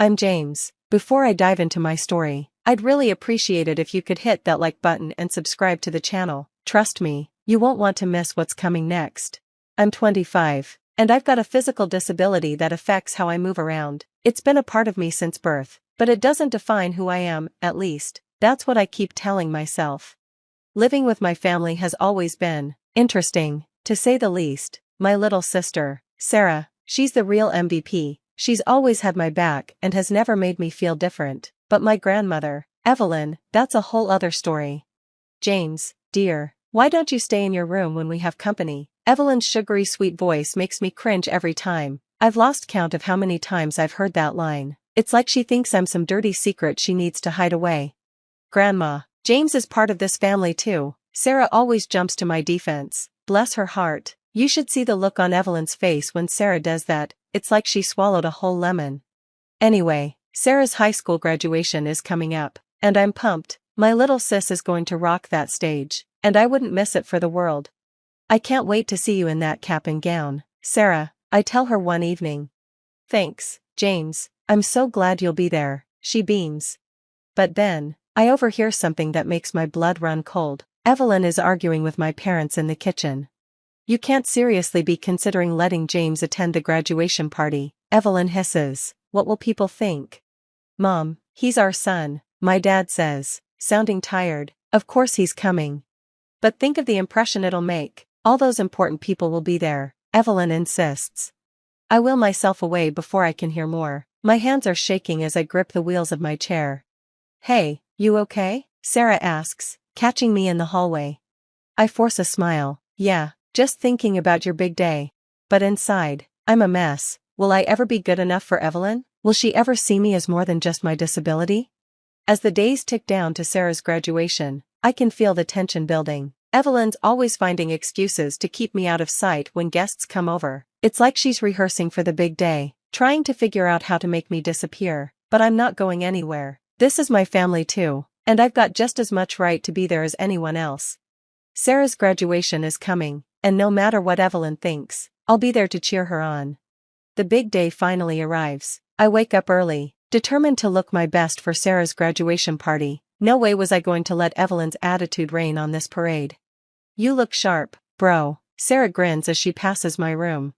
I'm James. Before I dive into my story, I'd really appreciate it if you could hit that like button and subscribe to the channel. Trust me, you won't want to miss what's coming next. I'm 25, and I've got a physical disability that affects how I move around. It's been a part of me since birth, but it doesn't define who I am, at least. That's what I keep telling myself. Living with my family has always been interesting, to say the least. My little sister, Sarah, she's the real MVP. She's always had my back and has never made me feel different. But my grandmother, Evelyn, that's a whole other story. James, dear, why don't you stay in your room when we have company? Evelyn's sugary sweet voice makes me cringe every time. I've lost count of how many times I've heard that line. It's like she thinks I'm some dirty secret she needs to hide away. Grandma, James is part of this family too. Sarah always jumps to my defense. Bless her heart. You should see the look on Evelyn's face when Sarah does that. It's like she swallowed a whole lemon. Anyway, Sarah's high school graduation is coming up, and I'm pumped. My little sis is going to rock that stage, and I wouldn't miss it for the world. I can't wait to see you in that cap and gown, Sarah, I tell her one evening. Thanks, James, I'm so glad you'll be there, she beams. But then, I overhear something that makes my blood run cold. Evelyn is arguing with my parents in the kitchen. You can't seriously be considering letting James attend the graduation party, Evelyn hisses. What will people think? Mom, he's our son, my dad says, sounding tired. Of course he's coming. But think of the impression it'll make. All those important people will be there, Evelyn insists. I will myself away before I can hear more. My hands are shaking as I grip the wheels of my chair. Hey, you okay? Sarah asks, catching me in the hallway. I force a smile. Yeah. Just thinking about your big day. But inside, I'm a mess. Will I ever be good enough for Evelyn? Will she ever see me as more than just my disability? As the days tick down to Sarah's graduation, I can feel the tension building. Evelyn's always finding excuses to keep me out of sight when guests come over. It's like she's rehearsing for the big day, trying to figure out how to make me disappear. But I'm not going anywhere. This is my family too, and I've got just as much right to be there as anyone else. Sarah's graduation is coming. And no matter what Evelyn thinks, I'll be there to cheer her on. The big day finally arrives. I wake up early, determined to look my best for Sarah's graduation party. No way was I going to let Evelyn's attitude reign on this parade. You look sharp, bro. Sarah grins as she passes my room.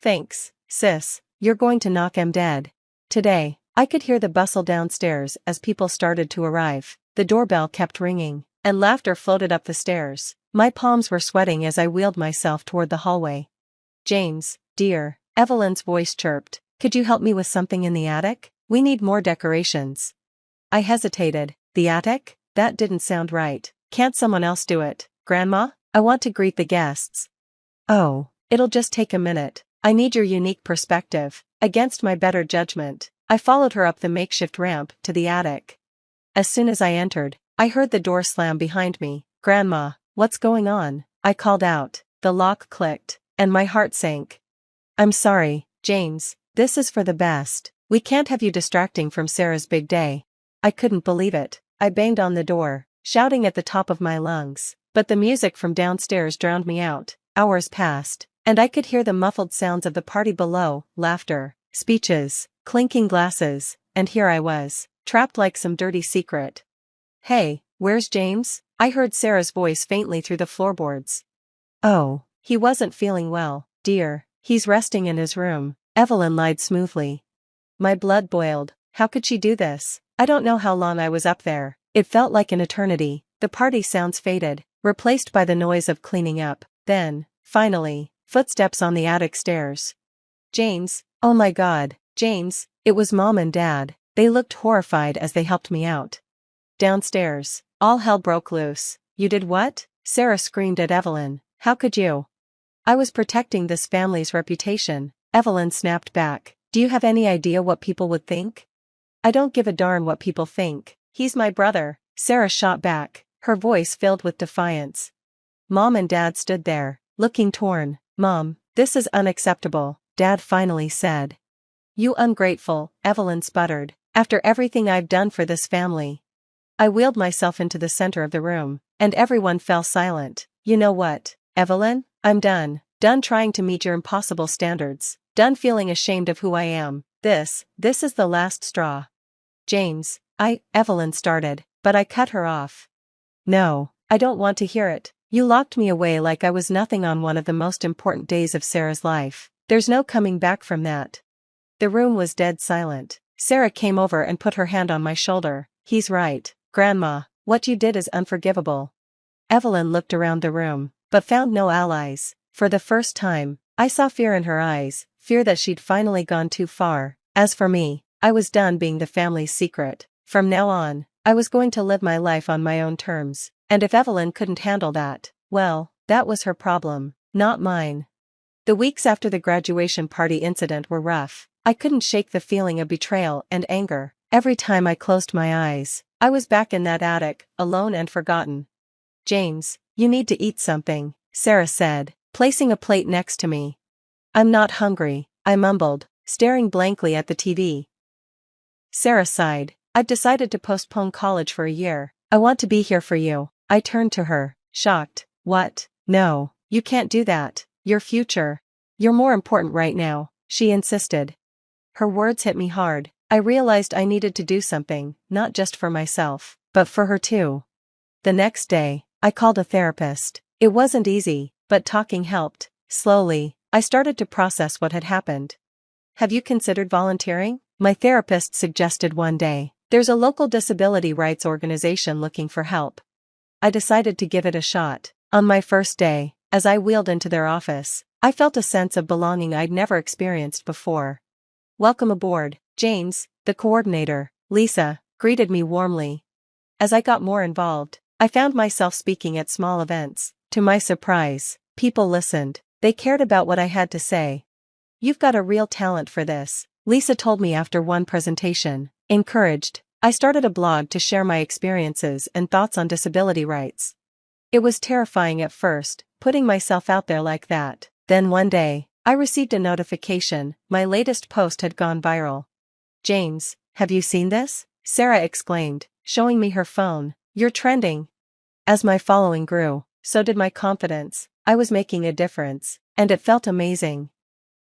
Thanks, sis, you're going to knock 'em dead. Today, I could hear the bustle downstairs as people started to arrive. The doorbell kept ringing, and laughter floated up the stairs. My palms were sweating as I wheeled myself toward the hallway. James, dear, Evelyn's voice chirped. Could you help me with something in the attic? We need more decorations. I hesitated. The attic? That didn't sound right. Can't someone else do it? Grandma? I want to greet the guests. Oh, it'll just take a minute. I need your unique perspective. Against my better judgment, I followed her up the makeshift ramp to the attic. As soon as I entered, I heard the door slam behind me. Grandma, what's going on? I called out. The lock clicked, and my heart sank. I'm sorry, James, this is for the best. We can't have you distracting from Sarah's big day. I couldn't believe it. I banged on the door, shouting at the top of my lungs, but the music from downstairs drowned me out. Hours passed, and I could hear the muffled sounds of the party below, laughter, speeches, clinking glasses, and here I was, trapped like some dirty secret. Hey, where's James? I heard Sarah's voice faintly through the floorboards. Oh, he wasn't feeling well, dear. He's resting in his room, Evelyn lied smoothly. My blood boiled. How could she do this? I don't know how long I was up there. It felt like an eternity. The party sounds faded, replaced by the noise of cleaning up. Then, finally, footsteps on the attic stairs. James, oh my God, James, it was Mom and Dad. They looked horrified as they helped me out. Downstairs, all hell broke loose. You did what? Sarah screamed at Evelyn. How could you? I was protecting this family's reputation, Evelyn snapped back. Do you have any idea what people would think? I don't give a darn what people think. He's my brother, Sarah shot back, her voice filled with defiance. Mom and Dad stood there, looking torn. Mom, this is unacceptable, Dad finally said. You ungrateful, Evelyn sputtered. After everything I've done for this family. I wheeled myself into the center of the room, and everyone fell silent. You know what, Evelyn? I'm done. Done trying to meet your impossible standards. Done feeling ashamed of who I am. This is the last straw. James, Evelyn started, but I cut her off. No, I don't want to hear it. You locked me away like I was nothing on one of the most important days of Sarah's life. There's no coming back from that. The room was dead silent. Sarah came over and put her hand on my shoulder. He's right, Grandma, what you did is unforgivable. Evelyn looked around the room, but found no allies. For the first time, I saw fear in her eyes, fear that she'd finally gone too far. As for me, I was done being the family's secret. From now on, I was going to live my life on my own terms, and if Evelyn couldn't handle that, well, that was her problem, not mine. The weeks after the graduation party incident were rough. I couldn't shake the feeling of betrayal and anger. Every time I closed my eyes, I was back in that attic, alone and forgotten. James, you need to eat something, Sarah said, placing a plate next to me. I'm not hungry, I mumbled, staring blankly at the TV. Sarah sighed. I've decided to postpone college for a year. I want to be here for you. I turned to her, shocked. What? No, you can't do that. Your future. You're more important right now, she insisted. Her words hit me hard. I realized I needed to do something, not just for myself, but for her too. The next day, I called a therapist. It wasn't easy, but talking helped. Slowly, I started to process what had happened. Have you considered volunteering? My therapist suggested one day. There's a local disability rights organization looking for help. I decided to give it a shot. On my first day, as I wheeled into their office, I felt a sense of belonging I'd never experienced before. Welcome aboard, James, the coordinator, Lisa, greeted me warmly. As I got more involved, I found myself speaking at small events. To my surprise, people listened. They cared about what I had to say. You've got a real talent for this, Lisa told me after one presentation. Encouraged, I started a blog to share my experiences and thoughts on disability rights. It was terrifying at first, putting myself out there like that. Then one day, I received a notification. My latest post had gone viral. James, have you seen this? Sarah exclaimed, showing me her phone. You're trending. As my following grew, so did my confidence. I was making a difference, and it felt amazing.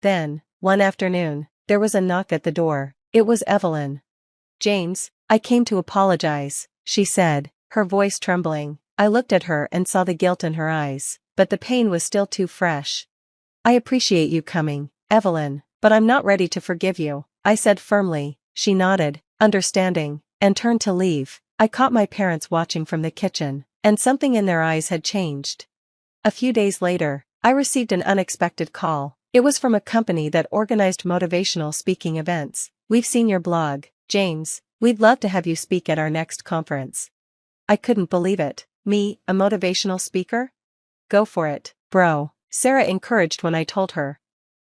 Then, one afternoon, there was a knock at the door. It was Evelyn. James, I came to apologize, she said, her voice trembling. I looked at her and saw the guilt in her eyes, but the pain was still too fresh. I appreciate you coming, Evelyn, but I'm not ready to forgive you, I said firmly. She nodded, understanding, and turned to leave. I caught my parents watching from the kitchen, and something in their eyes had changed. A few days later, I received an unexpected call. It was from a company that organized motivational speaking events. We've seen your blog, James. We'd love to have you speak at our next conference. I couldn't believe it. Me, a motivational speaker? Go for it, bro, Sarah encouraged when I told her.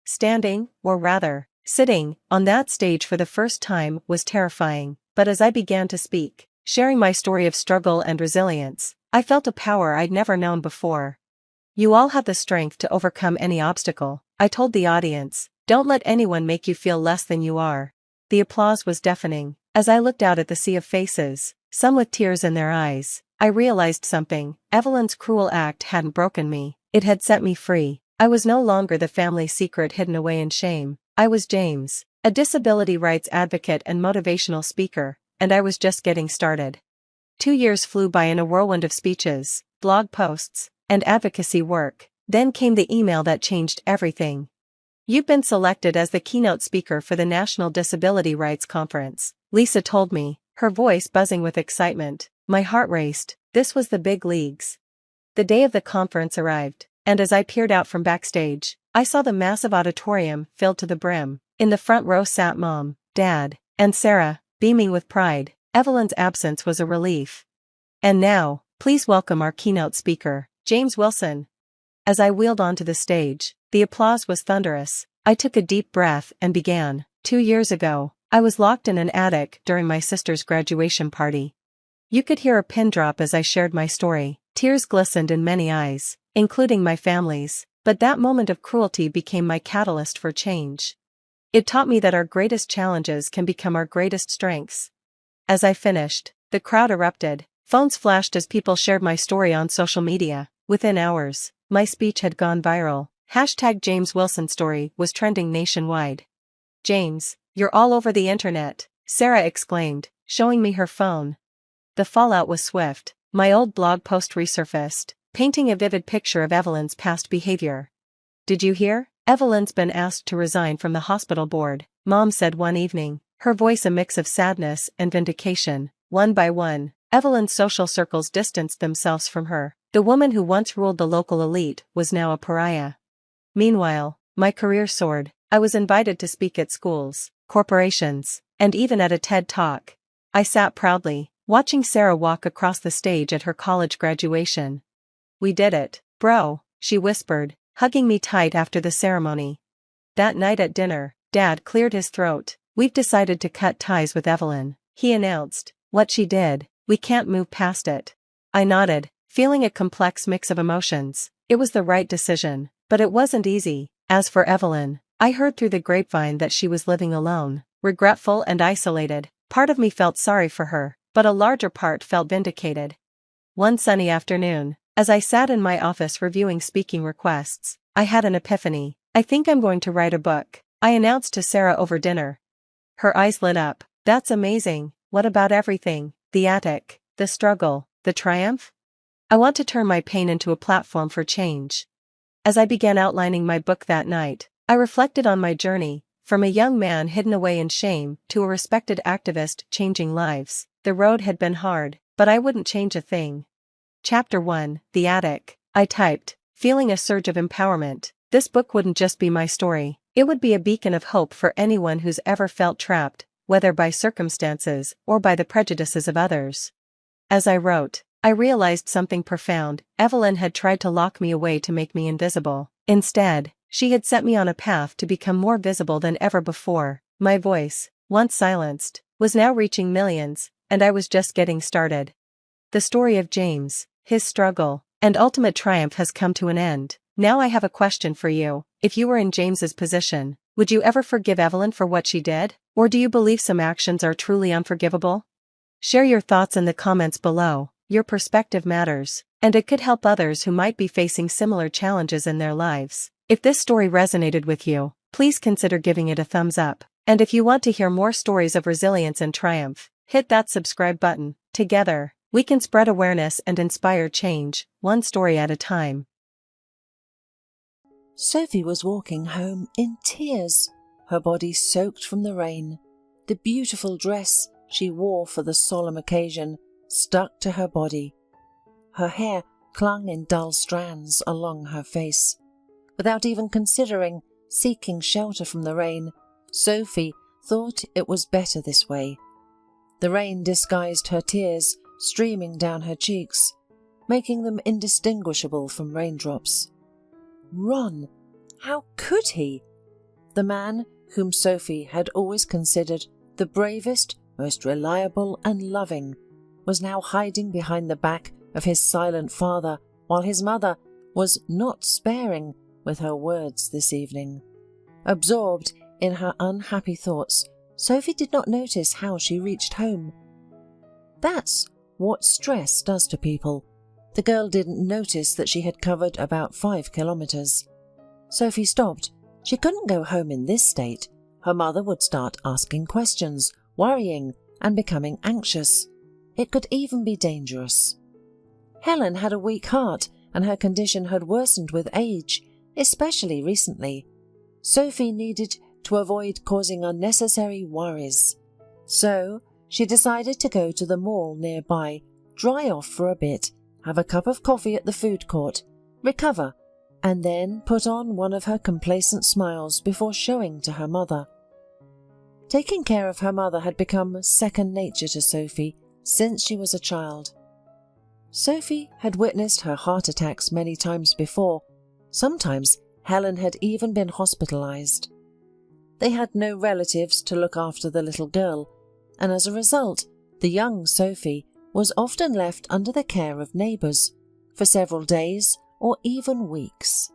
Standing, or rather, sitting, on that stage for the first time was terrifying, but as I began to speak, sharing my story of struggle and resilience, I felt a power I'd never known before. You all have the strength to overcome any obstacle, I told the audience. Don't let anyone make you feel less than you are. The applause was deafening. As I looked out at the sea of faces, some with tears in their eyes, I realized something. Evelyn's cruel act hadn't broken me. It had set me free. I was no longer the family secret hidden away in shame. I was James, a disability rights advocate and motivational speaker, and I was just getting started. 2 years flew by in a whirlwind of speeches, blog posts, and advocacy work. Then came the email that changed everything. You've been selected as the keynote speaker for the National Disability Rights Conference, Lisa told me, her voice buzzing with excitement. My heart raced. This was the big leagues. The day of the conference arrived, and as I peered out from backstage, I saw the massive auditorium filled to the brim. In the front row sat Mom, Dad, and Sarah, beaming with pride. Evelyn's absence was a relief. And now, please welcome our keynote speaker, James Wilson. As I wheeled onto the stage, the applause was thunderous. I took a deep breath and began. 2 years ago, I was locked in an attic during my sister's graduation party. You could hear a pin drop as I shared my story. Tears glistened in many eyes, including my family's, but that moment of cruelty became my catalyst for change. It taught me that our greatest challenges can become our greatest strengths. As I finished, the crowd erupted. Phones flashed as people shared my story on social media. Within hours, my speech had gone viral. #JamesWilsonStory was trending nationwide. James, You're all over the internet, Sarah exclaimed, showing me her phone. The fallout was swift. My old blog post resurfaced, painting a vivid picture of Evelyn's past behavior. Did you hear? Evelyn's been asked to resign from the hospital board, Mom said one evening, her voice a mix of sadness and vindication. One by one, Evelyn's social circles distanced themselves from her. The woman who once ruled the local elite was now a pariah. Meanwhile, my career soared. I was invited to speak at schools, corporations, and even at a TED Talk. I sat proudly, watching Sarah walk across the stage at her college graduation. We did it, bro, she whispered, hugging me tight after the ceremony. That night at dinner, Dad cleared his throat. We've decided to cut ties with Evelyn, he announced. What she did, we can't move past it. I nodded, feeling a complex mix of emotions. It was the right decision, but it wasn't easy. As for Evelyn, I heard through the grapevine that she was living alone, regretful and isolated. Part of me felt sorry for her, but a larger part felt vindicated. One sunny afternoon, as I sat in my office reviewing speaking requests, I had an epiphany. I think I'm going to write a book, I announced to Sarah over dinner. Her eyes lit up. That's amazing. What about everything? The attic, the struggle, the triumph? I want to turn my pain into a platform for change. As I began outlining my book that night, I reflected on my journey, from a young man hidden away in shame to a respected activist changing lives. The road had been hard, but I wouldn't change a thing. Chapter 1, The Attic, I typed, feeling a surge of empowerment. This book wouldn't just be my story, it would be a beacon of hope for anyone who's ever felt trapped, whether by circumstances or by the prejudices of others. As I wrote, I realized something profound. Evelyn had tried to lock me away to make me invisible. Instead, she had set me on a path to become more visible than ever before. My voice, once silenced, was now reaching millions, and I was just getting started. The story of James, his struggle, and ultimate triumph has come to an end. Now I have a question for you. If you were in James's position, would you ever forgive Evelyn for what she did? Or do you believe some actions are truly unforgivable? Share your thoughts in the comments below. Your perspective matters, and it could help others who might be facing similar challenges in their lives. If this story resonated with you, please consider giving it a thumbs up. And if you want to hear more stories of resilience and triumph, hit that subscribe button. Together, we can spread awareness and inspire change, one story at a time. Sophie was walking home in tears, her body soaked from the rain. The beautiful dress she wore for the solemn occasion stuck to her body. Her hair clung in dull strands along her face. Without even considering seeking shelter from the rain, Sophie thought it was better this way. The rain disguised her tears streaming down her cheeks, making them indistinguishable from raindrops. Ron! How could he? The man whom Sophie had always considered the bravest, most reliable and loving, was now hiding behind the back of his silent father, while his mother was not sparing with her words this evening. Absorbed in her unhappy thoughts, Sophie did not notice how she reached home. That's what stress does to people. The girl didn't notice that she had covered about 5 kilometers. Sophie stopped. She couldn't go home in this state. Her mother would start asking questions, worrying, and becoming anxious. It could even be dangerous. Helen had a weak heart, and her condition had worsened with age, especially recently. Sophie needed to avoid causing unnecessary worries. So she decided to go to the mall nearby, dry off for a bit, have a cup of coffee at the food court, recover, and then put on one of her complacent smiles before showing to her mother. Taking care of her mother had become second nature to Sophie since she was a child. Sophie had witnessed her heart attacks many times before. Sometimes Helen had even been hospitalized. They had no relatives to look after the little girl, and as a result, the young Sophie was often left under the care of neighbours for several days or even weeks.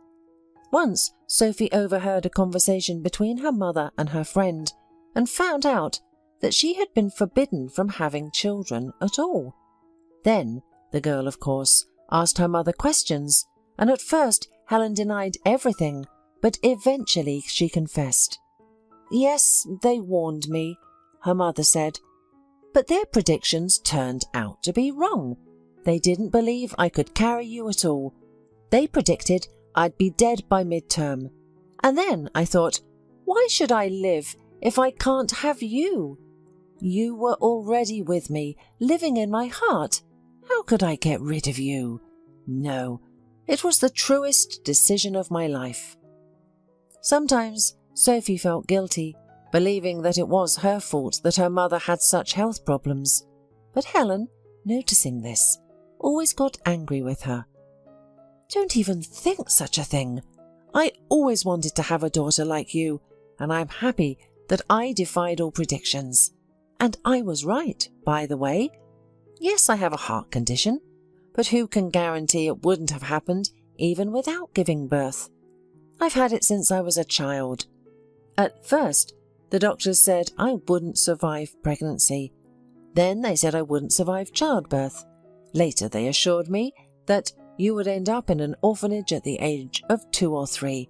Once, Sophie overheard a conversation between her mother and her friend and found out that she had been forbidden from having children at all. Then, the girl, of course, asked her mother questions, and at first Helen denied everything, but eventually she confessed. Yes, they warned me, her mother said. But their predictions turned out to be wrong. They didn't believe I could carry you at all. They predicted I'd be dead by midterm. And then I thought, why should I live if I can't have you? You were already with me, living in my heart. How could I get rid of you? No, it was the truest decision of my life. Sometimes Sophie felt guilty, believing that it was her fault that her mother had such health problems. But Helen, noticing this, always got angry with her. Don't even think such a thing. I always wanted to have a daughter like you, and I'm happy that I defied all predictions. And I was right, by the way. Yes, I have a heart condition, but who can guarantee it wouldn't have happened even without giving birth? I've had it since I was a child. At first, the doctors said I wouldn't survive pregnancy. Then they said I wouldn't survive childbirth. Later they assured me that you would end up in an orphanage at the age of 2 or 3.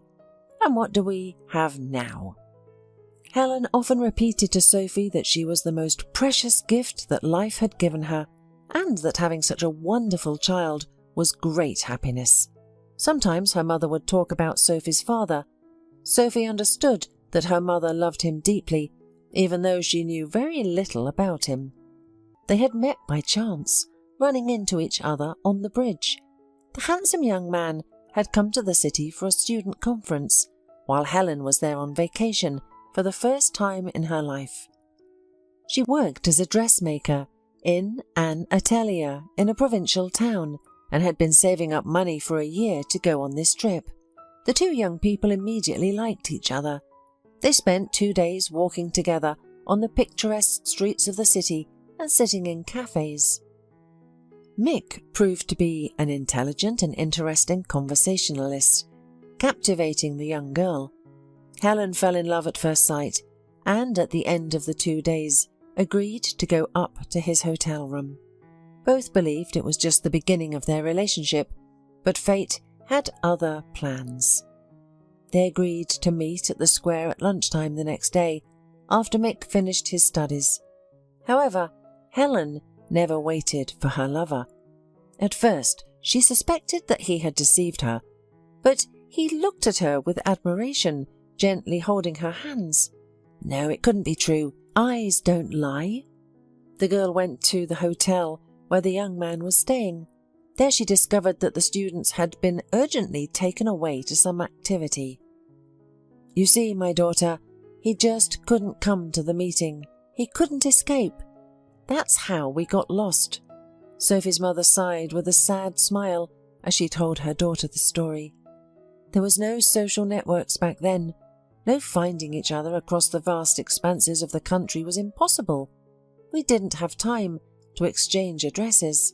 And what do we have now? Helen often repeated to Sophie that she was the most precious gift that life had given her, and that having such a wonderful child was great happiness. Sometimes her mother would talk about Sophie's father. Sophie understood that her mother loved him deeply, even though she knew very little about him. They had met by chance, running into each other on the bridge. The handsome young man had come to the city for a student conference, while Helen was there on vacation for the first time in her life. She worked as a dressmaker in an atelier in a provincial town and had been saving up money for a year to go on this trip. The two young people immediately liked each other. They spent 2 days walking together on the picturesque streets of the city and sitting in cafes. Mick proved to be an intelligent and interesting conversationalist, captivating the young girl. Helen fell in love at first sight, and at the end of the 2 days agreed to go up to his hotel room. Both believed it was just the beginning of their relationship, but fate had other plans. They agreed to meet at the square at lunchtime the next day, after Mick finished his studies. However, Helen never waited for her lover. At first, she suspected that he had deceived her, but he looked at her with admiration, gently holding her hands. No, it couldn't be true. Eyes don't lie. The girl went to the hotel where the young man was staying. There she discovered that the students had been urgently taken away to some activity. You see, my daughter, he just couldn't come to the meeting. He couldn't escape. That's how we got lost. Sophie's mother sighed with a sad smile as she told her daughter the story. There was no social networks back then. No finding each other across the vast expanses of the country was impossible. We didn't have time to exchange addresses.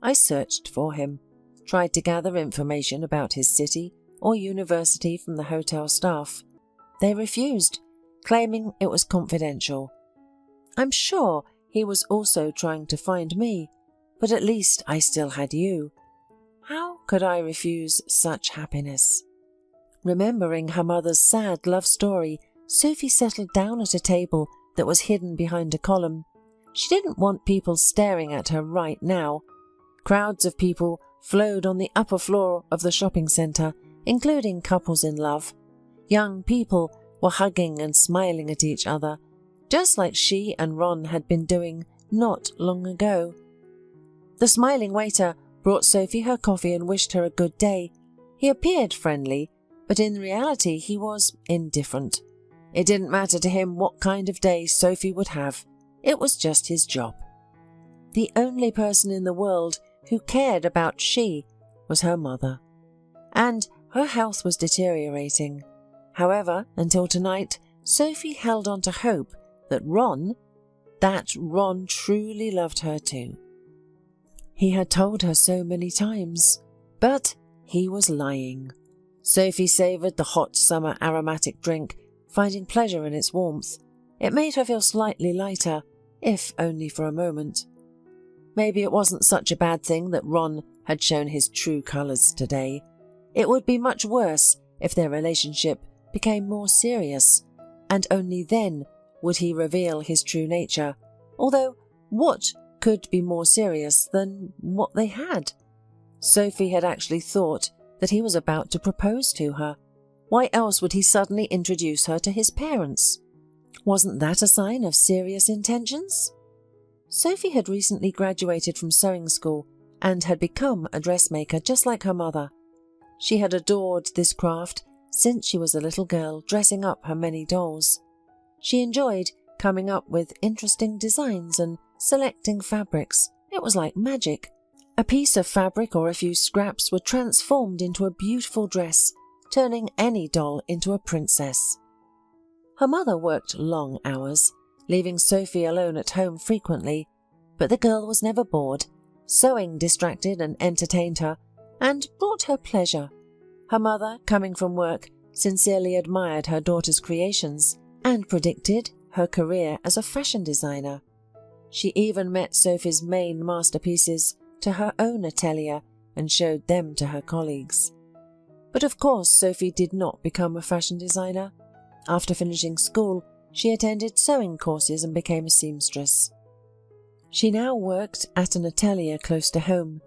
I searched for him, tried to gather information about his city or university from the hotel staff. They refused, claiming it was confidential. I'm sure he was also trying to find me, but at least I still had you. How could I refuse such happiness? Remembering her mother's sad love story, Sophie settled down at a table that was hidden behind a column. She didn't want people staring at her right now. Crowds of people flowed on the upper floor of the shopping centre, including couples in love. Young people were hugging and smiling at each other, just like she and Ron had been doing not long ago. The smiling waiter brought Sophie her coffee and wished her a good day. He appeared friendly, but in reality he was indifferent. It didn't matter to him what kind of day Sophie would have. It was just his job. The only person in the world who cared about she was her mother. And her health was deteriorating. However, until tonight, Sophie held on to hope that Ron truly loved her too. He had told her so many times, but he was lying. Sophie savoured the hot summer aromatic drink, finding pleasure in its warmth. It made her feel slightly lighter, if only for a moment. Maybe it wasn't such a bad thing that Ron had shown his true colours today. It would be much worse if their relationship became more serious. and only then would he reveal his true nature, although what could be more serious than what they had? Sophie had actually thought that he was about to propose to her. Why else would he suddenly introduce her to his parents? Wasn't that a sign of serious intentions? Sophie had recently graduated from sewing school and had become a dressmaker just like her mother. She had adored this craft since she was a little girl dressing up her many dolls. She enjoyed coming up with interesting designs and selecting fabrics. It was like magic. A piece of fabric or a few scraps were transformed into a beautiful dress, turning any doll into a princess. Her mother worked long hours, leaving Sophie alone at home frequently, but the girl was never bored. Sewing distracted and entertained her, and brought her pleasure. Her mother, coming from work, sincerely admired her daughter's creations and predicted her career as a fashion designer. She even met Sophie's main masterpieces to her own atelier and showed them to her colleagues. But of course, Sophie did not become a fashion designer. After finishing school, she attended sewing courses and became a seamstress. She now worked at an atelier close to home.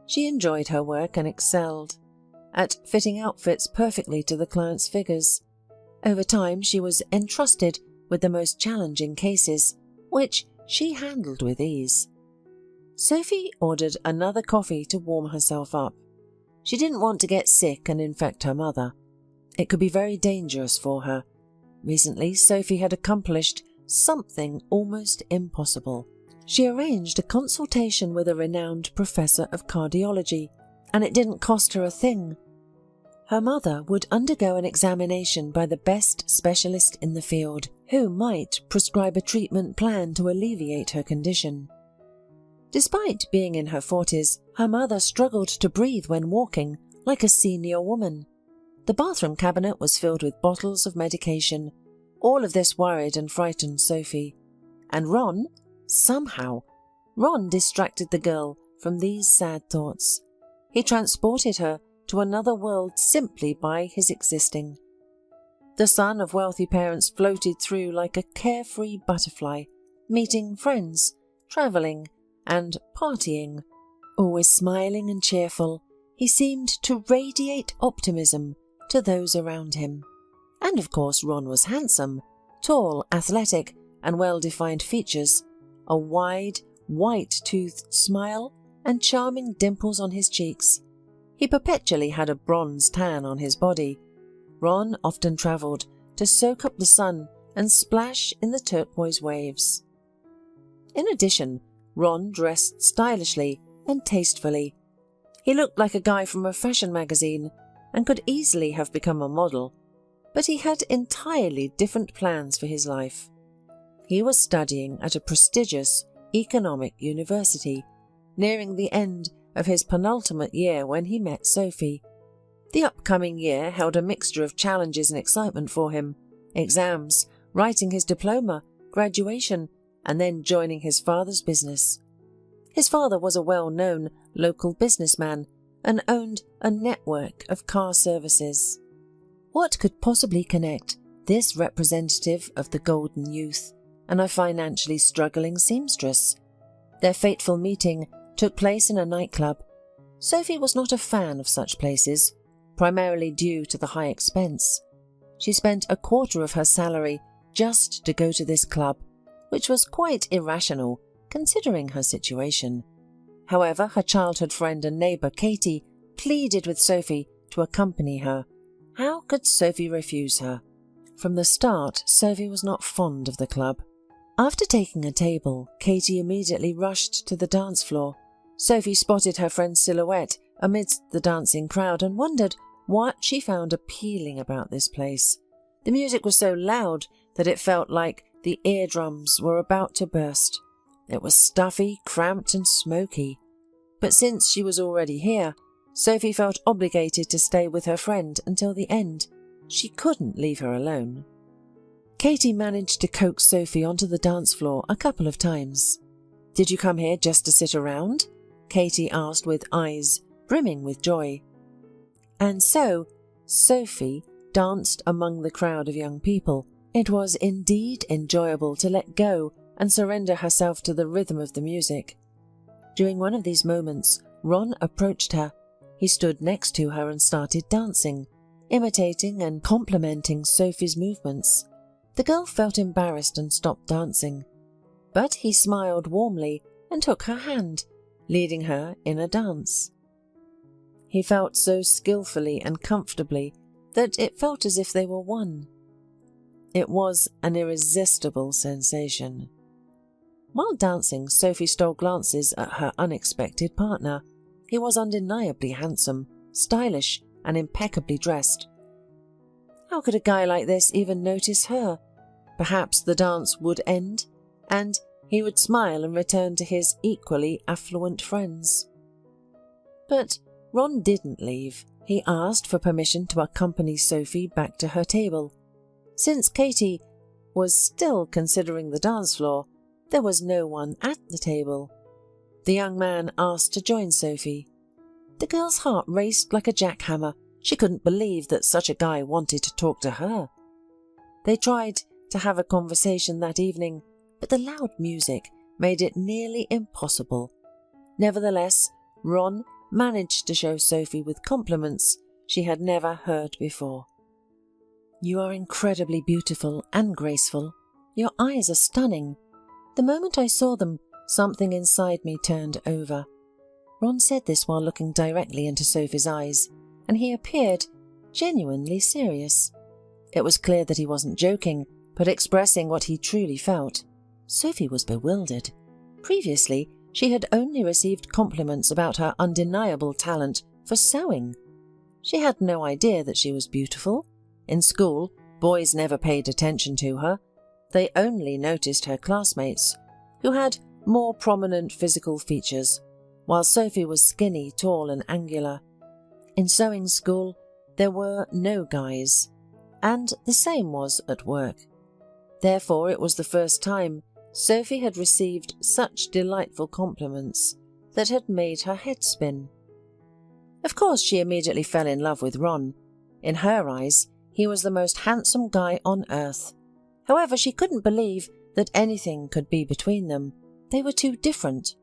She enjoyed her work and excelled at fitting outfits perfectly to the client's figures. Over time, she was entrusted with the most challenging cases, which she handled with ease. Sophie ordered another coffee to warm herself up. She didn't want to get sick and infect her mother. It could be very dangerous for her. Recently, Sophie had accomplished something almost impossible. She arranged a consultation with a renowned professor of cardiology, and it didn't cost her a thing. Her mother would undergo an examination by the best specialist in the field, who might prescribe a treatment plan to alleviate her condition. Despite being in her 40s, her mother struggled to breathe when walking, like a senior woman. The bathroom cabinet was filled with bottles of medication. All of this worried and frightened Sophie. And Ron distracted the girl from these sad thoughts. He transported her to another world simply by his existing. The son of wealthy parents floated through like a carefree butterfly, meeting friends, travelling, and partying. Always smiling and cheerful, he seemed to radiate optimism to those around him. And of course Ron was handsome, tall, athletic, and well-defined features, a wide, white-toothed smile, and charming dimples on his cheeks. He perpetually had a bronze tan on his body. Ron often travelled to soak up the sun and splash in the turquoise waves. In addition, Ron dressed stylishly and tastefully. He looked like a guy from a fashion magazine and could easily have become a model, but he had entirely different plans for his life. He was studying at a prestigious economic university, nearing the end of his penultimate year when he met Sophie. The upcoming year held a mixture of challenges and excitement for him: exams, writing his diploma, graduation, and then joining his father's business. His father was a well-known local businessman and owned a network of car services. What could possibly connect this representative of the golden youth and a financially struggling seamstress? Their fateful meeting took place in a nightclub. Sophie was not a fan of such places, primarily due to the high expense. She spent a quarter of her salary just to go to this club, which was quite irrational considering her situation. However, her childhood friend and neighbour Katie pleaded with Sophie to accompany her. How could Sophie refuse her? From the start, Sophie was not fond of the club. After taking a table, Katie immediately rushed to the dance floor. Sophie spotted her friend's silhouette amidst the dancing crowd and wondered what she found appealing about this place. The music was so loud that it felt like the eardrums were about to burst. It was stuffy, cramped, and smoky. But since she was already here, Sophie felt obligated to stay with her friend until the end. She couldn't leave her alone. Katie managed to coax Sophie onto the dance floor a couple of times. "Did you come here just to sit around?" Katie asked with eyes brimming with joy. And so, Sophie danced among the crowd of young people, It was indeed enjoyable to let go and surrender herself to the rhythm of the music. During one of these moments, Ron approached her. He stood next to her and started dancing, imitating and complimenting Sophie's movements. The girl felt embarrassed and stopped dancing, but he smiled warmly and took her hand, leading her in a dance. He felt so skillfully and comfortably that it felt as if they were one. It was an irresistible sensation. While dancing, Sophie stole glances at her unexpected partner. He was undeniably handsome, stylish, and impeccably dressed. How could a guy like this even notice her? Perhaps the dance would end, and he would smile and return to his equally affluent friends. But Ron didn't leave. He asked for permission to accompany Sophie back to her table. Since Katie was still considering the dance floor, there was no one at the table. The young man asked to join Sophie. The girl's heart raced like a jackhammer. She couldn't believe that such a guy wanted to talk to her. They tried to have a conversation that evening, but the loud music made it nearly impossible. Nevertheless, Ron managed to show Sophie with compliments she had never heard before. "You are incredibly beautiful and graceful. Your eyes are stunning. The moment I saw them, something inside me turned over." Ron said this while looking directly into Sophie's eyes, and he appeared genuinely serious. It was clear that he wasn't joking, but expressing what he truly felt. Sophie was bewildered. Previously, she had only received compliments about her undeniable talent for sewing. She had no idea that she was beautiful. In school, boys never paid attention to her. They only noticed her classmates, who had more prominent physical features, while Sophie was skinny, tall, and angular. In sewing school, there were no guys, and the same was at work. Therefore, it was the first time Sophie had received such delightful compliments that had made her head spin. Of course, she immediately fell in love with Ron. In her eyes, he was the most handsome guy on earth. However, she couldn't believe that anything could be between them. They were too different.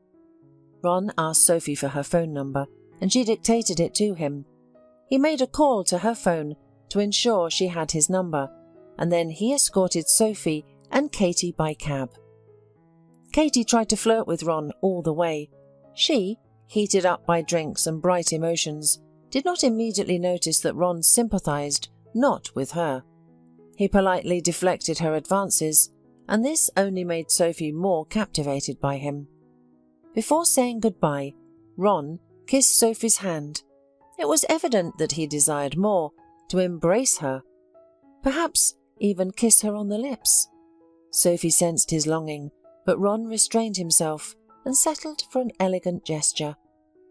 Ron asked Sophie for her phone number, and she dictated it to him. He made a call to her phone to ensure she had his number, and then he escorted Sophie and Katie by cab. Katie tried to flirt with Ron all the way. She, heated up by drinks and bright emotions, did not immediately notice that Ron sympathized not with her. He politely deflected her advances, and this only made Sophie more captivated by him. Before saying goodbye, Ron kissed Sophie's hand. It was evident that he desired more, to embrace her, perhaps even kiss her on the lips. Sophie sensed his longing, but Ron restrained himself and settled for an elegant gesture.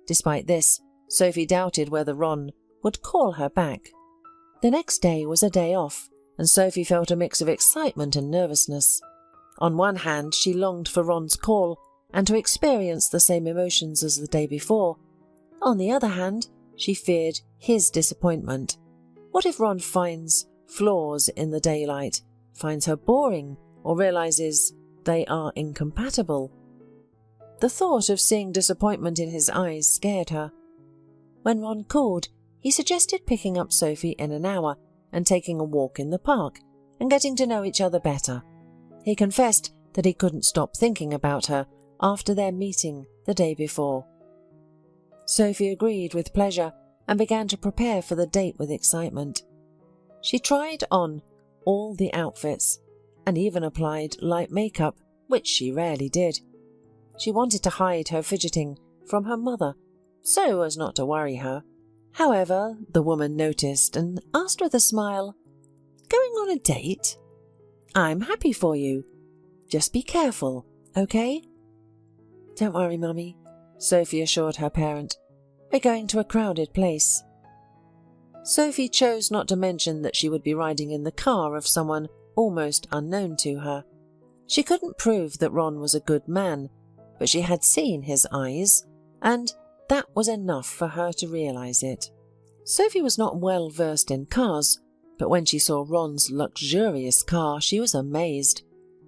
Despite this, Sophie doubted whether Ron would call her back. The next day was a day off, and Sophie felt a mix of excitement and nervousness. On one hand, she longed for Ron's call and to experience the same emotions as the day before. On the other hand, she feared his disappointment. What if Ron finds flaws in the daylight, finds her boring, or realizes they are incompatible? The thought of seeing disappointment in his eyes scared her. When Ron called, he suggested picking up Sophie in an hour and taking a walk in the park and getting to know each other better. He confessed that he couldn't stop thinking about her after their meeting the day before. Sophie agreed with pleasure and began to prepare for the date with excitement. She tried on all the outfits and even applied light makeup, which she rarely did. She wanted to hide her fidgeting from her mother so as not to worry her. However, the woman noticed and asked with a smile, "Going on a date? I'm happy for you. Just be careful, okay?" "Don't worry, Mummy," Sophie assured her parent. "We're going to a crowded place." Sophie chose not to mention that she would be riding in the car of someone almost unknown to her. She couldn't prove that Ron was a good man, but she had seen his eyes, and that was enough for her to realize it. Sophie was not well versed in cars, But when she saw Ron's luxurious car, she was amazed.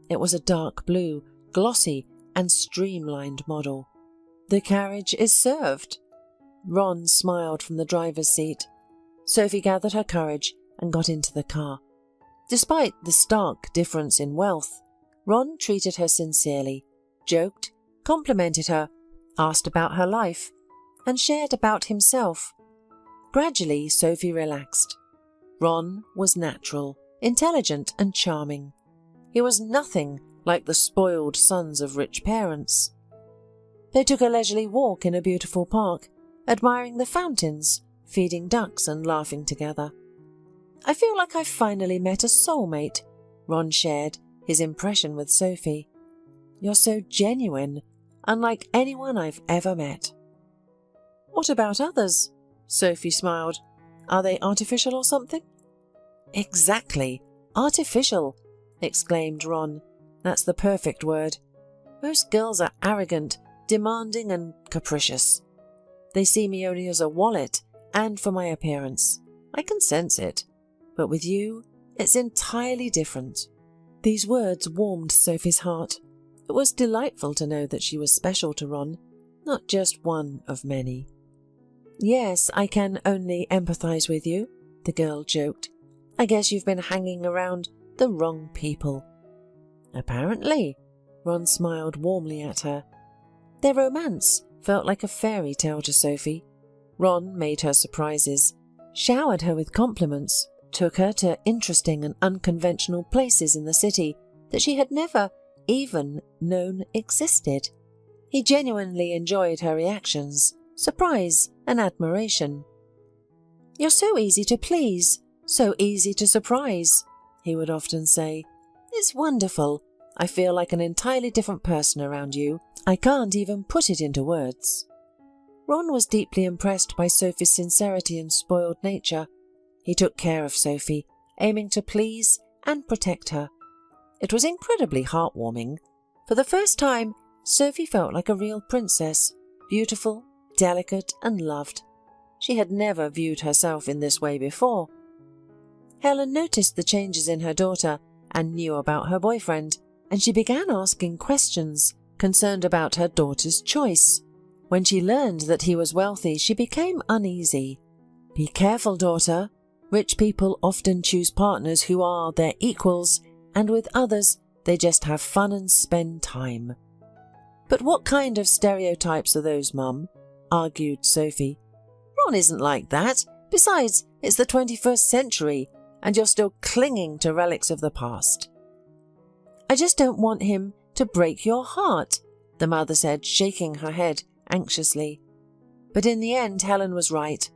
It was a dark blue, glossy and streamlined model. "The carriage is served." Ron smiled from the driver's seat. Sophie gathered her courage and got into the car. Despite the stark difference in wealth, Ron treated her sincerely, joked, complimented her, asked about her life, and shared about himself. Gradually, Sophie relaxed. Ron was natural, intelligent and charming. He was nothing like the spoiled sons of rich parents. They took a leisurely walk in a beautiful park, admiring the fountains, feeding ducks and laughing together. "I feel like I've finally met a soulmate," Ron shared his impression with Sophie. "You're so genuine, unlike anyone I've ever met." "What about others?" Sophie smiled. "Are they artificial or something?" "Exactly, artificial," exclaimed Ron. "That's the perfect word. Most girls are arrogant, demanding and capricious. They see me only as a wallet and for my appearance. I can sense it. But with you, it's entirely different." These words warmed Sophie's heart. It was delightful to know that she was special to Ron, not just one of many. "Yes, I can only empathize with you," the girl joked. "I guess you've been hanging around the wrong people." "Apparently," Ron smiled warmly at her. Their romance felt like a fairy tale to Sophie. Ron made her surprises, showered her with compliments, took her to interesting and unconventional places in the city that she had never even known existed. He genuinely enjoyed her reactions, surprise and admiration. "You're so easy to please, so easy to surprise," he would often say. "It's wonderful. I feel like an entirely different person around you. I can't even put it into words." Ron was deeply impressed by Sophie's sincerity and spoiled nature. He took care of Sophie, aiming to please and protect her. It was incredibly heartwarming. For the first time, Sophie felt like a real princess, beautiful, delicate and loved. She had never viewed herself in this way before. Helen noticed the changes in her daughter and knew about her boyfriend, and she began asking questions, concerned about her daughter's choice. When she learned that he was wealthy, she became uneasy. "Be careful, daughter. Rich people often choose partners who are their equals, and with others, they just have fun and spend time." "But what kind of stereotypes are those, Mum?" argued Sophie. "Ron isn't like that. Besides, it's the 21st century, and you're still clinging to relics of the past." "I just don't want him to break your heart," the mother said, shaking her head anxiously. But in the end, Helen was right.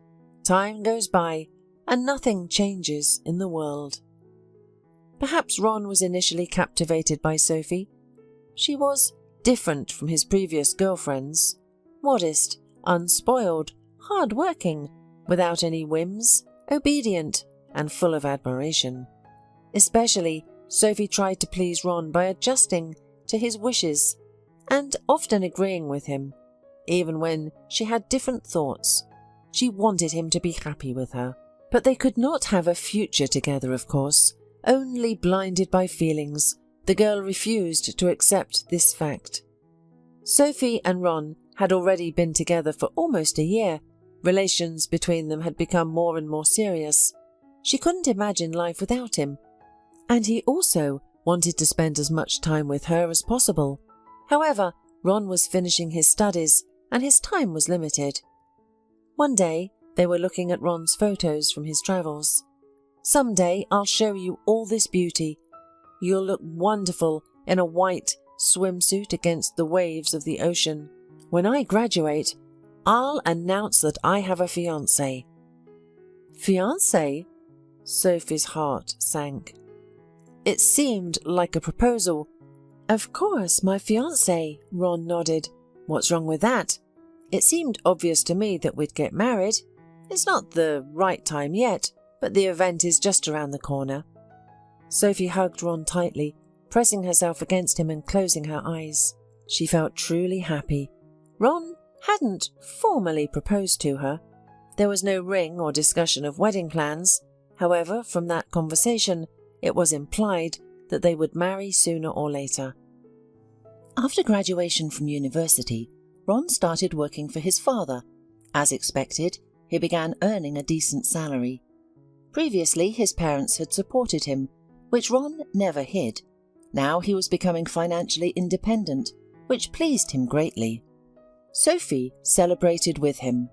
Time goes by, and nothing changes in the world. Perhaps Ron was initially captivated by Sophie. She was different from his previous girlfriends, modest, unspoiled, hard-working, without any whims, obedient, and full of admiration. Especially, Sophie tried to please Ron by adjusting to his wishes and often agreeing with him, even when she had different thoughts. She wanted him to be happy with her. But they could not have a future together, of course. Only blinded by feelings, the girl refused to accept this fact. Sophie and Ron had already been together for almost a year. Relations between them had become more and more serious. She couldn't imagine life without him. And he also wanted to spend as much time with her as possible. However, Ron was finishing his studies, and his time was limited. One day, they were looking at Ron's photos from his travels. "Someday I'll show you all this beauty. You'll look wonderful in a white swimsuit against the waves of the ocean. When I graduate, I'll announce that I have a fiancé." "Fiancé?" Sophie's heart sank. It seemed like a proposal. "Of course, my fiancé," Ron nodded. "What's wrong with that? It seemed obvious to me that we'd get married. It's not the right time yet, but the event is just around the corner." Sophie hugged Ron tightly, pressing herself against him and closing her eyes. She felt truly happy. Ron hadn't formally proposed to her. There was no ring or discussion of wedding plans. However, from that conversation, it was implied that they would marry sooner or later. After graduation from university, Ron started working for his father. As expected, he began earning a decent salary. Previously, his parents had supported him, which Ron never hid. Now he was becoming financially independent, which pleased him greatly. Sophie celebrated with him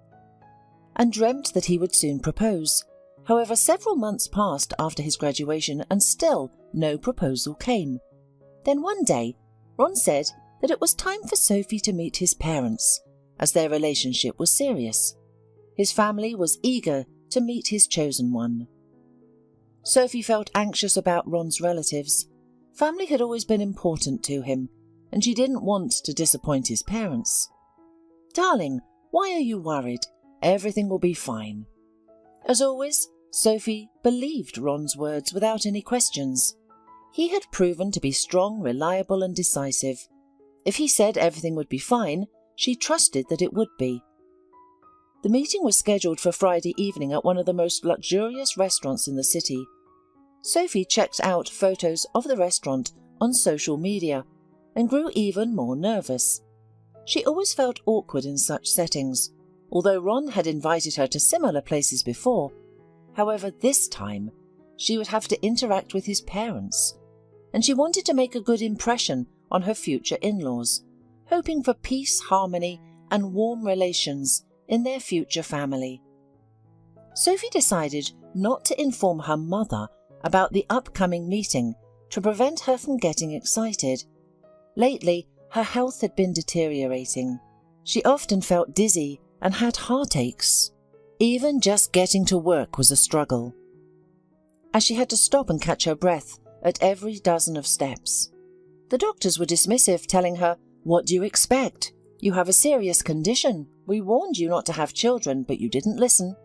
and dreamt that he would soon propose. However, several months passed after his graduation and still no proposal came. Then one day, Ron said that it was time for Sophie to meet his parents, as their relationship was serious. His family was eager to meet his chosen one. Sophie felt anxious about Ron's relatives. Family had always been important to him, and she didn't want to disappoint his parents. "Darling, why are you worried? Everything will be fine." As always, Sophie believed Ron's words without any questions. He had proven to be strong, reliable, and decisive. If he said everything would be fine, she trusted that it would be. The meeting was scheduled for Friday evening at one of the most luxurious restaurants in the city. Sophie checked out photos of the restaurant on social media and grew even more nervous. She always felt awkward in such settings, although Ron had invited her to similar places before. However, this time, she would have to interact with his parents, and she wanted to make a good impression on her future in-laws, hoping for peace, harmony, and warm relations in their future family. Sophie decided not to inform her mother about the upcoming meeting to prevent her from getting excited. Lately, her health had been deteriorating. She often felt dizzy and had heartaches. Even just getting to work was a struggle, as she had to stop and catch her breath at every dozen of steps. The doctors were dismissive, telling her, "What do you expect? You have a serious condition. We warned you not to have children, but you didn't listen.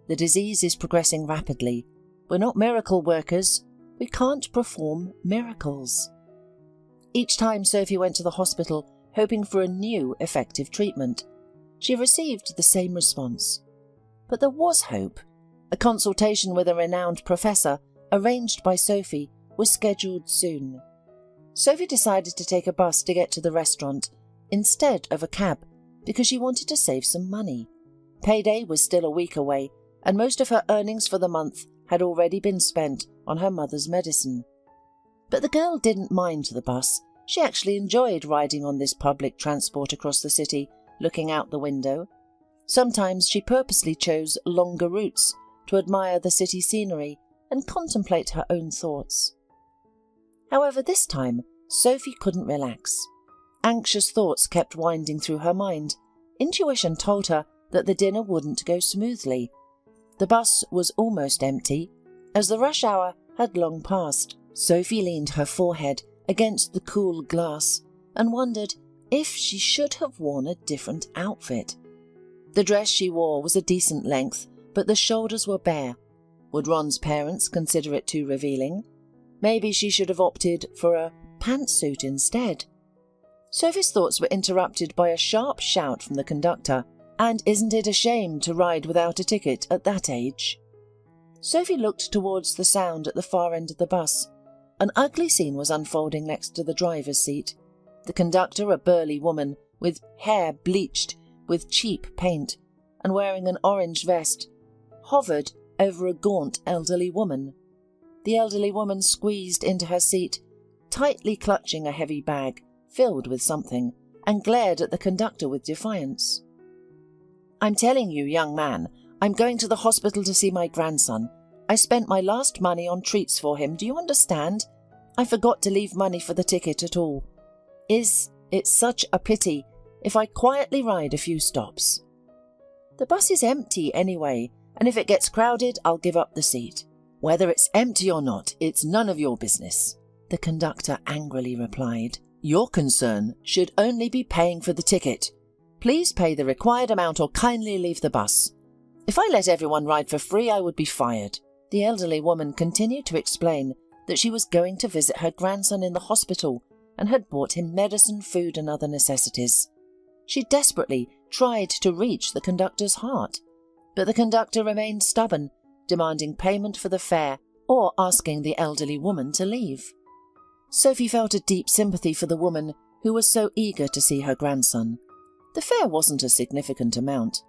The disease is progressing rapidly. We're not miracle workers. We can't perform miracles." Each time Sophie went to the hospital, hoping for a new effective treatment, she received the same response. But there was hope. A consultation with a renowned professor, arranged by Sophie, was scheduled soon. Sophie decided to take a bus to get to the restaurant instead of a cab because she wanted to save some money. Payday was still a week away, and most of her earnings for the month had already been spent on her mother's medicine. But the girl didn't mind the bus. She actually enjoyed riding on this public transport across the city, looking out the window. Sometimes she purposely chose longer routes to admire the city scenery and contemplate her own thoughts. However, this time, Sophie couldn't relax. Anxious thoughts kept winding through her mind. Intuition told her that the dinner wouldn't go smoothly. The bus was almost empty, as the rush hour had long passed. Sophie leaned her forehead against the cool glass and wondered if she should have worn a different outfit. The dress she wore was a decent length, but the shoulders were bare. Would Ron's parents consider it too revealing? Maybe she should have opted for a pantsuit instead. Sophie's thoughts were interrupted by a sharp shout from the conductor. "And isn't it a shame to ride without a ticket at that age?" Sophie looked towards the sound at the far end of the bus. An ugly scene was unfolding next to the driver's seat. The conductor, a burly woman with hair bleached with cheap paint and wearing an orange vest, hovered over a gaunt elderly woman. The elderly woman squeezed into her seat, tightly clutching a heavy bag filled with something, and glared at the conductor with defiance. "I'm telling you, young man, I'm going to the hospital to see my grandson. I spent my last money on treats for him, do you understand? I forgot to leave money for the ticket at all. It's such a pity if I quietly ride a few stops. The bus is empty anyway, and if it gets crowded, I'll give up the seat." "Whether it's empty or not, it's none of your business," the conductor angrily replied. "Your concern should only be paying for the ticket. Please pay the required amount or kindly leave the bus. If I let everyone ride for free, I would be fired." The elderly woman continued to explain that she was going to visit her grandson in the hospital and had bought him medicine, food, and other necessities. She desperately tried to reach the conductor's heart, but the conductor remained stubborn, demanding payment for the fare or asking the elderly woman to leave. Sophie felt a deep sympathy for the woman who was so eager to see her grandson. The fare wasn't a significant amount.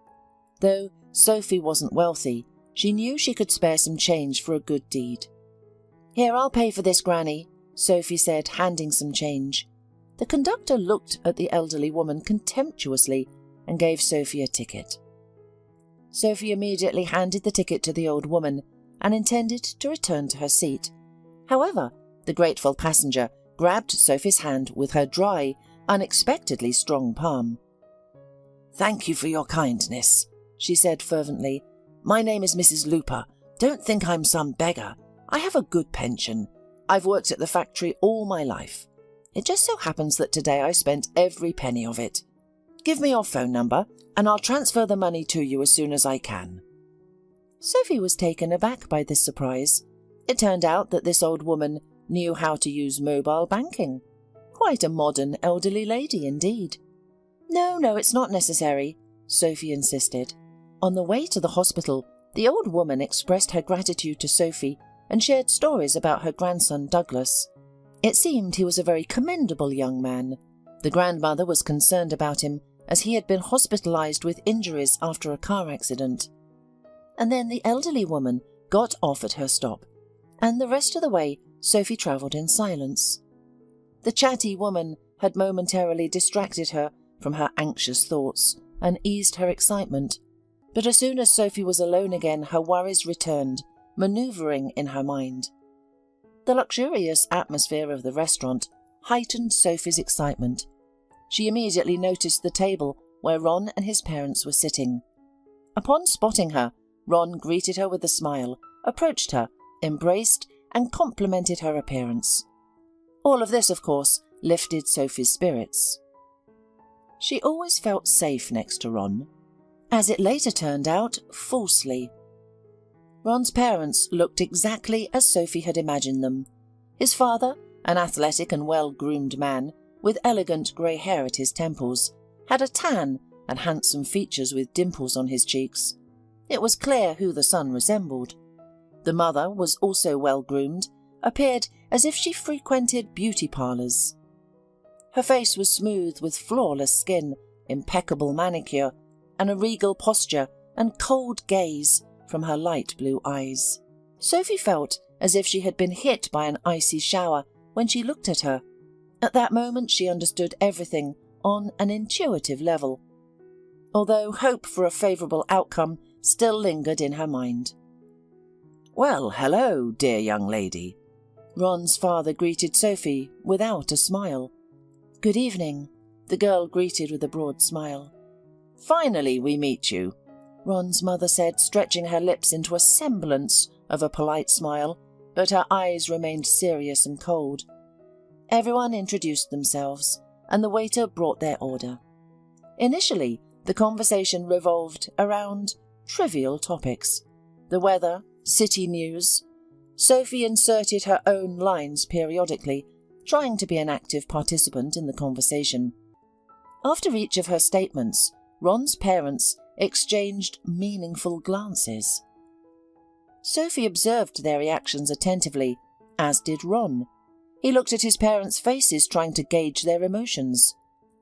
Though Sophie wasn't wealthy, she knew she could spare some change for a good deed. "Here, I'll pay for this, Granny," Sophie said, handing some change. The conductor looked at the elderly woman contemptuously and gave Sophie a ticket. Sophie immediately handed the ticket to the old woman and intended to return to her seat. However, the grateful passenger grabbed Sophie's hand with her dry, unexpectedly strong palm. "Thank you for your kindness," she said fervently. "My name is Mrs. Looper. Don't think I'm some beggar. I have a good pension. I've worked at the factory all my life. It just so happens that today I spent every penny of it. Give me your phone number, and I'll transfer the money to you as soon as I can." Sophie was taken aback by this surprise. It turned out that this old woman knew how to use mobile banking. Quite a modern elderly lady indeed. No, it's not necessary," Sophie insisted. On the way to the hospital, the old woman expressed her gratitude to Sophie and shared stories about her grandson Douglas. It seemed he was a very commendable young man. The grandmother was concerned about him as he had been hospitalized with injuries after a car accident. And then the elderly woman got off at her stop, and the rest of the way Sophie travelled in silence. The chatty woman had momentarily distracted her from her anxious thoughts and eased her excitement, but as soon as Sophie was alone again, her worries returned, manoeuvring in her mind. The luxurious atmosphere of the restaurant heightened Sophie's excitement. She immediately noticed the table where Ron and his parents were sitting. Upon spotting her, Ron greeted her with a smile, approached her, embraced, and complimented her appearance. All of this, of course, lifted Sophie's spirits. She always felt safe next to Ron. As it later turned out, falsely. Ron's parents looked exactly as Sophie had imagined them. His father, an athletic and well-groomed man, with elegant grey hair at his temples, had a tan and handsome features with dimples on his cheeks. It was clear who the son resembled. The mother was also well-groomed, appeared as if she frequented beauty parlours. Her face was smooth with flawless skin, impeccable manicure, and a regal posture and cold gaze from her light blue eyes. Sophie felt as if she had been hit by an icy shower when she looked at her. At that moment she understood everything on an intuitive level, although hope for a favourable outcome still lingered in her mind. "Well, hello, dear young lady." Ron's father greeted Sophie without a smile. "Good evening," the girl greeted with a broad smile. "Finally we meet you," Ron's mother said, stretching her lips into a semblance of a polite smile, but her eyes remained serious and cold. Everyone introduced themselves, and the waiter brought their order. Initially, the conversation revolved around trivial topics. The weather, city news. Sophie inserted her own lines periodically, trying to be an active participant in the conversation. After each of her statements, Ron's parents exchanged meaningful glances. Sophie observed their reactions attentively, as did Ron. He looked at his parents' faces, trying to gauge their emotions.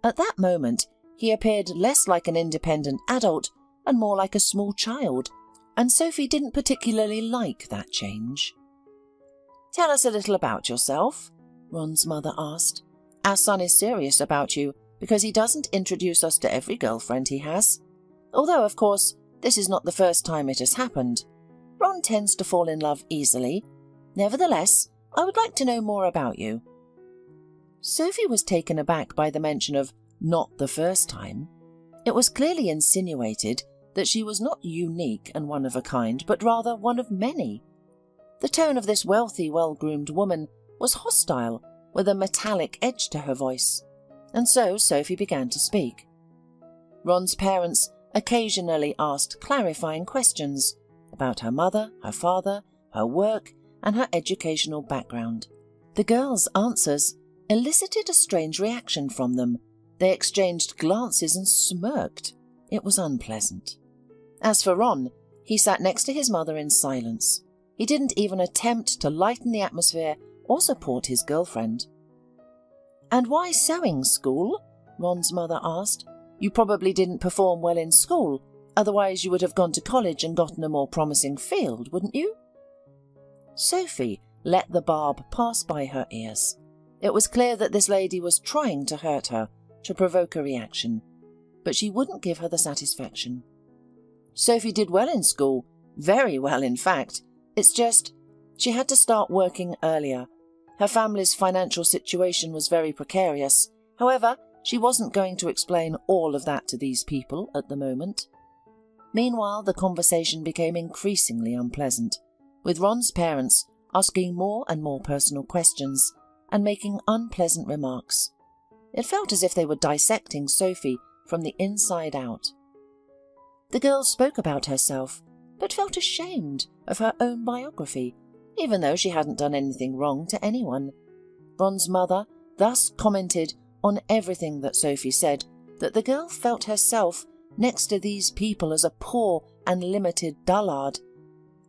At that moment, he appeared less like an independent adult and more like a small child, and Sophie didn't particularly like that change. "Tell us a little about yourself," Ron's mother asked. "Our son is serious about you because he doesn't introduce us to every girlfriend he has. Although, of course, this is not the first time it has happened. Ron tends to fall in love easily. Nevertheless, I would like to know more about you." Sophie was taken aback by the mention of "not the first time." It was clearly insinuated that she was not unique and one of a kind, but rather one of many. The tone of this wealthy, well-groomed woman was hostile, with a metallic edge to her voice, and so Sophie began to speak. Ron's parents occasionally asked clarifying questions about her mother, her father, her work, and her educational background. The girls' answers elicited a strange reaction from them. They exchanged glances and smirked. It was unpleasant. As for Ron, He sat next to his mother in silence. He didn't even attempt to lighten the atmosphere or support his girlfriend. "And why sewing school?" Ron's mother asked. "You probably didn't perform well in school, otherwise you would have gone to college and gotten a more promising field, wouldn't you?" Sophie let the barb pass by her ears. It was clear that this lady was trying to hurt her, to provoke a reaction, but she wouldn't give her the satisfaction. Sophie did well in school, very well in fact. It's just, she had to start working earlier. Her family's financial situation was very precarious. However, she wasn't going to explain all of that to these people at the moment. Meanwhile, the conversation became increasingly unpleasant, with Ron's parents asking more and more personal questions and making unpleasant remarks. It felt as if they were dissecting Sophie from the inside out. The girl spoke about herself, but felt ashamed of her own biography, even though she hadn't done anything wrong to anyone. Ron's mother thus commented on everything that Sophie said, that the girl felt herself next to these people as a poor and limited dullard,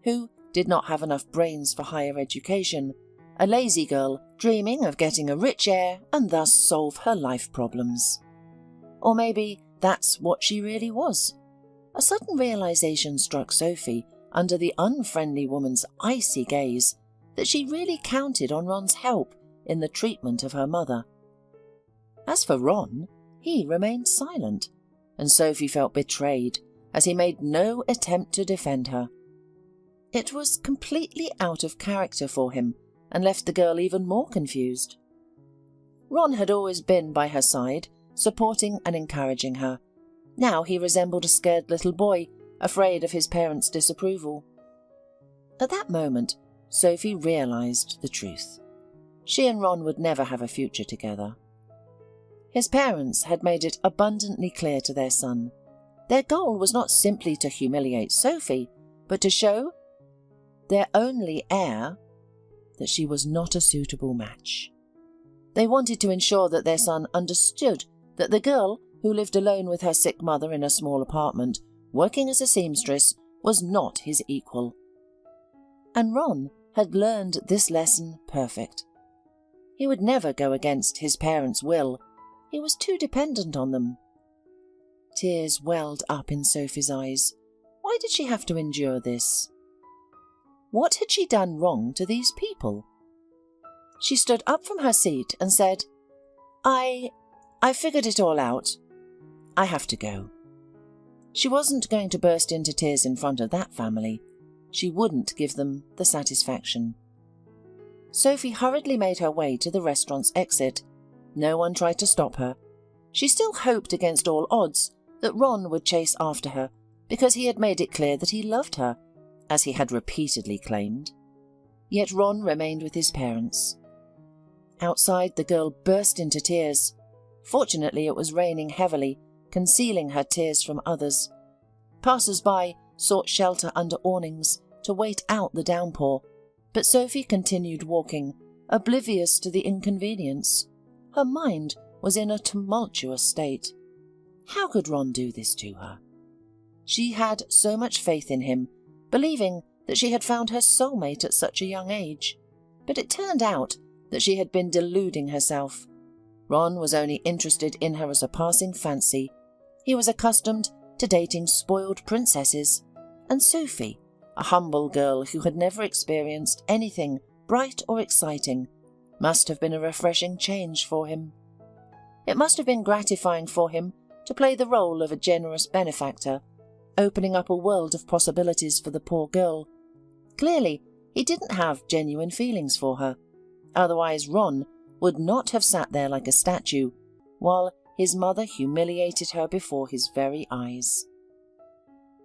who did not have enough brains for higher education, a lazy girl dreaming of getting a rich heir and thus solve her life problems. Or maybe that's what she really was. A sudden realization struck Sophie under the unfriendly woman's icy gaze that she really counted on Ron's help in the treatment of her mother. As for Ron, he remained silent, and Sophie felt betrayed as he made no attempt to defend her. It was completely out of character for him and left the girl even more confused. Ron had always been by her side, supporting and encouraging her. Now he resembled a scared little boy, afraid of his parents' disapproval. At that moment, Sophie realized the truth. She and Ron would never have a future together. His parents had made it abundantly clear to their son. Their goal was not simply to humiliate Sophie, but to show their only heir that she was not a suitable match. They wanted to ensure that their son understood that the girl who lived alone with her sick mother in a small apartment, working as a seamstress, was not his equal. And Ron had learned this lesson perfect. He would never go against his parents' will. He was too dependent on them. Tears welled up in Sophie's eyes. Why did she have to endure this? What had she done wrong to these people? She stood up from her seat and said, I figured it all out. I have to go." She wasn't going to burst into tears in front of that family. She wouldn't give them the satisfaction. Sophie hurriedly made her way to the restaurant's exit. No one tried to stop her. She still hoped against all odds that Ron would chase after her, because he had made it clear that he loved her, as he had repeatedly claimed. Yet Ron remained with his parents. Outside, the girl burst into tears. Fortunately, it was raining heavily, concealing her tears from others. Passers-by sought shelter under awnings to wait out the downpour, but Sophie continued walking, oblivious to the inconvenience. Her mind was in a tumultuous state. How could Ron do this to her? She had so much faith in him, believing that she had found her soulmate at such a young age. But it turned out that she had been deluding herself. Ron was only interested in her as a passing fancy. He was accustomed to dating spoiled princesses, and Sophie, a humble girl who had never experienced anything bright or exciting, must have been a refreshing change for him. It must have been gratifying for him to play the role of a generous benefactor, opening up a world of possibilities for the poor girl. Clearly, he didn't have genuine feelings for her. Otherwise, Ron would not have sat there like a statue, while his mother humiliated her before his very eyes.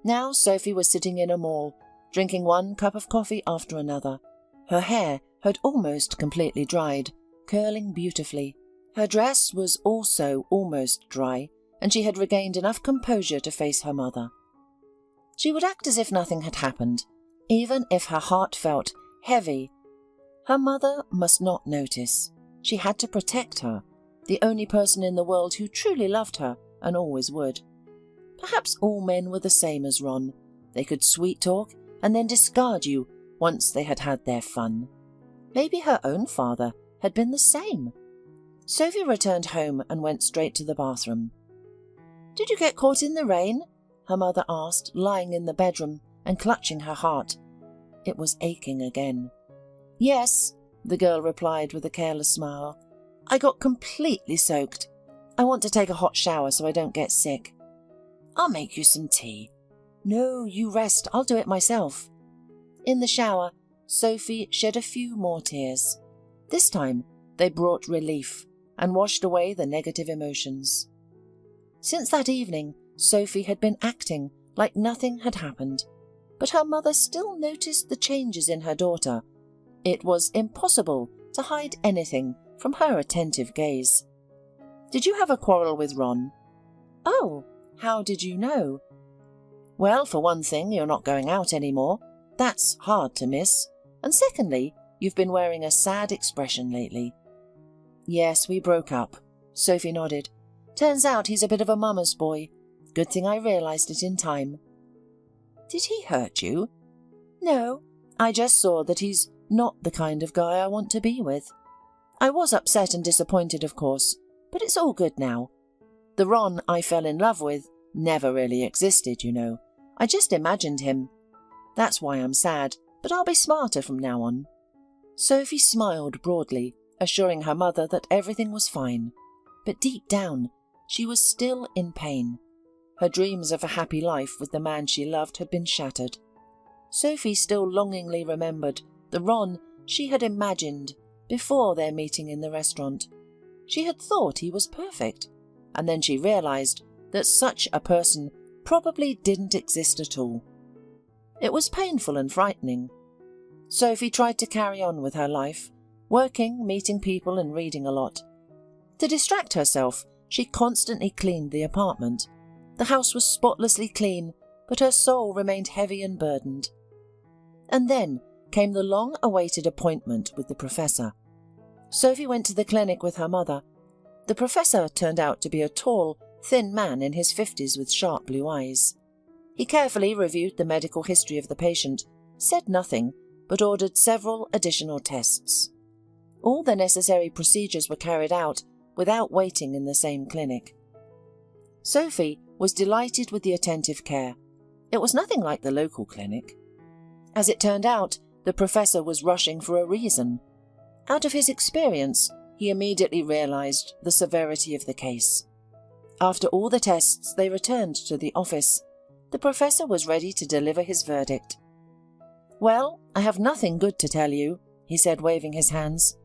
Now Sophie was sitting in a mall, drinking one cup of coffee after another. Her hair had almost completely dried, curling beautifully. Her dress was also almost dry, and she had regained enough composure to face her mother. She would act as if nothing had happened, even if her heart felt heavy. Her mother must not notice. She had to protect her, the only person in the world who truly loved her and always would. Perhaps all men were the same as Ron. They could sweet talk and then discard you once they had had their fun. Maybe her own father had been the same. Sophie returned home and went straight to the bathroom. "Did you get caught in the rain?" her mother asked, lying in the bedroom and clutching her heart. It was aching again. "Yes," the girl replied with a careless smile. "I got completely soaked. I want to take a hot shower so I don't get sick." "I'll make you some tea." "No, you rest. I'll do it myself." In the shower, Sophie shed a few more tears. This time, they brought relief and washed away the negative emotions. Since that evening, Sophie had been acting like nothing had happened, but her mother still noticed the changes in her daughter. It was impossible to hide anything from her attentive gaze. "Did you have a quarrel with Ron?" "Oh, how did you know?" "Well, for one thing, you're not going out anymore. That's hard to miss. And secondly, you've been wearing a sad expression lately." "Yes, we broke up." Sophie nodded. "Turns out he's a bit of a mama's boy. Good thing I realized it in time." "Did he hurt you?" "No, I just saw that he's not the kind of guy I want to be with. I was upset and disappointed, of course, but it's all good now. The Ron I fell in love with never really existed, you know. I just imagined him. That's why I'm sad, but I'll be smarter from now on." Sophie smiled broadly, assuring her mother that everything was fine. But deep down, she was still in pain. Her dreams of a happy life with the man she loved had been shattered. Sophie still longingly remembered the Ron she had imagined before their meeting in the restaurant. She had thought he was perfect, and then she realized that such a person probably didn't exist at all. It was painful and frightening. Sophie tried to carry on with her life, working, meeting people and reading a lot. To distract herself, she constantly cleaned the apartment. The house was spotlessly clean, but her soul remained heavy and burdened. And then came the long-awaited appointment with the professor. Sophie went to the clinic with her mother. The professor turned out to be a tall, thin man in his 50s with sharp blue eyes. He carefully reviewed the medical history of the patient, said nothing, but ordered several additional tests. All the necessary procedures were carried out without waiting in the same clinic. Sophie was delighted with the attentive care. It was nothing like the local clinic. As it turned out, the professor was rushing for a reason. Out of his experience, he immediately realized the severity of the case. After all the tests, they returned to the office. The professor was ready to deliver his verdict. "Well, I have nothing good to tell you," he said, waving his hands.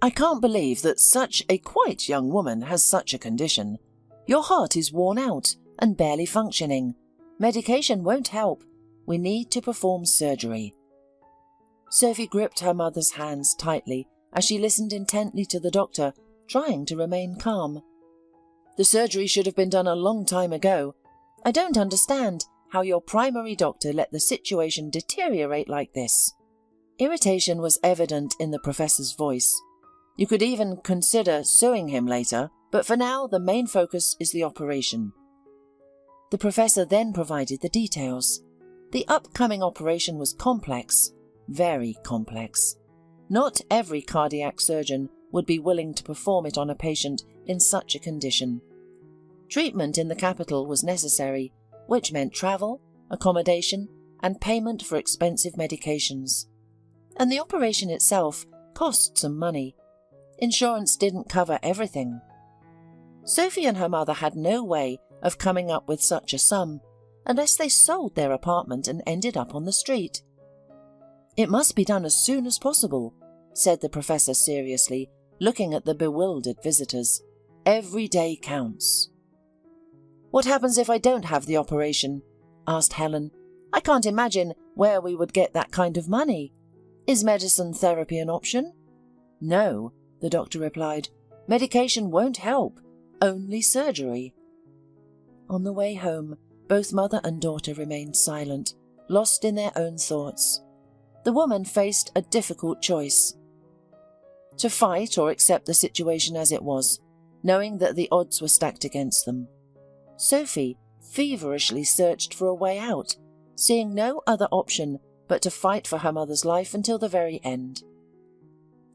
"I can't believe that such a quite young woman has such a condition. Your heart is worn out and barely functioning. Medication won't help. We need to perform surgery." Sophie gripped her mother's hands tightly as she listened intently to the doctor, trying to remain calm. "The surgery should have been done a long time ago. I don't understand how your primary doctor let the situation deteriorate like this." Irritation was evident in the professor's voice. "You could even consider suing him later, but for now the main focus is the operation." The professor then provided the details. The upcoming operation was complex, very complex. Not every cardiac surgeon would be willing to perform it on a patient in such a condition. Treatment in the capital was necessary, which meant travel, accommodation, and payment for expensive medications. And the operation itself cost some money. Insurance didn't cover everything. Sophie and her mother had no way of coming up with such a sum unless they sold their apartment and ended up on the street. "It must be done as soon as possible," said the professor seriously, looking at the bewildered visitors. "Every day counts." "What happens if I don't have the operation?" asked Helen. "I can't imagine where we would get that kind of money. Is medicine therapy an option?" "No," the doctor replied. "Medication won't help. Only surgery." On the way home, both mother and daughter remained silent, lost in their own thoughts. The woman faced a difficult choice: to fight or accept the situation as it was, knowing that the odds were stacked against them. Sophie feverishly searched for a way out, seeing no other option but to fight for her mother's life until the very end.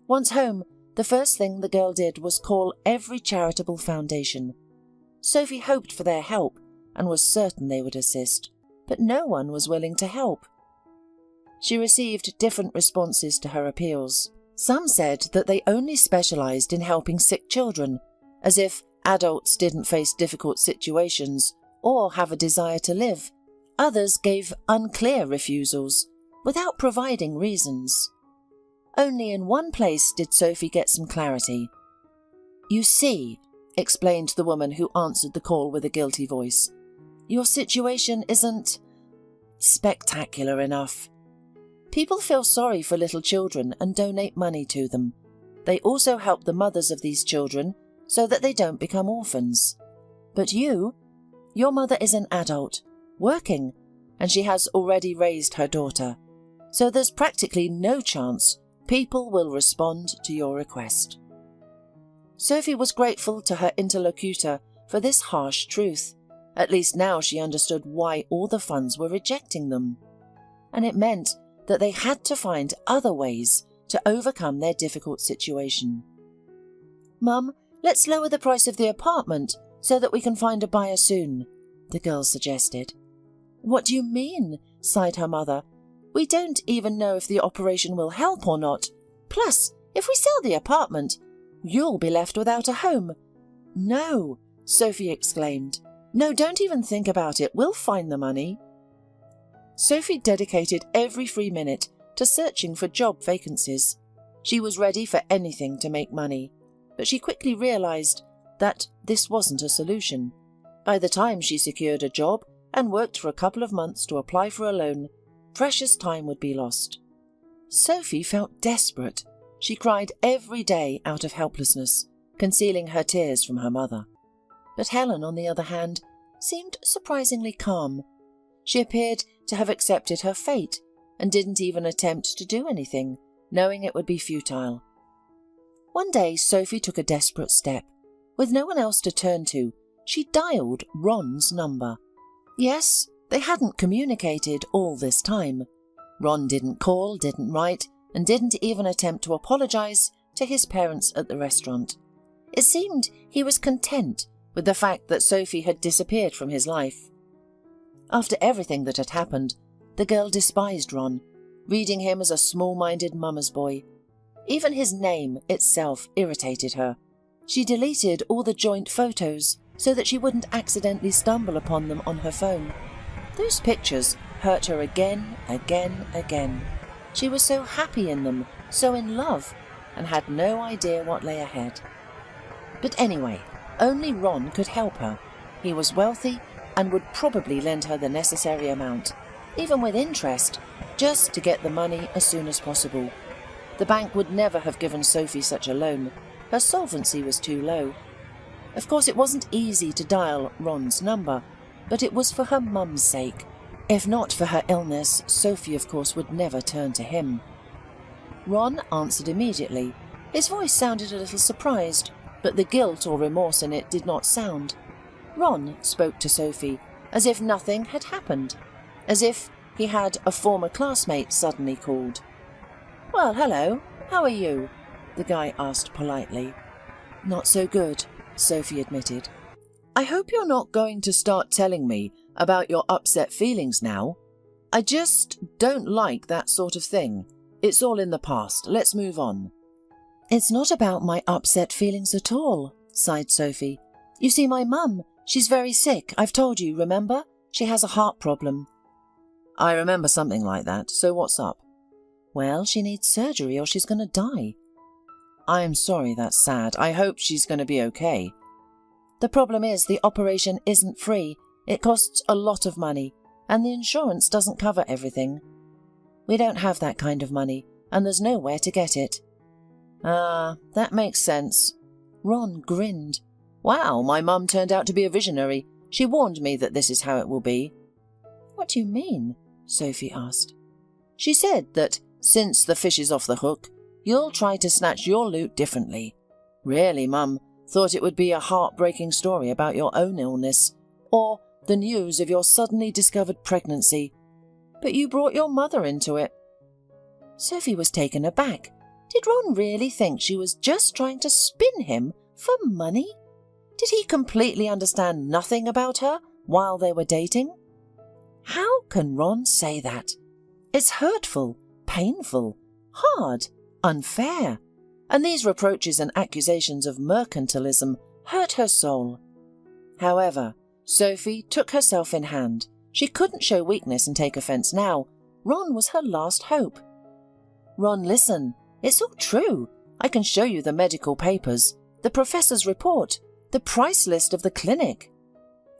Once home, the first thing the girl did was call every charitable foundation. Sophie hoped for their help and was certain they would assist, but no one was willing to help. She received different responses to her appeals. Some said that they only specialized in helping sick children, as if adults didn't face difficult situations or have a desire to live. Others gave unclear refusals, without providing reasons. Only in one place did Sophie get some clarity. "You see," explained the woman who answered the call with a guilty voice, "your situation isn't spectacular enough. People feel sorry for little children and donate money to them. They also help the mothers of these children so that they don't become orphans. But your mother is an adult, working, and she has already raised her daughter. So there's practically no chance people will respond to your request." Sophie was grateful to her interlocutor for this harsh truth. At least now she understood why all the funds were rejecting them. And it meant that they had to find other ways to overcome their difficult situation. "Mum, let's lower the price of the apartment so that we can find a buyer soon," the girl suggested. "What do you mean?" sighed her mother. "We don't even know if the operation will help or not. Plus, if we sell the apartment, you'll be left without a home." "No," Sophie exclaimed. "No, don't even think about it. We'll find the money." Sophie dedicated every free minute to searching for job vacancies. She was ready for anything to make money, but she quickly realized that this wasn't a solution. By the time she secured a job and worked for a couple of months to apply for a loan, precious time would be lost. Sophie felt desperate. She cried every day out of helplessness, concealing her tears from her mother. But Helen, on the other hand, seemed surprisingly calm. She appeared to have accepted her fate and didn't even attempt to do anything, knowing it would be futile. One day Sophie took a desperate step. With no one else to turn to, she dialed Ron's number. Yes, they hadn't communicated all this time. Ron didn't call, didn't write, and didn't even attempt to apologize to his parents at the restaurant. It seemed he was content with the fact that Sophie had disappeared from his life. After everything that had happened, the girl despised Ron, reading him as a small-minded mama's boy. Even his name itself irritated her. She deleted all the joint photos so that she wouldn't accidentally stumble upon them on her phone. Those pictures hurt her again. She was so happy in them, so in love, and had no idea what lay ahead. But anyway, only Ron could help her. He was wealthy and would probably lend her the necessary amount, even with interest, just to get the money as soon as possible. The bank would never have given Sophie such a loan. Her solvency was too low. Of course, it wasn't easy to dial Ron's number, but it was for her mum's sake. If not for her illness, Sophie, of course, would never turn to him. Ron answered immediately. His voice sounded a little surprised, but the guilt or remorse in it did not sound. Ron spoke to Sophie as if nothing had happened, as if he had a former classmate suddenly called. "Well, hello, how are you?" the guy asked politely. "Not so good," Sophie admitted. "I hope you're not going to start telling me about your upset feelings now. I just don't like that sort of thing. It's all in the past. Let's move on." "It's not about my upset feelings at all," sighed Sophie. "You see, my mum, she's very sick. I've told you, remember? She has a heart problem." "I remember something like that. So what's up?" "Well, she needs surgery or she's going to die." "I'm sorry, that's sad. I hope she's going to be okay." "The problem is the operation isn't free. It costs a lot of money, and the insurance doesn't cover everything. We don't have that kind of money, and there's nowhere to get it." "Ah, that makes sense." Ron grinned. "Wow, my mum turned out to be a visionary. She warned me that this is how it will be." "What do you mean?" Sophie asked. "She said that since the fish is off the hook, you'll try to snatch your loot differently. Really, Mum, thought it would be a heartbreaking story about your own illness, or the news of your suddenly discovered pregnancy. But you brought your mother into it." Sophie was taken aback. Did Ron really think she was just trying to spin him for money? Did he completely understand nothing about her while they were dating? How can Ron say that? It's hurtful, painful, hard, unfair. And these reproaches and accusations of mercantilism hurt her soul. However, Sophie took herself in hand. She couldn't show weakness and take offence now. Ron was her last hope. "Ron, listen. It's all true. I can show you the medical papers, the professor's report, the price list of the clinic."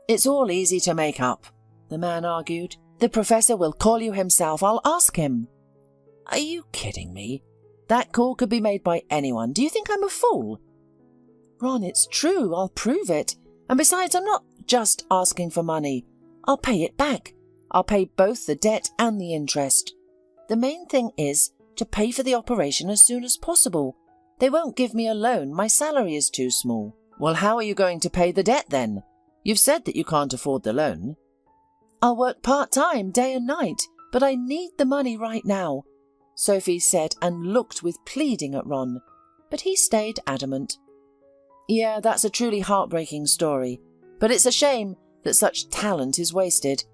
"It's all easy to make up," the man argued. "The professor will call you himself. I'll ask him." "Are you kidding me? That call could be made by anyone. Do you think I'm a fool?" "Ron, it's true. I'll prove it. And besides, I'm not just asking for money. I'll pay it back. I'll pay both the debt and the interest. The main thing is to pay for the operation as soon as possible. They won't give me a loan. My salary is too small." "Well, how are you going to pay the debt then? You've said that you can't afford the loan." "I'll work part-time, day and night, but I need the money right now," Sophie said and looked with pleading at Ron. But he stayed adamant. "Yeah, that's a truly heartbreaking story, but it's a shame that such talent is wasted.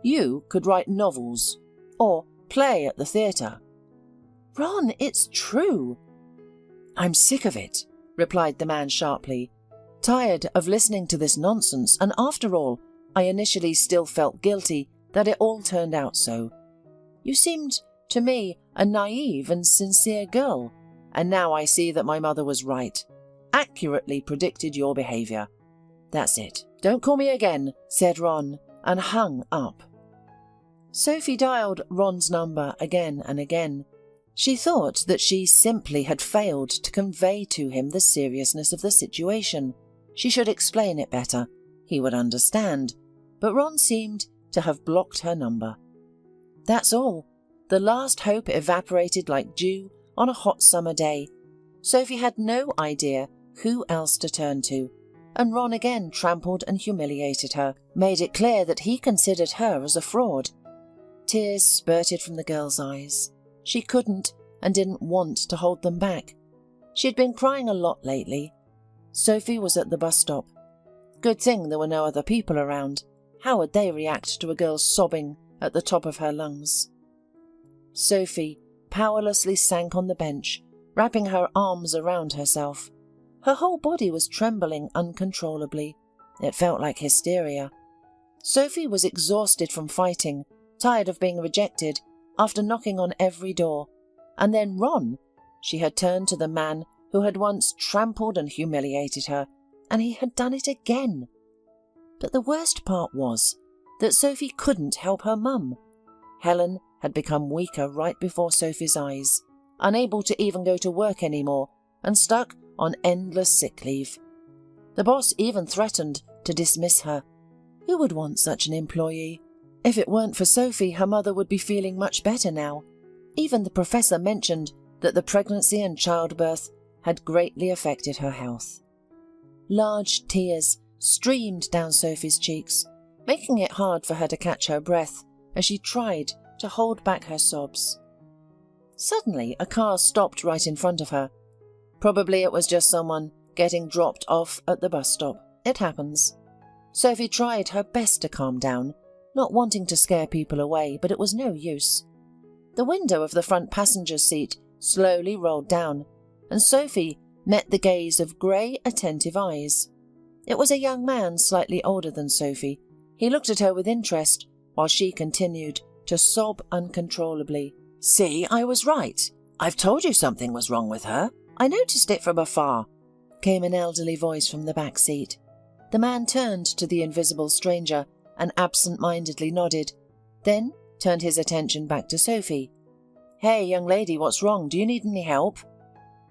You could write novels or play at the theatre." "Ron, it's true." "I'm sick of it," replied the man sharply. "Tired of listening to this nonsense, and after all, I initially still felt guilty that it all turned out so. You seemed, to me, a naive and sincere girl, and now I see that my mother was right, accurately predicted your behaviour. That's it. Don't call me again," said Ron, and hung up. Sophie dialed Ron's number again and again. She thought that she simply had failed to convey to him the seriousness of the situation. She should explain it better. He would understand. But Ron seemed to have blocked her number. That's all. The last hope evaporated like dew on a hot summer day. Sophie had no idea who else to turn to, and Ron again trampled and humiliated her, made it clear that he considered her as a fraud. Tears spurted from the girl's eyes. She couldn't and didn't want to hold them back. She had been crying a lot lately. Sophie was at the bus stop. Good thing there were no other people around. How would they react to a girl sobbing at the top of her lungs? Sophie powerlessly sank on the bench, wrapping her arms around herself. Her whole body was trembling uncontrollably. It felt like hysteria. Sophie was exhausted from fighting, tired of being rejected, after knocking on every door. And then Ron. She had turned to the man who had once trampled and humiliated her, and he had done it again. But the worst part was that Sophie couldn't help her mum. Helen had become weaker right before Sophie's eyes, unable to even go to work anymore, and stuck on endless sick leave. The boss even threatened to dismiss her. Who would want such an employee? If it weren't for Sophie, her mother would be feeling much better now. Even the professor mentioned that the pregnancy and childbirth had greatly affected her health. Large tears streamed down Sophie's cheeks, making it hard for her to catch her breath as she tried to hold back her sobs. Suddenly, a car stopped right in front of her. Probably it was just someone getting dropped off at the bus stop. It happens. Sophie tried her best to calm down, not wanting to scare people away, but it was no use. The window of the front passenger seat slowly rolled down, and Sophie met the gaze of grey, attentive eyes. It was a young man slightly older than Sophie. He looked at her with interest, while she continued to sob uncontrollably. "See, I was right. I've told you something was wrong with her. I noticed it from afar," came an elderly voice from the back seat. The man turned to the invisible stranger and absent-mindedly nodded, then turned his attention back to Sophie. "Hey, young lady, what's wrong? Do you need any help?"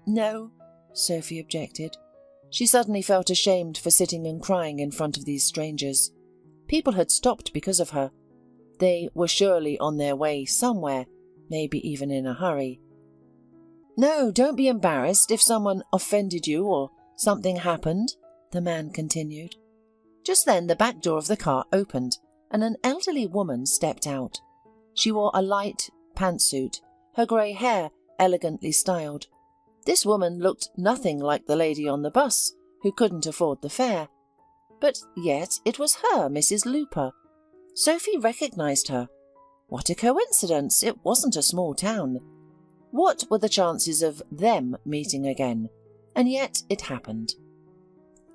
"No," Sophie objected. She suddenly felt ashamed for sitting and crying in front of these strangers. People had stopped because of her. They were surely on their way somewhere, maybe even in a hurry. "No, don't be embarrassed if someone offended you or something happened," the man continued. Just then the back door of the car opened, and an elderly woman stepped out. She wore a light pantsuit, her grey hair elegantly styled. This woman looked nothing like the lady on the bus who couldn't afford the fare. But yet it was her, Mrs. Looper. Sophie recognised her. What a coincidence! It wasn't a small town. What were the chances of them meeting again? And yet it happened.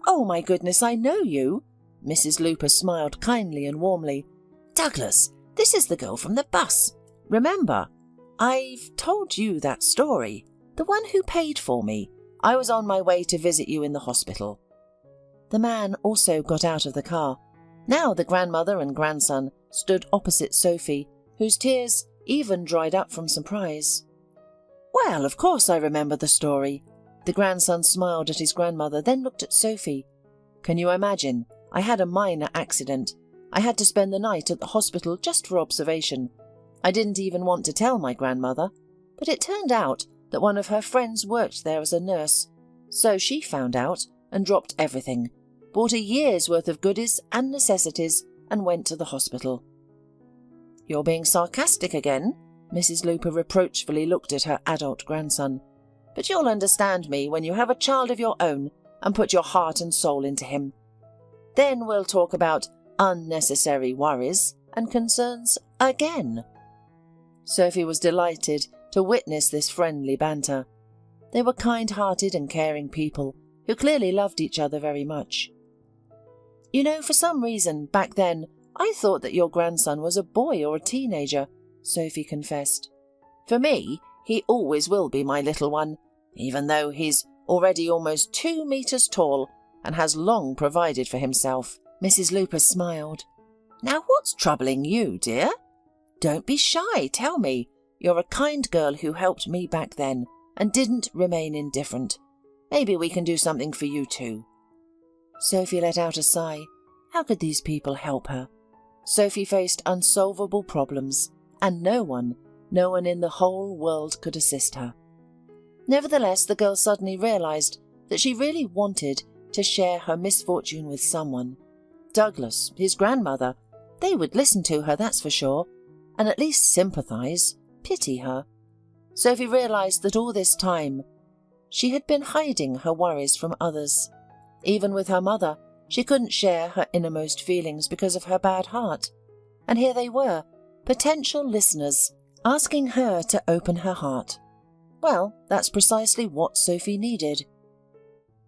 "Oh, my goodness, I know you!" Mrs. Looper smiled kindly and warmly. "Douglas, this is the girl from the bus. Remember, I've told you that story. The one who paid for me. I was on my way to visit you in the hospital." The man also got out of the car. Now the grandmother and grandson stood opposite Sophie, whose tears even dried up from surprise. "Well, of course I remember the story." The grandson smiled at his grandmother, then looked at Sophie. "Can you imagine? I had a minor accident. I had to spend the night at the hospital just for observation. I didn't even want to tell my grandmother, but it turned out that one of her friends worked there as a nurse. So she found out and dropped everything, bought a year's worth of goodies and necessities, and went to the hospital." "You're being sarcastic again." Mrs. Looper reproachfully looked at her adult grandson. "But you'll understand me when you have a child of your own and put your heart and soul into him. Then we'll talk about unnecessary worries and concerns again." Sophie was delighted to witness this friendly banter. They were kind-hearted and caring people who clearly loved each other very much. "You know, for some reason, back then, I thought that your grandson was a boy or a teenager," Sophie confessed. "For me, he always will be my little one, even though he's already almost 2 meters tall and has long provided for himself." Mrs. Looper smiled. "Now what's troubling you, dear? Don't be shy, tell me. You're a kind girl who helped me back then and didn't remain indifferent. Maybe we can do something for you too." Sophie let out a sigh. How could these people help her? Sophie faced unsolvable problems, and no one in the whole world could assist her. Nevertheless, the girl suddenly realised that she really wanted to share her misfortune with someone. Douglas, his grandmother, they would listen to her, that's for sure, and at least sympathise, pity her. Sophie realised that all this time she had been hiding her worries from others. Even with her mother, she couldn't share her innermost feelings because of her bad heart. And here they were, potential listeners, asking her to open her heart. Well, that's precisely what Sophie needed.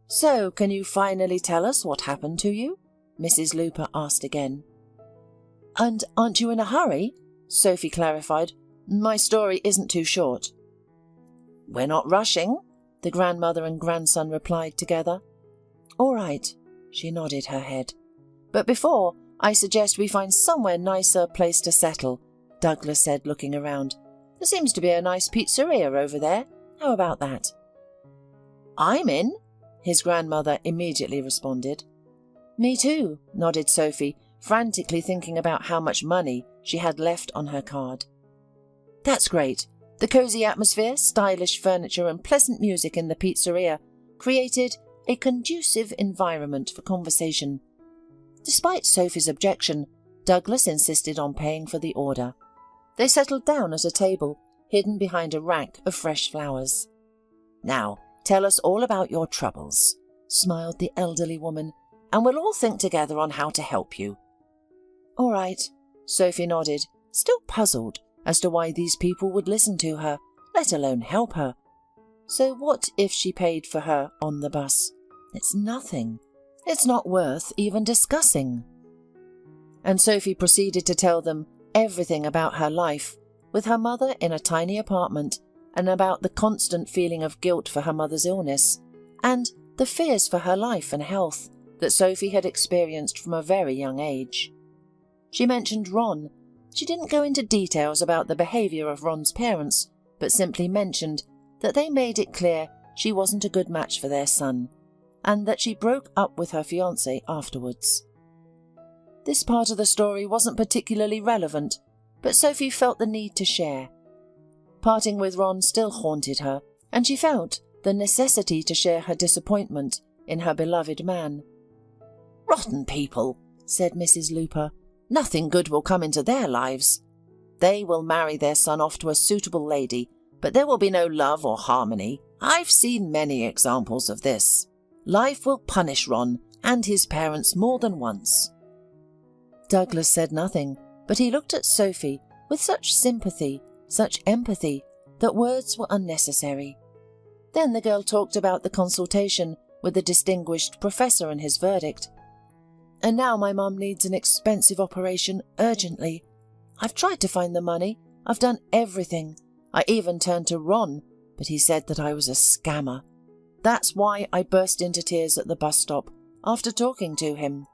"So, can you finally tell us what happened to you?" Mrs. Looper asked again. "And aren't you in a hurry?" Sophie clarified. "My story isn't too short." "We're not rushing," the grandmother and grandson replied together. "All right," she nodded her head. "But before, I suggest we find somewhere nicer place to settle," Douglas said, looking around. "There seems to be a nice pizzeria over there. How about that?" "I'm in," his grandmother immediately responded. "Me too," nodded Sophie, frantically thinking about how much money she had left on her card. "That's great." The cosy atmosphere, stylish furniture and pleasant music in the pizzeria created a conducive environment for conversation. Despite Sophie's objection, Douglas insisted on paying for the order. They settled down at a table, hidden behind a rack of fresh flowers. "Now, tell us all about your troubles," smiled the elderly woman, "and we'll all think together on how to help you." "All right," Sophie nodded, still puzzled as to why these people would listen to her, let alone help her. So what if she paid for her on the bus? It's nothing. It's not worth even discussing. And Sophie proceeded to tell them everything about her life, with her mother in a tiny apartment, and about the constant feeling of guilt for her mother's illness, and the fears for her life and health that Sophie had experienced from a very young age. She mentioned Ron. She didn't go into details about the behaviour of Ron's parents, but simply mentioned that they made it clear she wasn't a good match for their son, and that she broke up with her fiancé afterwards. This part of the story wasn't particularly relevant, but Sophie felt the need to share. Parting with Ron still haunted her, and she felt the necessity to share her disappointment in her beloved man. "Rotten people," said Mrs. Looper. "Nothing good will come into their lives." They will marry their son off to a suitable lady, but there will be no love or harmony. I've seen many examples of this. Life will punish Ron and his parents more than once." Douglas said nothing, but he looked at Sophie with such sympathy, such empathy, that words were unnecessary. Then the girl talked about the consultation with the distinguished professor and his verdict. "And now my mum needs an expensive operation urgently. I've tried to find the money. I've done everything. I even turned to Ron, but he said that I was a scammer. That's why I burst into tears at the bus stop after talking to him."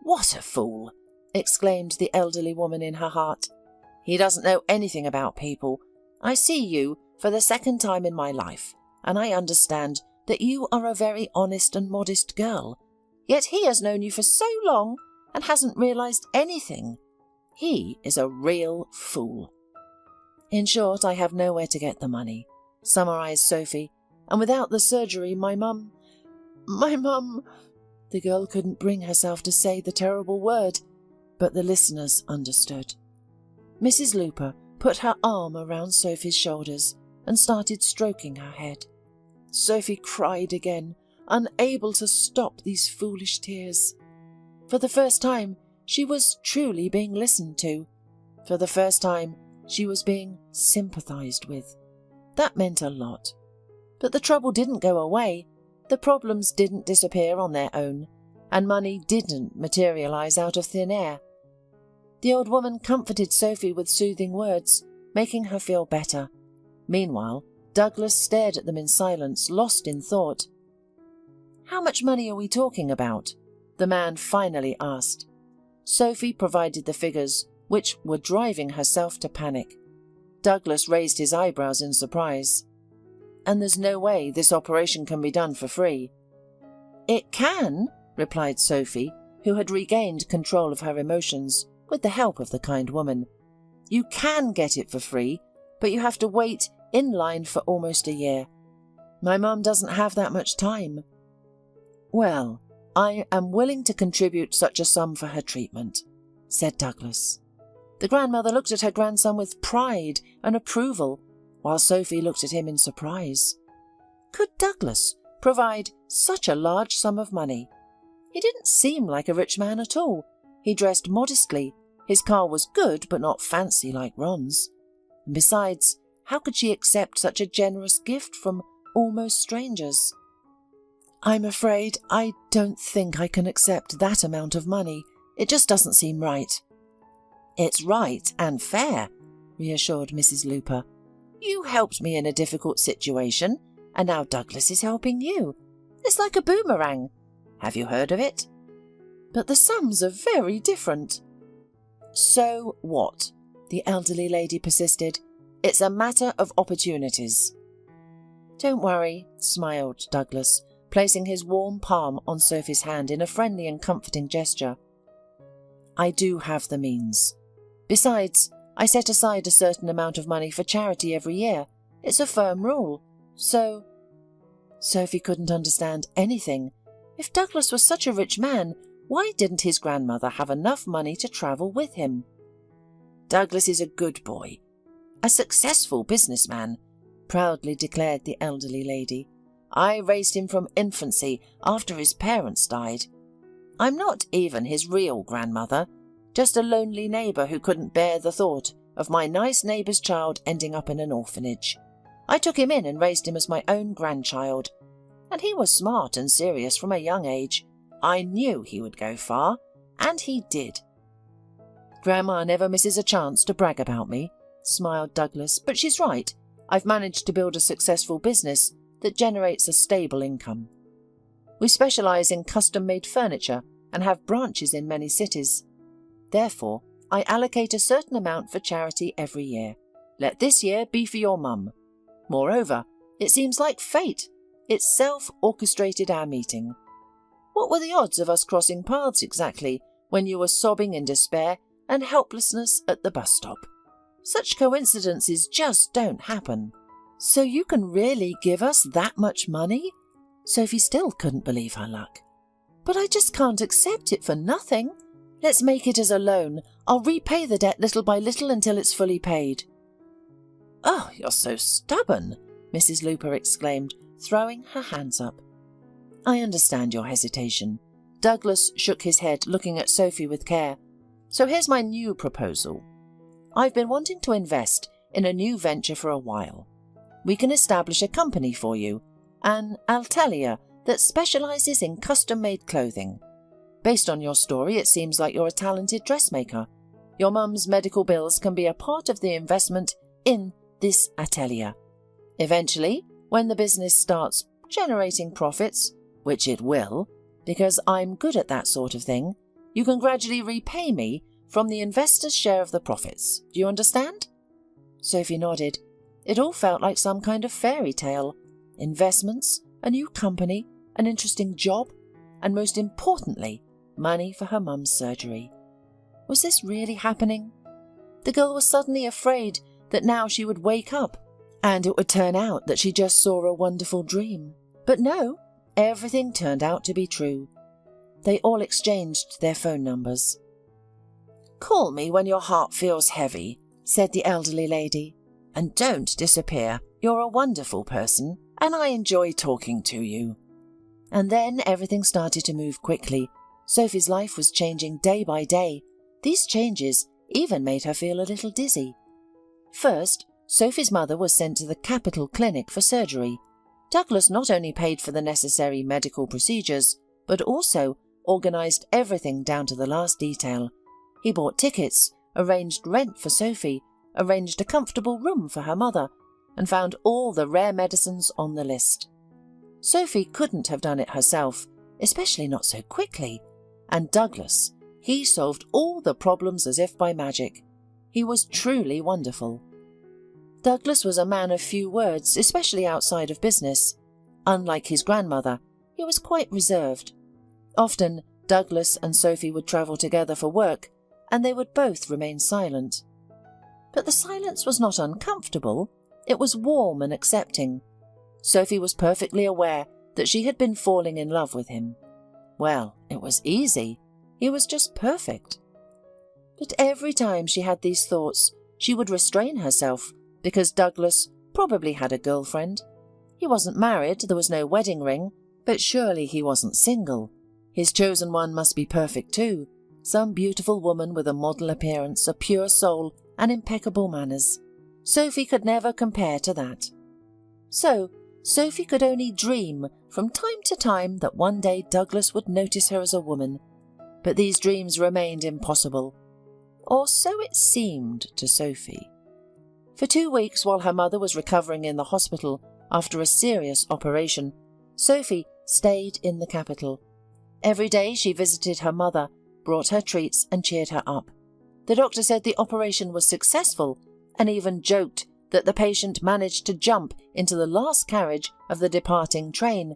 "What a fool!" exclaimed the elderly woman in her heart. "He doesn't know anything about people. I see you for the second time in my life, and I understand that you are a very honest and modest girl. Yet he has known you for so long and hasn't realized anything. He is a real fool." "In short, I have nowhere to get the money," summarized Sophie, "and without the surgery, my mum... The girl couldn't bring herself to say the terrible word, but the listeners understood. Mrs. Looper put her arm around Sophie's shoulders and started stroking her head. Sophie cried again, unable to stop these foolish tears. For the first time, she was truly being listened to. For the first time, she was being sympathized with. That meant a lot. But the trouble didn't go away. The problems didn't disappear on their own, and money didn't materialize out of thin air. The old woman comforted Sophie with soothing words, making her feel better. Meanwhile, Douglas stared at them in silence, lost in thought. "How much money are we talking about?" the man finally asked. Sophie provided the figures, which were driving herself to panic. Douglas raised his eyebrows in surprise. "And there's no way this operation can be done for free?" "It can," replied Sophie, who had regained control of her emotions with the help of the kind woman. "You can get it for free, but you have to wait in line for almost a year. My mum doesn't have that much time." "Well, I am willing to contribute such a sum for her treatment," said Douglas. The grandmother looked at her grandson with pride and approval, while Sophie looked at him in surprise. Could Douglas provide such a large sum of money? He didn't seem like a rich man at all. He dressed modestly. His car was good, but not fancy like Ron's. And besides, how could she accept such a generous gift from almost strangers? "I'm afraid I don't think I can accept that amount of money. It just doesn't seem right." "It's right and fair," reassured Mrs. Looper. "You helped me in a difficult situation, and now Douglas is helping you. It's like a boomerang. Have you heard of it?" "But the sums are very different." "So what?" the elderly lady persisted. "It's a matter of opportunities." "Don't worry," smiled Douglas, placing his warm palm on Sophie's hand in a friendly and comforting gesture. "I do have the means. Besides, I set aside a certain amount of money for charity every year. It's a firm rule. So—" Sophie couldn't understand anything. If Douglas was such a rich man, why didn't his grandmother have enough money to travel with him? "Douglas is a good boy, a successful businessman," proudly declared the elderly lady. "I raised him from infancy after his parents died. I'm not even his real grandmother, just a lonely neighbour who couldn't bear the thought of my nice neighbour's child ending up in an orphanage. I took him in and raised him as my own grandchild. And he was smart and serious from a young age. I knew he would go far, and he did." "Grandma never misses a chance to brag about me," smiled Douglas, "but she's right. I've managed to build a successful business that generates a stable income. We specialise in custom-made furniture and have branches in many cities. Therefore, I allocate a certain amount for charity every year. Let this year be for your mum. Moreover, it seems like fate. It self-orchestrated our meeting. What were the odds of us crossing paths exactly when you were sobbing in despair and helplessness at the bus stop? Such coincidences just don't happen." "So you can really give us that much money?" Sophie still couldn't believe her luck. "But I just can't accept it for nothing. Let's make it as a loan. I'll repay the debt little by little until it's fully paid." "Oh, you're so stubborn," Mrs. Looper exclaimed, throwing her hands up. "I understand your hesitation." Douglas shook his head, looking at Sophie with care. "So here's my new proposal. I've been wanting to invest in a new venture for a while. We can establish a company for you, an atelier that specializes in custom-made clothing. Based on your story, it seems like you're a talented dressmaker. Your mum's medical bills can be a part of the investment in this atelier. Eventually, when the business starts generating profits, which it will, because I'm good at that sort of thing, you can gradually repay me from the investor's share of the profits. Do you understand?" Sophie nodded. It all felt like some kind of fairy tale. Investments, a new company, an interesting job, and most importantly, money for her mum's surgery. Was this really happening? The girl was suddenly afraid that now she would wake up and it would turn out that she just saw a wonderful dream. But no, everything turned out to be true. They all exchanged their phone numbers. "Call me when your heart feels heavy," said the elderly lady. "And don't disappear. You're a wonderful person, and I enjoy talking to you." And then everything started to move quickly. Sophie's life was changing day by day. These changes even made her feel a little dizzy. First, Sophie's mother was sent to the Capital Clinic for surgery. Douglas not only paid for the necessary medical procedures, but also organised everything down to the last detail. He bought tickets, arranged rent for Sophie, arranged a comfortable room for her mother, and found all the rare medicines on the list. Sophie couldn't have done it herself, especially not so quickly. And Douglas, he solved all the problems as if by magic. He was truly wonderful. Douglas was a man of few words, especially outside of business. Unlike his grandmother, he was quite reserved. Often, Douglas and Sophie would travel together for work, and they would both remain silent. But the silence was not uncomfortable. It was warm and accepting. Sophie was perfectly aware that she had been falling in love with him. Well, it was easy. He was just perfect. But every time she had these thoughts, she would restrain herself, because Douglas probably had a girlfriend. He wasn't married, there was no wedding ring, but surely he wasn't single. His chosen one must be perfect too. Some beautiful woman with a model appearance, a pure soul, and impeccable manners. Sophie could never compare to that. So, Sophie could only dream from time to time that one day Douglas would notice her as a woman. But these dreams remained impossible. Or so it seemed to Sophie. For 2 weeks, while her mother was recovering in the hospital after a serious operation, Sophie stayed in the capital. Every day she visited her mother, brought her treats and cheered her up. The doctor said the operation was successful and even joked that the patient managed to jump into the last carriage of the departing train.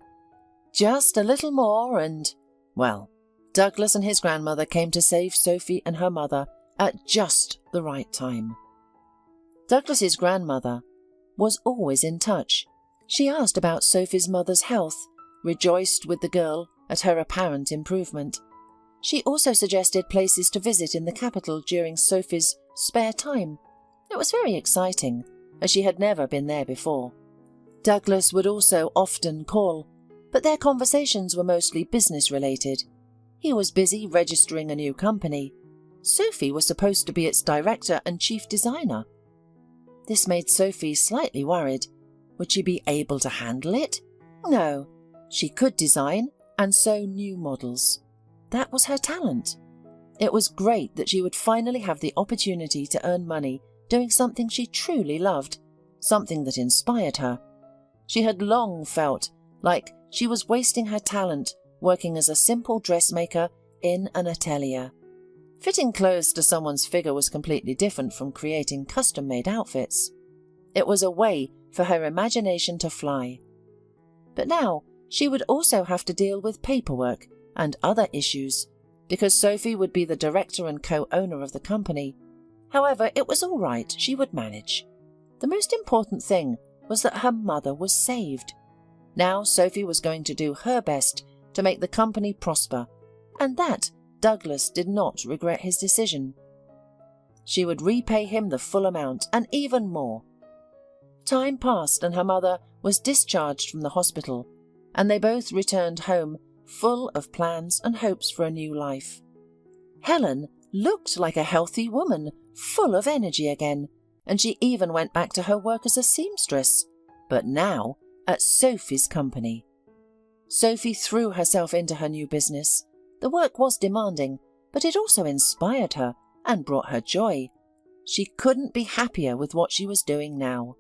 Just a little more and, well, Douglas and his grandmother came to save Sophie and her mother at just the right time. Douglas's grandmother was always in touch. She asked about Sophie's mother's health, rejoiced with the girl at her apparent improvement. She also suggested places to visit in the capital during Sophie's spare time. It was very exciting, as she had never been there before. Douglas would also often call, but their conversations were mostly business-related. He was busy registering a new company. Sophie was supposed to be its director and chief designer. This made Sophie slightly worried. Would she be able to handle it? No. She could design and sew new models. That was her talent. It was great that she would finally have the opportunity to earn money doing something she truly loved, something that inspired her. She had long felt like she was wasting her talent working as a simple dressmaker in an atelier. Fitting clothes to someone's figure was completely different from creating custom-made outfits. It was a way for her imagination to fly. But now she would also have to deal with paperwork and other issues, because Sophie would be the director and co-owner of the company. However, it was all right, she would manage. The most important thing was that her mother was saved. Now Sophie was going to do her best to make the company prosper, and that Douglas did not regret his decision. She would repay him the full amount and even more. Time passed and her mother was discharged from the hospital, and they both returned home full of plans and hopes for a new life. Helen looked like a healthy woman, full of energy again, and she even went back to her work as a seamstress, but now at Sophie's company. Sophie threw herself into her new business. The work was demanding, but it also inspired her and brought her joy. She couldn't be happier with what she was doing now.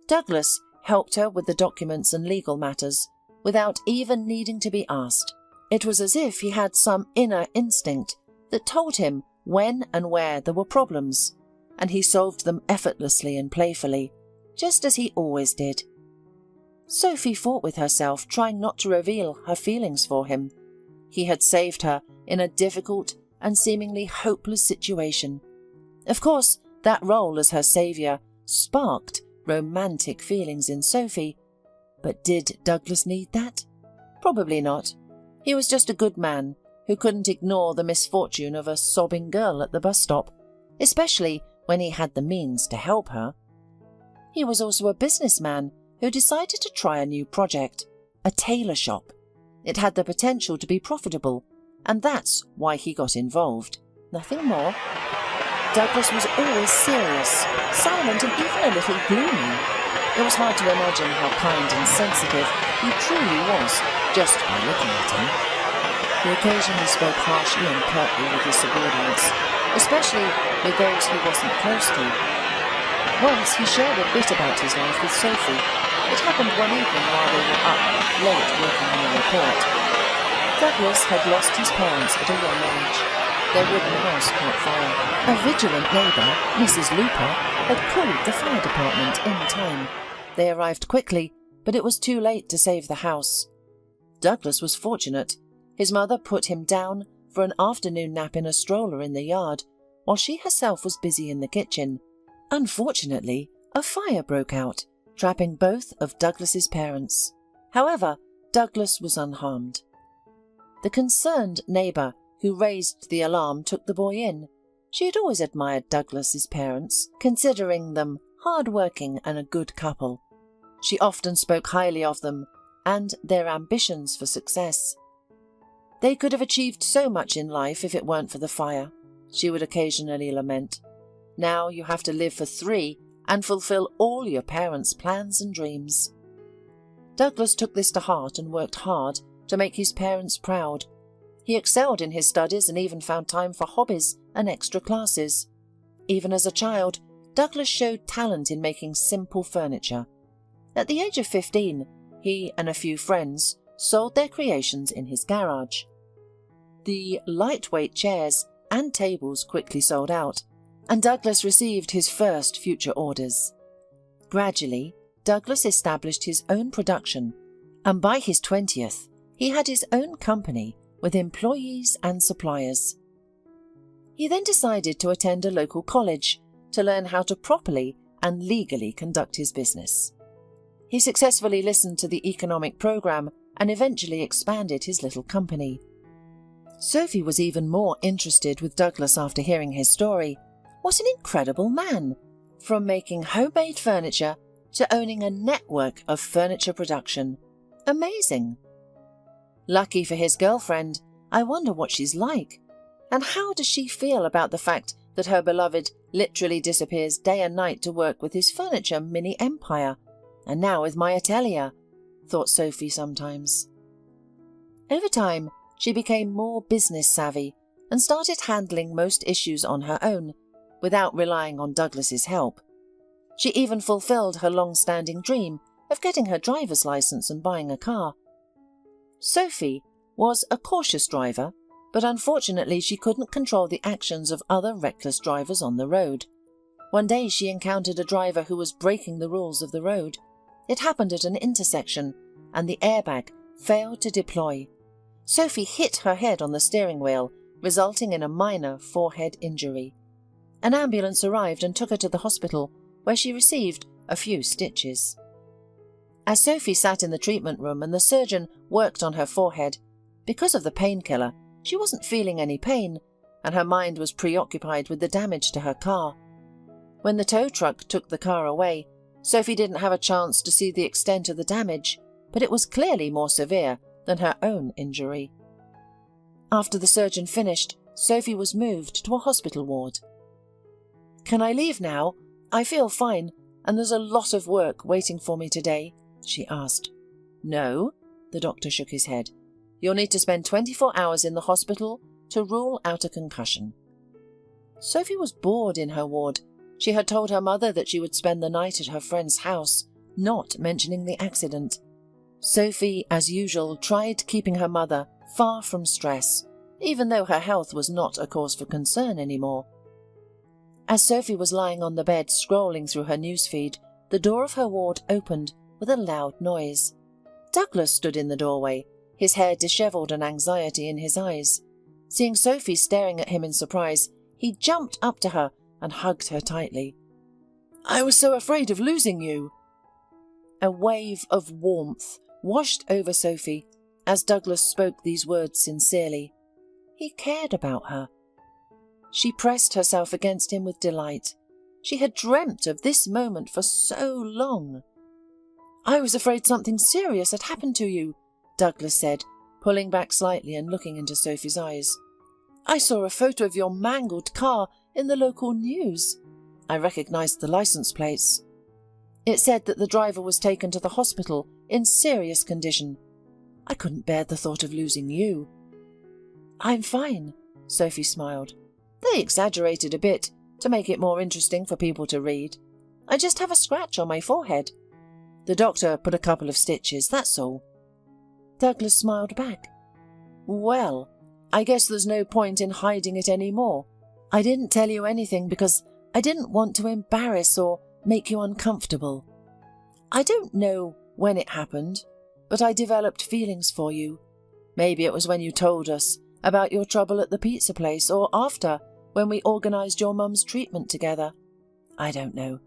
Douglas helped her with the documents and legal matters, without even needing to be asked. It was as if he had some inner instinct that told him when and where there were problems, and he solved them effortlessly and playfully, just as he always did. Sophie fought with herself, trying not to reveal her feelings for him. He had saved her in a difficult and seemingly hopeless situation. Of course, that role as her saviour sparked romantic feelings in Sophie, but did Douglas need that? Probably not. He was just a good man who couldn't ignore the misfortune of a sobbing girl at the bus stop, especially when he had the means to help her. He was also a businessman who decided to try a new project, a tailor shop. It had the potential to be profitable, and that's why he got involved. Nothing more. Douglas was always serious, silent, and even a little gloomy. It was hard to imagine how kind and sensitive he truly was just by looking at him. He occasionally spoke harshly and curtly with his subordinates, especially with those he wasn't close to. Once he shared a bit about his life with Sophie. It happened one evening while they were up late working on a report. Douglas had lost his parents at a young age. Their wooden house caught fire. A vigilant neighbour, Mrs. Looper, had called the fire department in time. They arrived quickly, but it was too late to save the house. Douglas was fortunate. His mother put him down for an afternoon nap in a stroller in the yard, while she herself was busy in the kitchen. Unfortunately, a fire broke out, trapping both of Douglas's parents. However, Douglas was unharmed. The concerned neighbour who raised the alarm took the boy in. She had always admired Douglas's parents, considering them hard-working and a good couple. She often spoke highly of them and their ambitions for success. They could have achieved so much in life if it weren't for the fire, she would occasionally lament. Now you have to live for 3 and fulfill all your parents' plans and dreams. Douglas took this to heart and worked hard to make his parents proud. He excelled in his studies and even found time for hobbies and extra classes. Even as a child, Douglas showed talent in making simple furniture. At the age of 15, he and a few friends sold their creations in his garage. The lightweight chairs and tables quickly sold out, and Douglas received his first future orders. Gradually, Douglas established his own production, and by his 20th, he had his own company with employees and suppliers. He then decided to attend a local college to learn how to properly and legally conduct his business. He successfully listened to the economic program and eventually expanded his little company. Sophie was even more interested with Douglas after hearing his story. What an incredible man! From making homemade furniture to owning a network of furniture production. Amazing! Lucky for his girlfriend, I wonder what she's like. And how does she feel about the fact that her beloved literally disappears day and night to work with his furniture mini empire? And now with my atelier, thought Sophie sometimes. Over time, she became more business savvy and started handling most issues on her own, without relying on Douglas's help. She even fulfilled her long-standing dream of getting her driver's license and buying a car. Sophie was a cautious driver, but unfortunately she couldn't control the actions of other reckless drivers on the road. One day she encountered a driver who was breaking the rules of the road. It happened at an intersection, and the airbag failed to deploy. Sophie hit her head on the steering wheel, resulting in a minor forehead injury. An ambulance arrived and took her to the hospital, where she received a few stitches. As Sophie sat in the treatment room and the surgeon worked on her forehead, because of the painkiller, She wasn't feeling any pain, and her mind was preoccupied with the damage to her car. When the tow truck took the car away, Sophie didn't have a chance to see the extent of the damage, but it was clearly more severe than her own injury. After the surgeon finished, Sophie was moved to a hospital ward. "Can I leave now? I feel fine, and there's a lot of work waiting for me today," she asked. "No," the doctor shook his head. "You'll need to spend 24 hours in the hospital to rule out a concussion." Sophie was bored in her ward. She had told her mother that she would spend the night at her friend's house, not mentioning the accident. Sophie, as usual, tried keeping her mother far from stress, even though her health was not a cause for concern anymore. As Sophie was lying on the bed scrolling through her newsfeed, the door of her ward opened with a loud noise. Douglas stood in the doorway, his hair dishevelled and anxiety in his eyes. Seeing Sophie staring at him in surprise, he jumped up to her and hugged her tightly. "I was so afraid of losing you." A wave of warmth washed over Sophie as Douglas spoke these words sincerely. He cared about her. She pressed herself against him with delight. She had dreamt of this moment for so long. "I was afraid something serious had happened to you," Douglas said, pulling back slightly and looking into Sophie's eyes. "I saw a photo of your mangled car in the local news. I recognised the licence plates. It said that the driver was taken to the hospital in serious condition. I couldn't bear the thought of losing you." "I'm fine," Sophie smiled. "They exaggerated a bit to make it more interesting for people to read. I just have a scratch on my forehead. The doctor put a couple of stitches, that's all." Douglas smiled back. "Well, I guess there's no point in hiding it any more. I didn't tell you anything because I didn't want to embarrass or make you uncomfortable. I don't know when it happened, but I developed feelings for you. Maybe it was when you told us about your trouble at the pizza place, or after, when we organised your mum's treatment together. I don't know.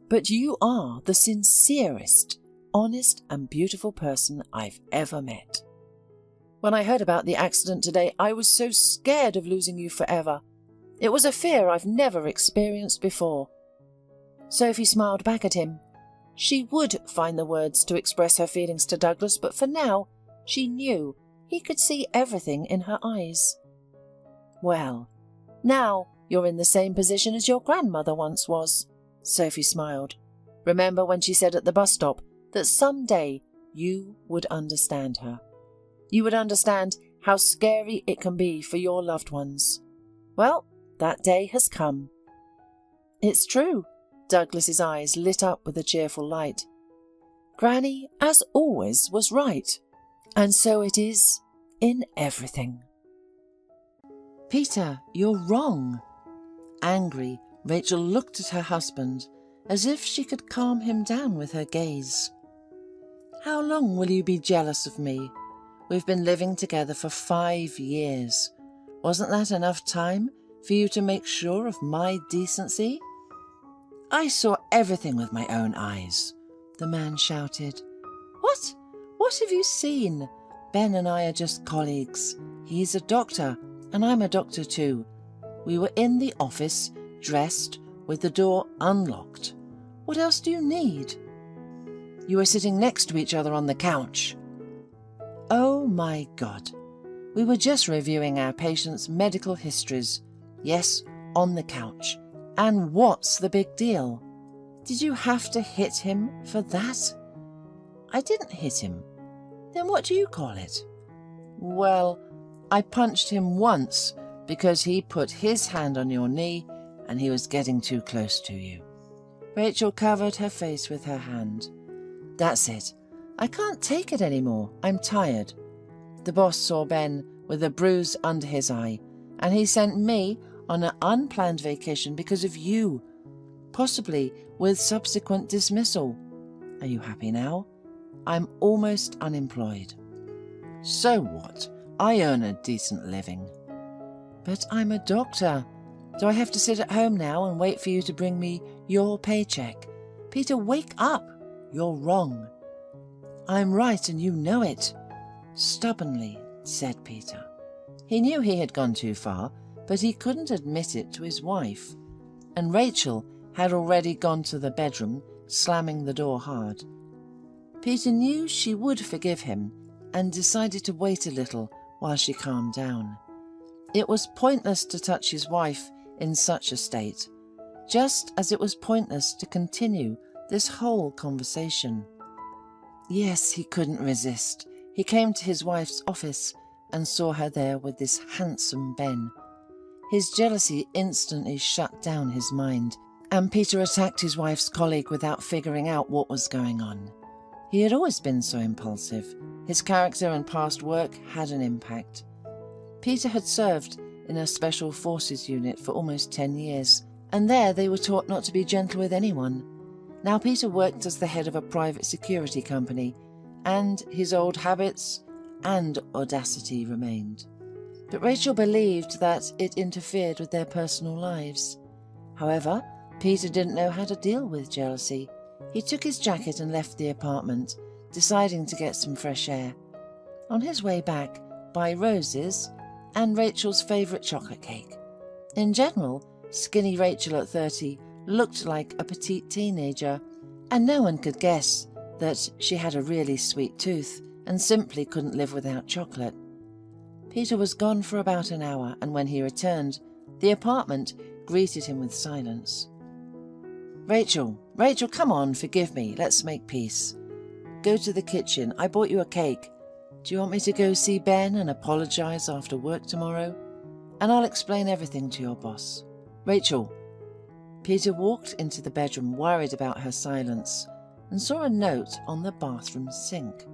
But you are the sincerest, honest and beautiful person I've ever met. When I heard about the accident today, I was so scared of losing you forever. It was a fear I've never experienced before." Sophie smiled back at him. She would find the words to express her feelings to Douglas, but for now, she knew he could see everything in her eyes. "Well, now you're in the same position as your grandmother once was," Sophie smiled. "Remember when she said at the bus stop that someday you would understand her. You would understand how scary it can be for your loved ones. Well, that day has come." "It's true." Douglas's eyes lit up with a cheerful light. "Granny, as always, was right. And so it is in everything." "Peter, you're wrong." Angry, Rachel looked at her husband as if she could calm him down with her gaze. "How long will you be jealous of me? We've been living together for 5 years. Wasn't that enough time for you to make sure of my decency?" "I saw everything with my own eyes," the man shouted. "What? What have you seen? Ben and I are just colleagues. He's a doctor, and I'm a doctor too. We were in the office, dressed, with the door unlocked. What else do you need?" "You were sitting next to each other on the couch." "Oh my God. We were just reviewing our patients' medical histories. Yes, on the couch. And what's the big deal? Did you have to hit him for that?" "I didn't hit him." "Then what do you call it?" "Well, I punched him once because he put his hand on your knee and he was getting too close to you." Rachel covered her face with her hand. "That's it. I can't take it anymore. I'm tired. The boss saw Ben with a bruise under his eye, and he sent me on an unplanned vacation because of you, possibly with subsequent dismissal. Are you happy now? I'm almost unemployed." "So what? I earn a decent living." "But I'm a doctor. Do I have to sit at home now and wait for you to bring me your paycheck? Peter, wake up. You're wrong." "I'm right and you know it," stubbornly said Peter. He knew he had gone too far, but he couldn't admit it to his wife. And Rachel had already gone to the bedroom, slamming the door hard. Peter knew she would forgive him and decided to wait a little while she calmed down. It was pointless to touch his wife in such a state, just as it was pointless to continue this whole conversation. Yes, he couldn't resist. He came to his wife's office and saw her there with this handsome Ben. His jealousy instantly shut down his mind, and Peter attacked his wife's colleague without figuring out what was going on. He had always been so impulsive. His character and past work had an impact. Peter had served in a special forces unit for almost 10 years, and there they were taught not to be gentle with anyone. Now Peter worked as the head of a private security company, and his old habits and audacity remained. But Rachel believed that it interfered with their personal lives. However, Peter didn't know how to deal with jealousy. He took his jacket and left the apartment, deciding to get some fresh air. On his way back, buy roses and Rachel's favourite chocolate cake. In general, skinny Rachel at 30 looked like a petite teenager, and no one could guess that she had a really sweet tooth and simply couldn't live without chocolate. Peter was gone for about an hour, and when he returned, the apartment greeted him with silence. Rachel, come on, forgive me, let's make peace. Go to the kitchen, I bought you a cake. Do you want me to go see Ben and apologise after work tomorrow? And I'll explain everything to your boss. Rachel. Peter walked into the bedroom, worried about her silence, and saw a note on the bathroom sink.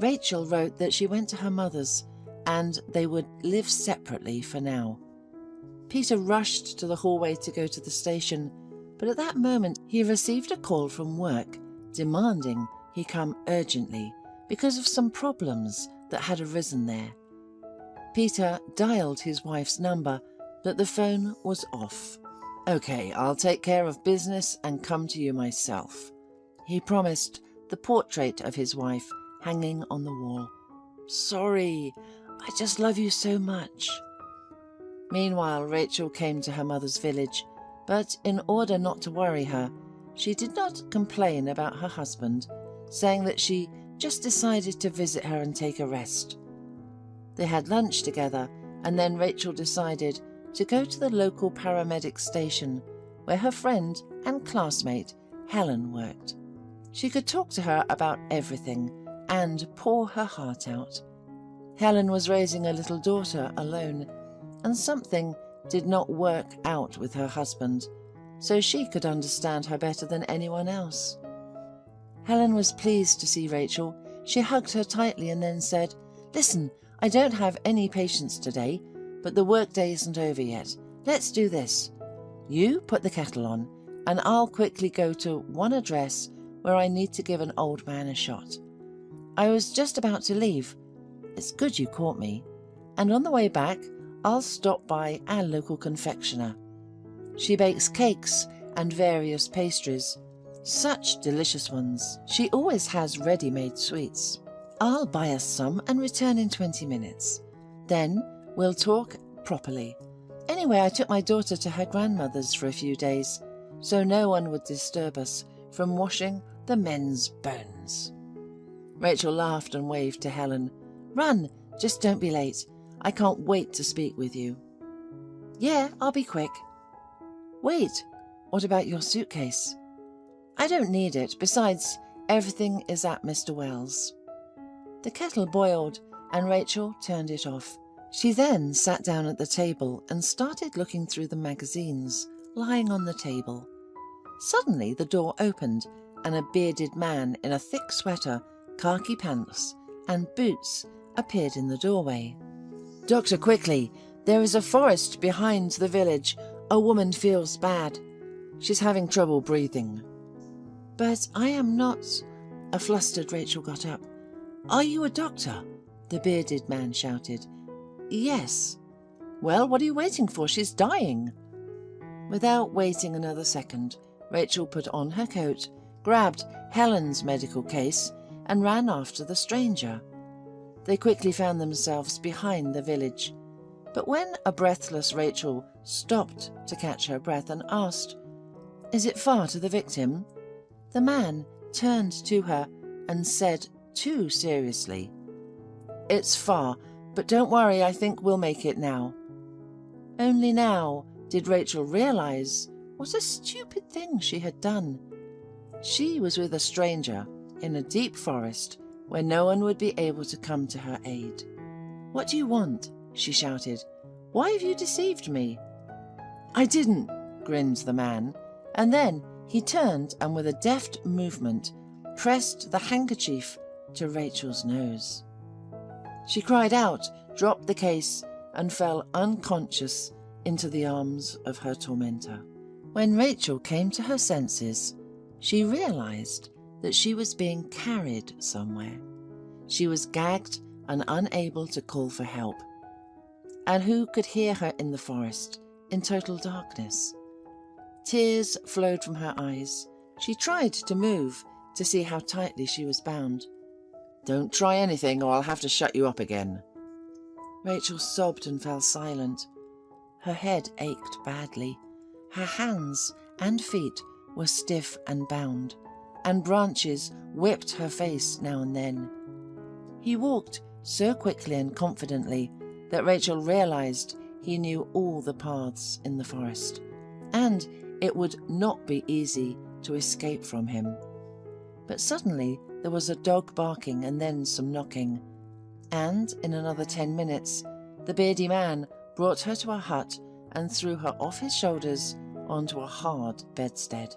Rachel wrote that she went to her mother's and they would live separately for now. Peter rushed to the hallway to go to the station, but at that moment he received a call from work demanding he come urgently because of some problems that had arisen there. Peter dialed his wife's number, but the phone was off. Okay, I'll take care of business and come to you myself, he promised, the portrait of his wife hanging on the wall. Sorry, I just love you so much. Meanwhile, Rachel came to her mother's village, but in order not to worry her, she did not complain about her husband, saying that she just decided to visit her and take a rest. They had lunch together, and then Rachel decided to go to the local paramedic station where her friend and classmate Helen worked. She could talk to her about everything and pour her heart out. Helen was raising a little daughter alone, and something did not work out with her husband, so she could understand her better than anyone else. Helen was pleased to see Rachel. She hugged her tightly and then said, "Listen, I don't have any patients today, but the workday isn't over yet. Let's do this. You put the kettle on, and I'll quickly go to one address where I need to give an old man a shot. I was just about to leave. It's good you caught me. And on the way back, I'll stop by our local confectioner. She bakes cakes and various pastries. Such delicious ones. She always has ready-made sweets. I'll buy us some and return in 20 minutes. Then we'll talk properly. Anyway, I took my daughter to her grandmother's for a few days, so no one would disturb us from washing the men's bones." Rachel laughed and waved to Helen. "Run, just don't be late. I can't wait to speak with you." "Yeah, I'll be quick." "Wait, what about your suitcase?" "I don't need it. Besides, everything is at Mr. Wells." The kettle boiled, and Rachel turned it off. She then sat down at the table and started looking through the magazines lying on the table. Suddenly the door opened, and a bearded man in a thick sweater, khaki pants, and boots appeared in the doorway. "Doctor, quickly! There is a forest behind the village. A woman feels bad. She's having trouble breathing." "But I am not..." A flustered Rachel got up. "Are you a doctor?" the bearded man shouted. "Yes." "Well, what are you waiting for? She's dying." Without waiting another second, Rachel put on her coat, grabbed Helen's medical case, and ran after the stranger. They quickly found themselves behind the village. But when a breathless Rachel stopped to catch her breath and asked, "Is it far to the victim?" the man turned to her and said too seriously, "It's far, but don't worry, I think we'll make it now." Only now did Rachel realize what a stupid thing she had done. She was with a stranger in a deep forest where no one would be able to come to her aid. "What do you want?" she shouted. "Why have you deceived me?" "I didn't," grinned the man, and then he turned and with a deft movement pressed the handkerchief to Rachel's nose. She cried out, dropped the case, and fell unconscious into the arms of her tormentor. When Rachel came to her senses, she realized that she was being carried somewhere. She was gagged and unable to call for help. And who could hear her in the forest, in total darkness? Tears flowed from her eyes. She tried to move to see how tightly she was bound. "Don't try anything or I'll have to shut you up again." Rachel sobbed and fell silent. Her head ached badly. Her hands and feet were stiff and bound, and branches whipped her face now and then. He walked so quickly and confidently that Rachel realized he knew all the paths in the forest, and it would not be easy to escape from him. But suddenly there was a dog barking and then some knocking, and in another 10 minutes the beardy man brought her to a hut and threw her off his shoulders onto a hard bedstead.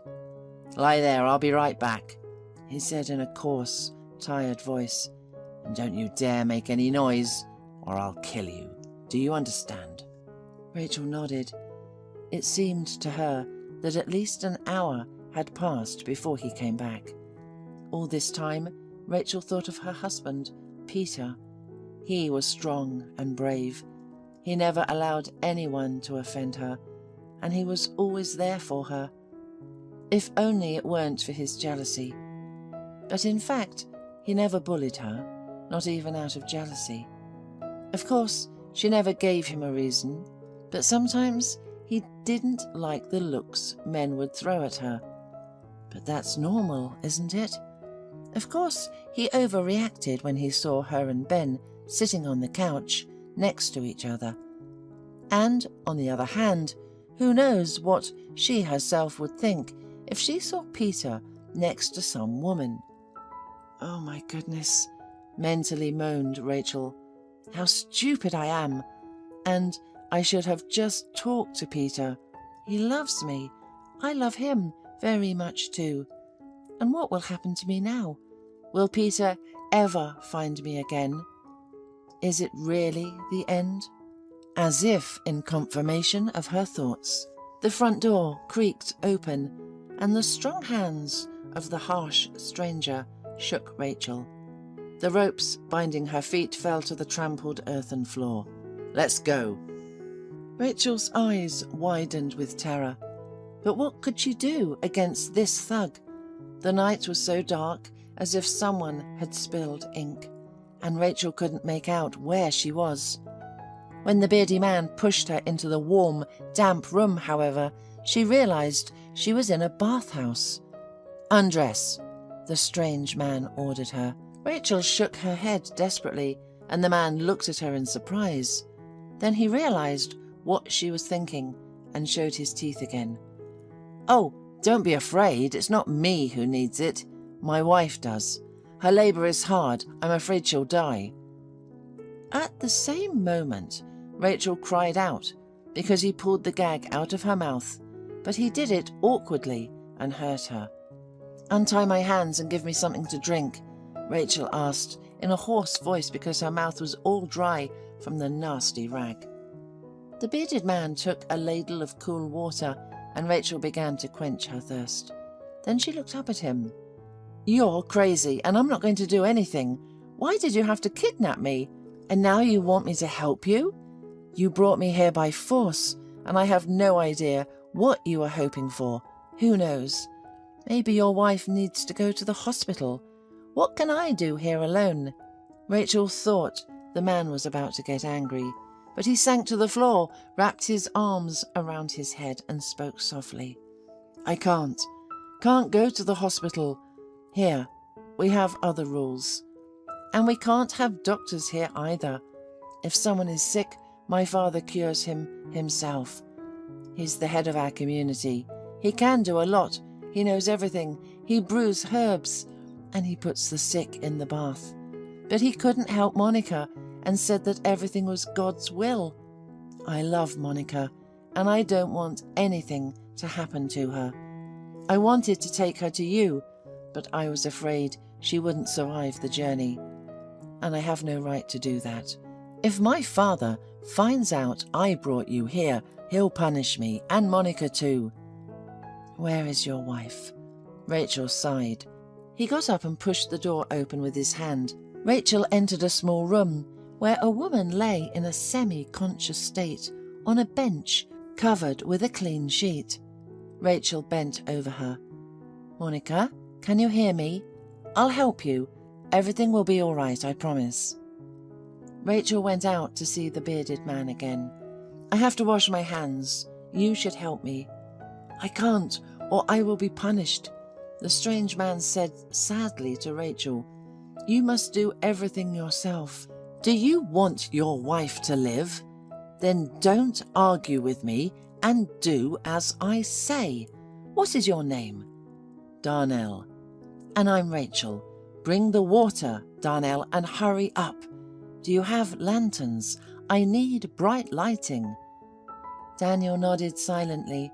"Lie there, I'll be right back," he said in a coarse, tired voice. "And don't you dare make any noise, or I'll kill you. Do you understand?" Rachel nodded. It seemed to her that at least an hour had passed before he came back. All this time, Rachel thought of her husband, Peter. He was strong and brave. He never allowed anyone to offend her, and he was always there for her. If only it weren't for his jealousy. But in fact, he never bullied her, not even out of jealousy. Of course, she never gave him a reason, but sometimes he didn't like the looks men would throw at her. But that's normal, isn't it? Of course, he overreacted when he saw her and Ben sitting on the couch next to each other. And, on the other hand, who knows what she herself would think if she saw Peter next to some woman? "Oh my goodness," mentally moaned Rachel. "How stupid I am! And I should have just talked to Peter. He loves me. I love him very much too. And what will happen to me now? Will Peter ever find me again? Is it really the end?" As if in confirmation of her thoughts, the front door creaked open, and the strong hands of the harsh stranger shook Rachel. The ropes binding her feet fell to the trampled earthen floor. "Let's go." Rachel's eyes widened with terror. But what could she do against this thug? The night was so dark, as if someone had spilled ink, and Rachel couldn't make out where she was. When the beardy man pushed her into the warm, damp room, however, she realized she was in a bathhouse. "Undress," the strange man ordered her. Rachel shook her head desperately, and the man looked at her in surprise. Then he realized what she was thinking and showed his teeth again. "Oh, don't be afraid. It's not me who needs it. My wife does. Her labor is hard. I'm afraid she'll die." At the same moment, Rachel cried out because he pulled the gag out of her mouth, but he did it awkwardly and hurt her. "Untie my hands and give me something to drink," Rachel asked in a hoarse voice because her mouth was all dry from the nasty rag. The bearded man took a ladle of cool water, and Rachel began to quench her thirst. Then she looked up at him. "You're crazy, and I'm not going to do anything. Why did you have to kidnap me? And now you want me to help you? You brought me here by force, and I have no idea what you were hoping for. Who knows? Maybe your wife needs to go to the hospital. What can I do here alone?" Rachel thought the man was about to get angry, but he sank to the floor, wrapped his arms around his head and spoke softly. I can't go to the hospital. Here, we have other rules. And we can't have doctors here either. If someone is sick, my father cures him himself. He's the head of our community. He can do a lot. He knows everything. He brews herbs, and he puts the sick in the bath. But he couldn't help Monica and said that everything was God's will. I love Monica, and I don't want anything to happen to her. I wanted to take her to you, but I was afraid she wouldn't survive the journey. And I have no right to do that. If my father finds out I brought you here, he'll punish me, and Monica too. Where is your wife? Rachel sighed. He got up and pushed the door open with his hand. Rachel entered a small room where a woman lay in a semi-conscious state on a bench covered with a clean sheet. Rachel bent over her. Monica, can you hear me? I'll help you. Everything will be all right, I promise. Rachel went out to see the bearded man again. I have to wash my hands. You should help me. I can't, or I will be punished. The strange man said sadly to Rachel, You must do everything yourself. Do you want your wife to live? Then don't argue with me and do as I say. What is your name? Darnell. And I'm Rachel. Bring the water, Darnell, and hurry up. Do you have lanterns? I need bright lighting. Daniel nodded silently.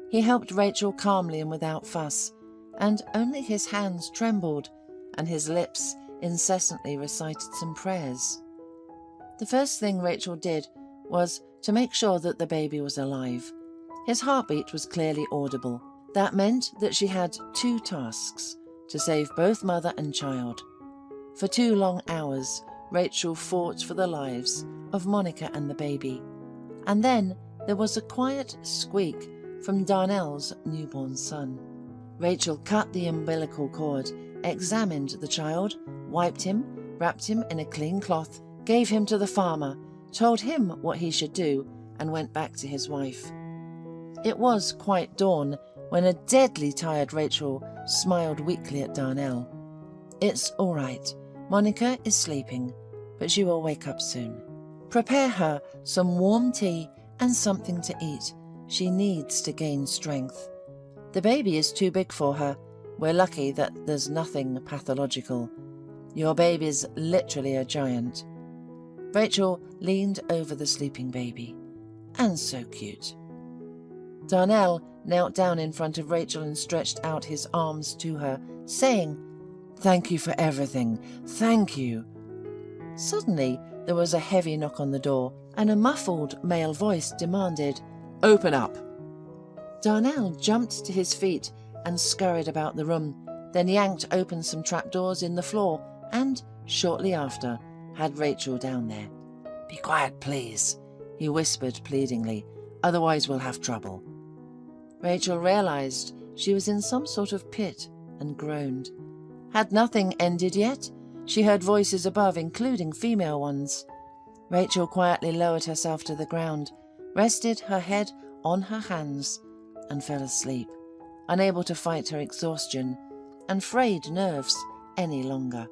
He helped Rachel calmly and without fuss, and only his hands trembled, and his lips incessantly recited some prayers. The first thing Rachel did was to make sure that the baby was alive. His heartbeat was clearly audible. That meant that she had 2 tasks, to save both mother and child. For 2 long hours, Rachel fought for the lives of Monica and the baby. And then there was a quiet squeak from Darnell's newborn son. Rachel cut the umbilical cord, examined the child, wiped him, wrapped him in a clean cloth, gave him to the farmer, told him what he should do, and went back to his wife. It was quite dawn when a deadly tired Rachel smiled weakly at Darnell. It's all right. Monica is sleeping, but she will wake up soon. Prepare her some warm tea and something to eat. She needs to gain strength. The baby is too big for her. We're lucky that there's nothing pathological. Your baby's literally a giant. Rachel leaned over the sleeping baby. And so cute. Darnell knelt down in front of Rachel and stretched out his arms to her, saying, Thank you for everything. Thank you. Suddenly, there was a heavy knock on the door, and a muffled male voice demanded, Open up. Darnell jumped to his feet and scurried about the room, then yanked open some trapdoors in the floor and, shortly after, had Rachel down there. Be quiet, please, he whispered pleadingly, otherwise we'll have trouble. Rachel realized she was in some sort of pit and groaned. Had nothing ended yet? She heard voices above, including female ones. Rachel quietly lowered herself to the ground, rested her head on her hands, and fell asleep, unable to fight her exhaustion and frayed nerves any longer.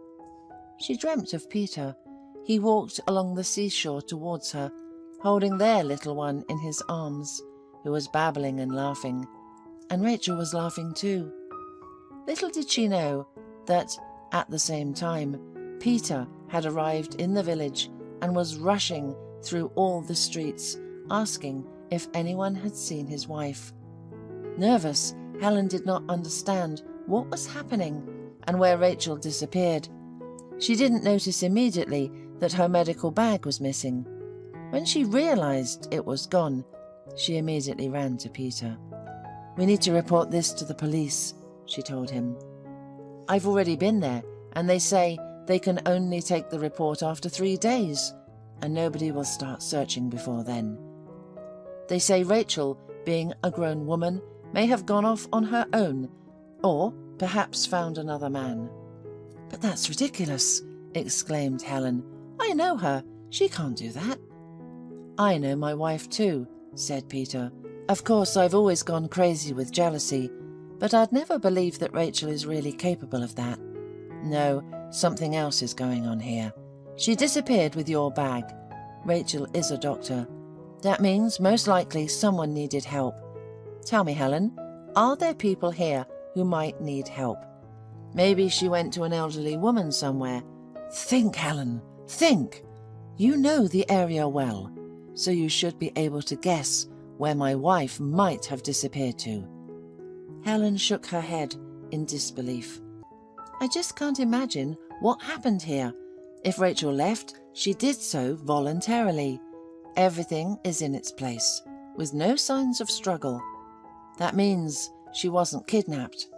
She dreamt of Peter. He walked along the seashore towards her, holding their little one in his arms, who was babbling and laughing, and Rachel was laughing too. Little did she know that, at the same time, Peter had arrived in the village and was rushing through all the streets, asking if anyone had seen his wife. Nervous, Helen did not understand what was happening and where Rachel disappeared. She didn't notice immediately that her medical bag was missing. When she realized it was gone, she immediately ran to Peter. We need to report this to the police, she told him. I've already been there, and they say they can only take the report after 3 days, and nobody will start searching before then. They say Rachel, being a grown woman, may have gone off on her own, or perhaps found another man. But that's ridiculous, exclaimed Helen. I know her. She can't do that. I know my wife too, said Peter. Of course, I've always gone crazy with jealousy, but I'd never believed that Rachel is really capable of that. No, something else is going on here. She disappeared with your bag. Rachel is a doctor. That means most likely someone needed help. Tell me, Helen, are there people here who might need help? Maybe she went to an elderly woman somewhere. Think, Helen, think. You know the area well, so you should be able to guess where my wife might have disappeared to. Helen shook her head in disbelief. I just can't imagine what happened here. If Rachel left, she did so voluntarily. Everything is in its place, with no signs of struggle. That means she wasn't kidnapped.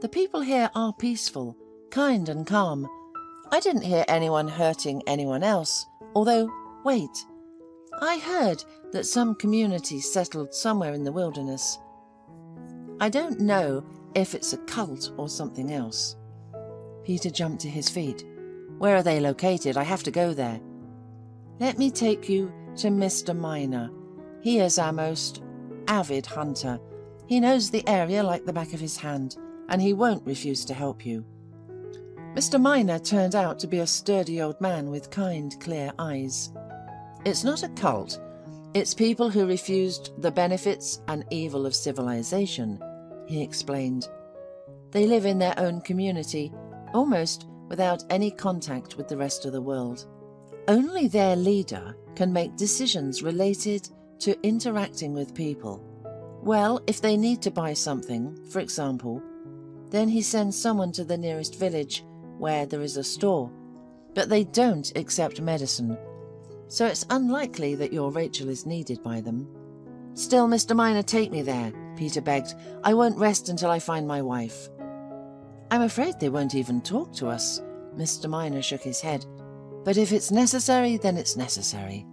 The people here are peaceful, kind and calm. I didn't hear anyone hurting anyone else, although, wait. I heard that some communities settled somewhere in the wilderness. I don't know if it's a cult or something else. Peter jumped to his feet. Where are they located? I have to go there. Let me take you to Mr. Miner. He is our most avid hunter. He knows the area like the back of his hand, and he won't refuse to help you. Mr. Miner turned out to be a sturdy old man with kind, clear eyes. It's not a cult. It's people who refused the benefits and evil of civilization, he explained. They live in their own community, almost without any contact with the rest of the world. Only their leader can make decisions related to interacting with people. Well, if they need to buy something, for example, then he sends someone to the nearest village where there is a store. But they don't accept medicine, so it's unlikely that your Rachel is needed by them. Still, Mr. Miner, take me there, Peter begged. I won't rest until I find my wife. I'm afraid they won't even talk to us. Mr. Miner shook his head. But if it's necessary, then it's necessary.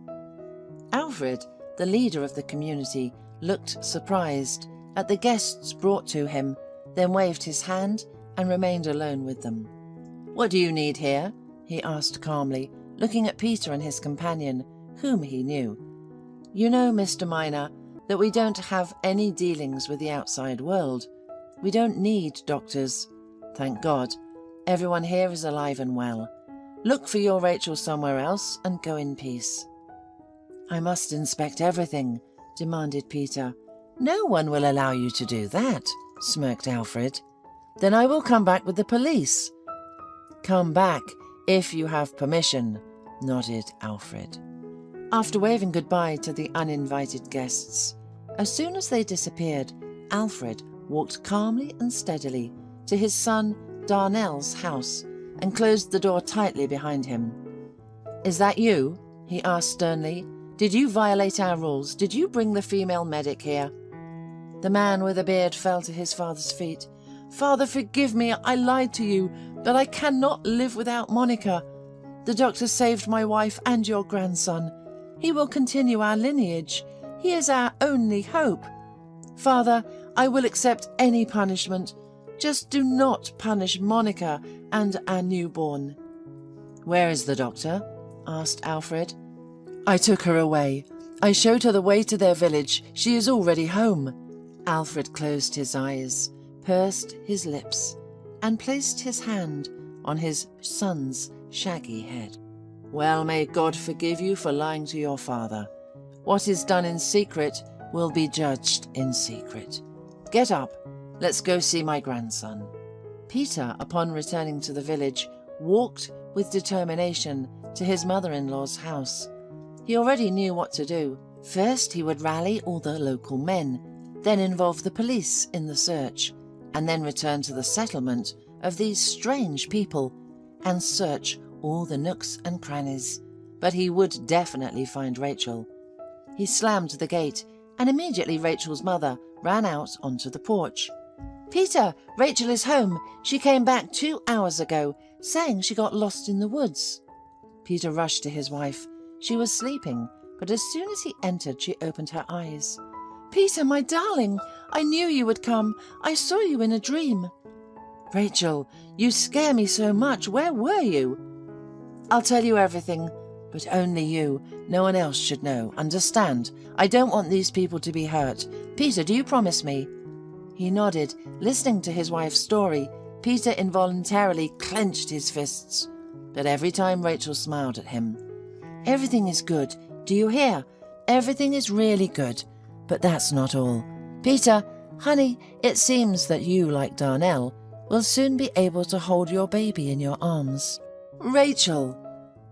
Alfred, the leader of the community, looked surprised at the guests brought to him, then waved his hand and remained alone with them. What do you need here? He asked calmly, looking at Peter and his companion, whom he knew. You know, Mr. Miner, that we don't have any dealings with the outside world. We don't need doctors. Thank God. Everyone here is alive and well. Look for your Rachel somewhere else and go in peace. I must inspect everything, demanded Peter. No one will allow you to do that, smirked Alfred. Then I will come back with the police. Come back if you have permission, nodded Alfred. After waving goodbye to the uninvited guests, as soon as they disappeared, Alfred walked calmly and steadily to his son Darnell's house and closed the door tightly behind him. Is that you? He asked sternly. Did you violate our rules? Did you bring the female medic here? The man with a beard fell to his father's feet. Father, forgive me, I lied to you, but I cannot live without Monica. The doctor saved my wife and your grandson. He will continue our lineage. He is our only hope. Father, I will accept any punishment. Just do not punish Monica and our newborn. Where is the doctor? Asked Alfred. I took her away. I showed her the way to their village. She is already home. Alfred closed his eyes, pursed his lips, and placed his hand on his son's shaggy head. Well, may God forgive you for lying to your father. What is done in secret will be judged in secret. Get up. Let's go see my grandson. Peter, upon returning to the village, walked with determination to his mother-in-law's house. He already knew what to do. First, he would rally all the local men, then involve the police in the search, and then return to the settlement of these strange people and search all the nooks and crannies. But he would definitely find Rachel. He slammed the gate, and immediately Rachel's mother ran out onto the porch. Peter, Rachel is home. She came back 2 hours ago, saying she got lost in the woods. Peter rushed to his wife. She was sleeping, but as soon as he entered, she opened her eyes. Peter, my darling, I knew you would come. I saw you in a dream. Rachel, you scare me so much. Where were you? I'll tell you everything. But only you. No one else should know. Understand? I don't want these people to be hurt. Peter, do you promise me?" He nodded, listening to his wife's story. Peter involuntarily clenched his fists. But every time Rachel smiled at him. "Everything is good. Do you hear? Everything is really good. But that's not all. Peter, honey, it seems that you, like Darnell, will soon be able to hold your baby in your arms." "Rachel!"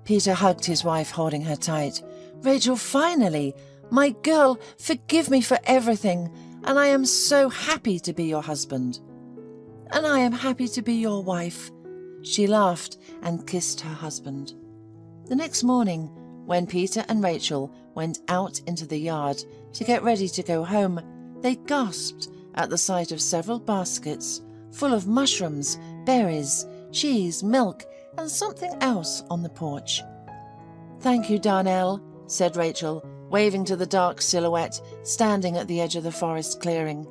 Peter hugged his wife, holding her tight. "Rachel, finally! My girl, forgive me for everything, and I am so happy to be your husband." "And I am happy to be your wife." She laughed and kissed her husband. The next morning, when Peter and Rachel went out into the yard to get ready to go home, they gasped at the sight of several baskets full of mushrooms, berries, cheese, milk, and something else on the porch. "Thank you, Darnell," said Rachel, waving to the dark silhouette standing at the edge of the forest clearing.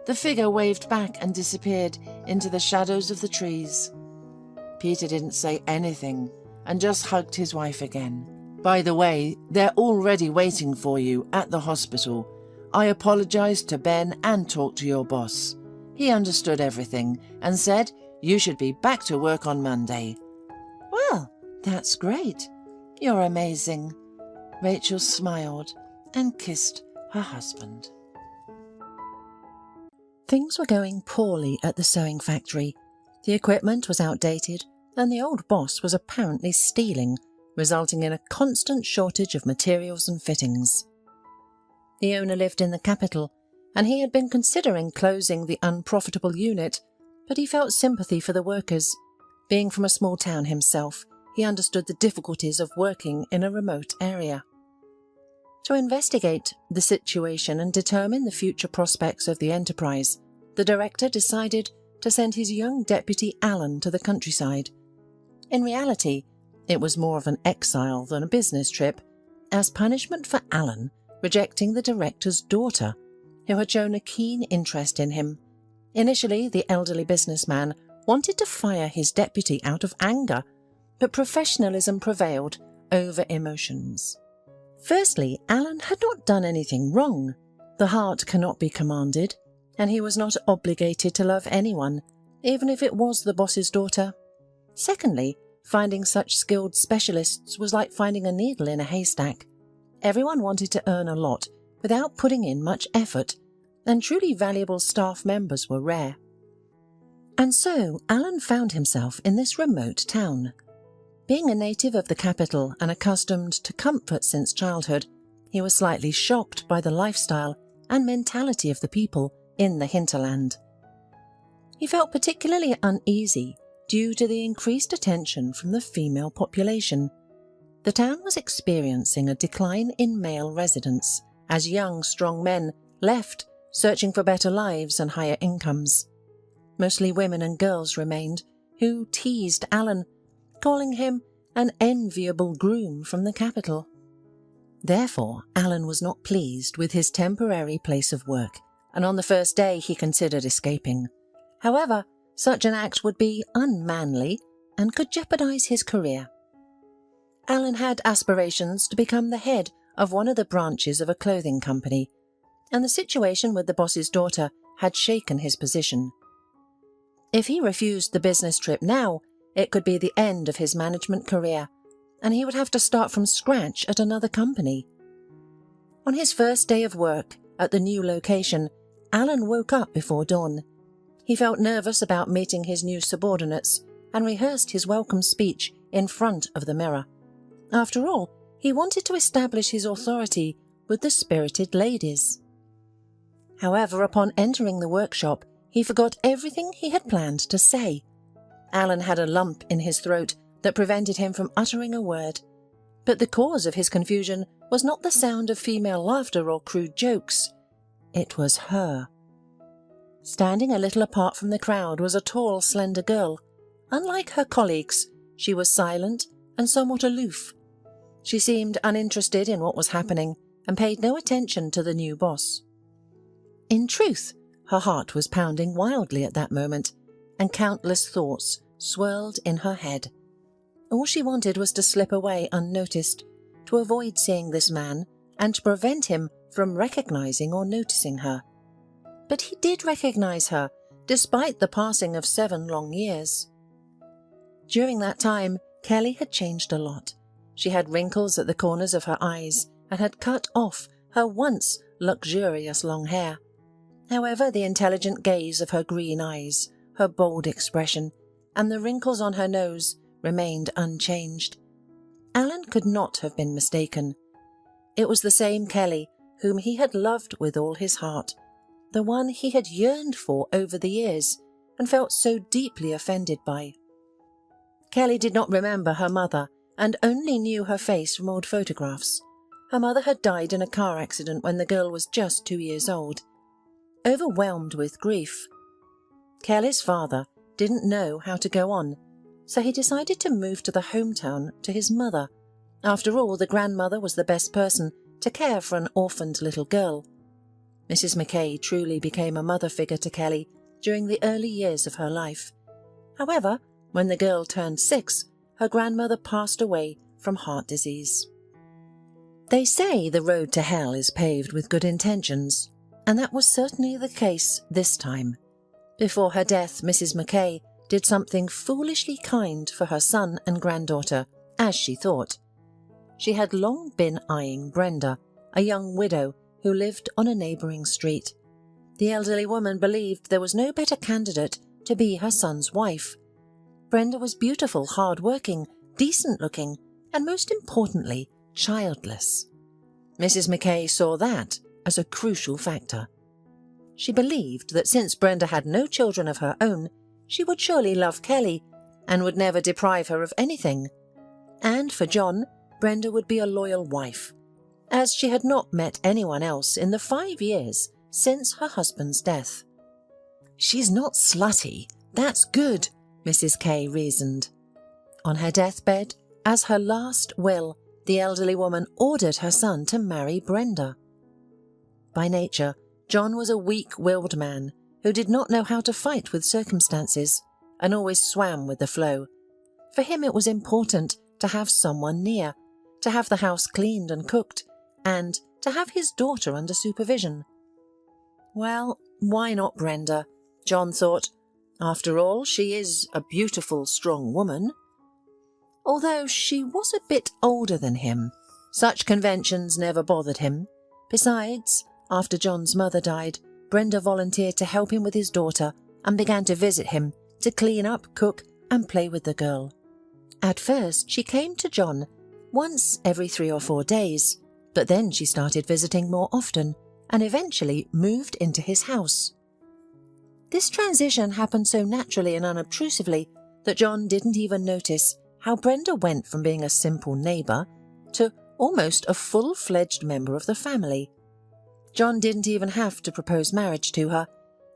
The figure waved back and disappeared into the shadows of the trees. Peter didn't say anything and just hugged his wife again. "By the way, they're already waiting for you at the hospital. I apologized to Ben and talked to your boss. He understood everything and said you should be back to work on Monday." "Well, that's great. You're amazing." Rachel smiled and kissed her husband. Things were going poorly at the sewing factory. The equipment was outdated, and the old boss was apparently stealing, resulting in a constant shortage of materials and fittings. The owner lived in the capital, and he had been considering closing the unprofitable unit, but he felt sympathy for the workers. Being from a small town himself, he understood the difficulties of working in a remote area. To investigate the situation and determine the future prospects of the enterprise, the director decided to send his young deputy Alan to the countryside. In reality, it was more of an exile than a business trip, as punishment for Alan rejecting the director's daughter, who had shown a keen interest in him. Initially, the elderly businessman wanted to fire his deputy out of anger, but professionalism prevailed over emotions. Firstly, Alan had not done anything wrong. The heart cannot be commanded, and he was not obligated to love anyone, even if it was the boss's daughter. Secondly, finding such skilled specialists was like finding a needle in a haystack. Everyone wanted to earn a lot without putting in much effort, and truly valuable staff members were rare. And so Alan found himself in this remote town. Being a native of the capital and accustomed to comfort since childhood, he was slightly shocked by the lifestyle and mentality of the people in the hinterland. He felt particularly uneasy due to the increased attention from the female population. The town was experiencing a decline in male residents as young, strong men left, searching for better lives and higher incomes. Mostly women and girls remained, who teased Alan, calling him an enviable groom from the capital. Therefore, Alan was not pleased with his temporary place of work, and on the first day he considered escaping. However, such an act would be unmanly and could jeopardize his career. Alan had aspirations to become the head of one of the branches of a clothing company, and the situation with the boss's daughter had shaken his position. If he refused the business trip now, it could be the end of his management career, and he would have to start from scratch at another company. On his first day of work at the new location, Alan woke up before dawn. He felt nervous about meeting his new subordinates and rehearsed his welcome speech in front of the mirror. After all, he wanted to establish his authority with the spirited ladies. However, upon entering the workshop, he forgot everything he had planned to say. Alan had a lump in his throat that prevented him from uttering a word. But the cause of his confusion was not the sound of female laughter or crude jokes. It was her. Standing a little apart from the crowd was a tall, slender girl. Unlike her colleagues, she was silent and somewhat aloof. She seemed uninterested in what was happening and paid no attention to the new boss. In truth, her heart was pounding wildly at that moment, and countless thoughts swirled in her head. All she wanted was to slip away unnoticed, to avoid seeing this man and to prevent him from recognizing or noticing her. But he did recognize her, despite the passing of 7 long years. During that time, Kelly had changed a lot. She had wrinkles at the corners of her eyes and had cut off her once luxurious long hair. However, the intelligent gaze of her green eyes, her bold expression, and the wrinkles on her nose remained unchanged. Alan could not have been mistaken. It was the same Kelly whom he had loved with all his heart, the one he had yearned for over the years and felt so deeply offended by. Kelly did not remember her mother and only knew her face from old photographs. Her mother had died in a car accident when the girl was just 2 years old. Overwhelmed with grief, Kelly's father didn't know how to go on, so he decided to move to the hometown to his mother. After all, the grandmother was the best person to care for an orphaned little girl. Mrs. McKay truly became a mother figure to Kelly during the early years of her life. However, when the girl turned 6, her grandmother passed away from heart disease. They say the road to hell is paved with good intentions, and that was certainly the case this time. Before her death, Mrs. McKay did something foolishly kind for her son and granddaughter, as she thought. She had long been eyeing Brenda, a young widow who lived on a neighbouring street. The elderly woman believed there was no better candidate to be her son's wife. Brenda was beautiful, hard-working, decent-looking, and most importantly, childless. Mrs. McKay saw that as a crucial factor. She believed that since Brenda had no children of her own, she would surely love Kelly and would never deprive her of anything. And for John, Brenda would be a loyal wife, as she had not met anyone else in the 5 years since her husband's death. "She's not slutty, that's good," Mrs. Kay reasoned. On her deathbed, as her last will, the elderly woman ordered her son to marry Brenda. By nature, John was a weak-willed man who did not know how to fight with circumstances and always swam with the flow. For him it was important to have someone near, to have the house cleaned and cooked, and to have his daughter under supervision. Well, why not Brenda? John thought. After all, she is a beautiful, strong woman. Although she was a bit older than him, such conventions never bothered him. Besides, after John's mother died, Brenda volunteered to help him with his daughter and began to visit him, to clean up, cook, and play with the girl. At first, she came to John once every 3 or 4 days, but then she started visiting more often and eventually moved into his house. This transition happened so naturally and unobtrusively that John didn't even notice how Brenda went from being a simple neighbour to almost a full-fledged member of the family. John didn't even have to propose marriage to her.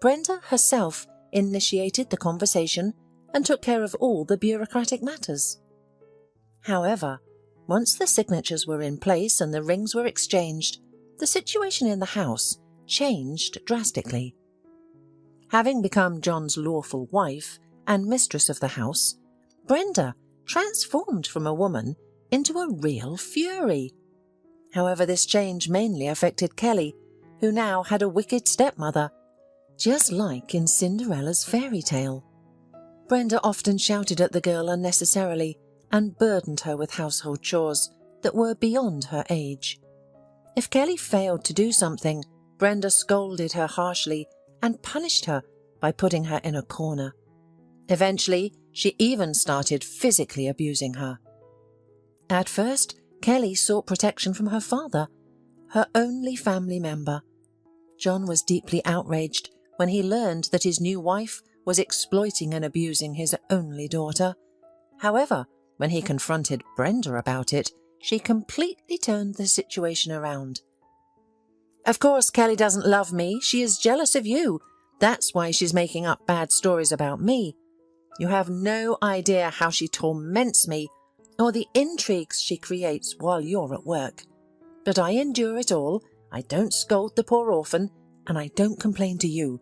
Brenda herself initiated the conversation and took care of all the bureaucratic matters. However, once the signatures were in place and the rings were exchanged, the situation in the house changed drastically. Having become John's lawful wife and mistress of the house, Brenda transformed from a woman into a real fury. However, this change mainly affected Kelly, who now had a wicked stepmother, just like in Cinderella's fairy tale. Brenda often shouted at the girl unnecessarily and burdened her with household chores that were beyond her age. If Kelly failed to do something, Brenda scolded her harshly and punished her by putting her in a corner. Eventually, she even started physically abusing her. At first, Kelly sought protection from her father, her only family member. John was deeply outraged when he learned that his new wife was exploiting and abusing his only daughter. However, when he confronted Brenda about it, she completely turned the situation around. "Of course, Kelly doesn't love me. She is jealous of you. That's why she's making up bad stories about me. You have no idea how she torments me or the intrigues she creates while you're at work. But I endure it all. I don't scold the poor orphan, and I don't complain to you.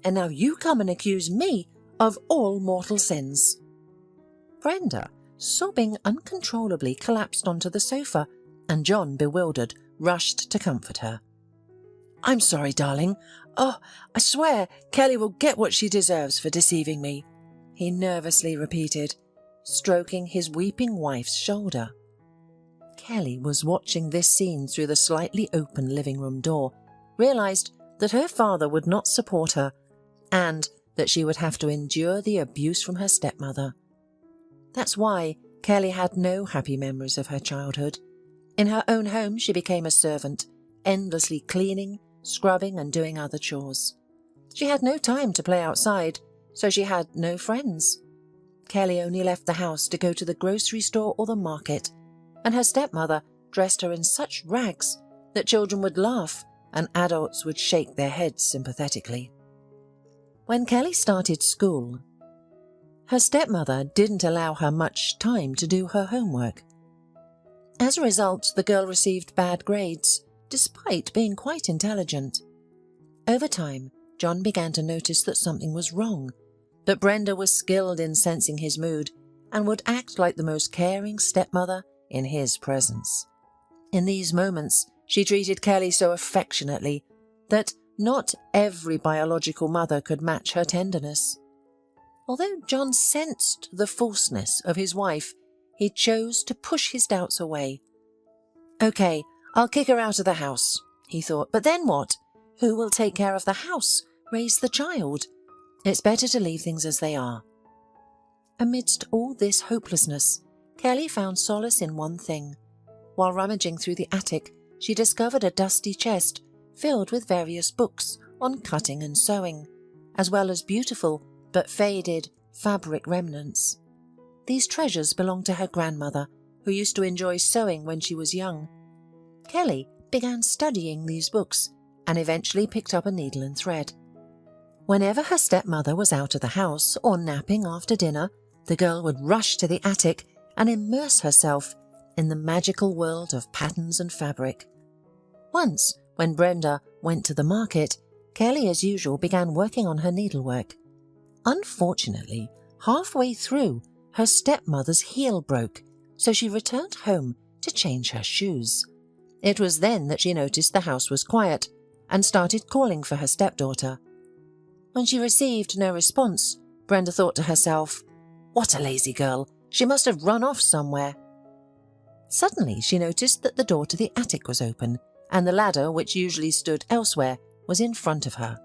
And now you come and accuse me of all mortal sins." Brenda sobbing uncontrollably, collapsed onto the sofa, and John, bewildered, rushed to comfort her. "I'm sorry, darling. Oh, I swear Kelly will get what she deserves for deceiving me," he nervously repeated, stroking his weeping wife's shoulder. Kelly was watching this scene through the slightly open living room door, realized that her father would not support her, and that she would have to endure the abuse from her stepmother. That's why Kelly had no happy memories of her childhood. In her own home, she became a servant, endlessly cleaning, scrubbing and doing other chores. She had no time to play outside, so she had no friends. Kelly only left the house to go to the grocery store or the market, and her stepmother dressed her in such rags that children would laugh and adults would shake their heads sympathetically. When Kelly started school, her stepmother didn't allow her much time to do her homework. As a result, the girl received bad grades, despite being quite intelligent. Over time, John began to notice that something was wrong, but Brenda was skilled in sensing his mood and would act like the most caring stepmother in his presence. In these moments, she treated Kelly so affectionately that not every biological mother could match her tenderness. Although John sensed the falseness of his wife, he chose to push his doubts away. "Okay, I'll kick her out of the house," he thought, "but then what? Who will take care of the house, raise the child? It's better to leave things as they are." Amidst all this hopelessness, Kelly found solace in one thing. While rummaging through the attic, she discovered a dusty chest filled with various books on cutting and sewing, as well as beautiful but faded fabric remnants. These treasures belonged to her grandmother, who used to enjoy sewing when she was young. Kelly began studying these books and eventually picked up a needle and thread. Whenever her stepmother was out of the house or napping after dinner, the girl would rush to the attic and immerse herself in the magical world of patterns and fabric. Once, when Brenda went to the market, Kelly, as usual, began working on her needlework. Unfortunately, halfway through, her stepmother's heel broke, so she returned home to change her shoes. It was then that she noticed the house was quiet and started calling for her stepdaughter. When she received no response, Brenda thought to herself, "What a lazy girl! She must have run off somewhere." Suddenly she noticed that the door to the attic was open, and the ladder, which usually stood elsewhere, was in front of her.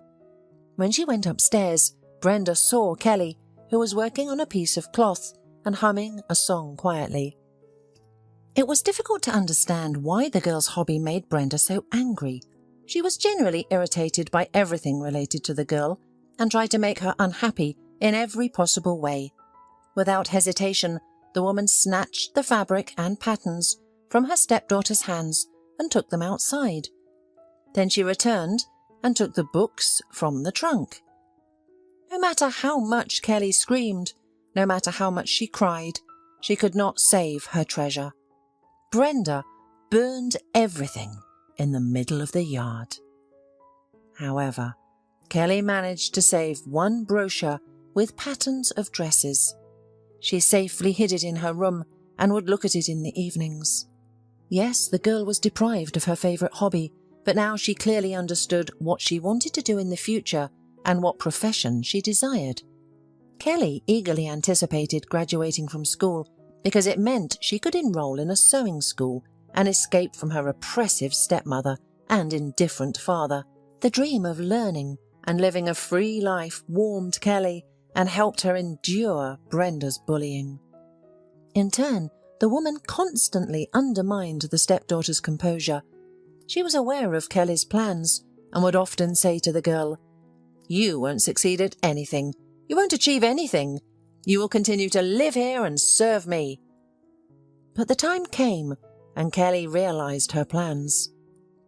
When she went upstairs, Brenda saw Kelly, who was working on a piece of cloth and humming a song quietly. It was difficult to understand why the girl's hobby made Brenda so angry. She was generally irritated by everything related to the girl and tried to make her unhappy in every possible way. Without hesitation, the woman snatched the fabric and patterns from her stepdaughter's hands and took them outside. Then she returned and took the books from the trunk. No matter how much Kelly screamed, no matter how much she cried, she could not save her treasure. Brenda burned everything in the middle of the yard. However, Kelly managed to save one brochure with patterns of dresses. She safely hid it in her room and would look at it in the evenings. Yes, the girl was deprived of her favourite hobby, but now she clearly understood what she wanted to do in the future and what profession she desired. Kelly eagerly anticipated graduating from school because it meant she could enroll in a sewing school and escape from her oppressive stepmother and indifferent father. The dream of learning and living a free life warmed Kelly and helped her endure Brenda's bullying. In turn, the woman constantly undermined the stepdaughter's composure. She was aware of Kelly's plans and would often say to the girl, "You won't succeed at anything. You won't achieve anything. You will continue to live here and serve me." But the time came and Kelly realized her plans.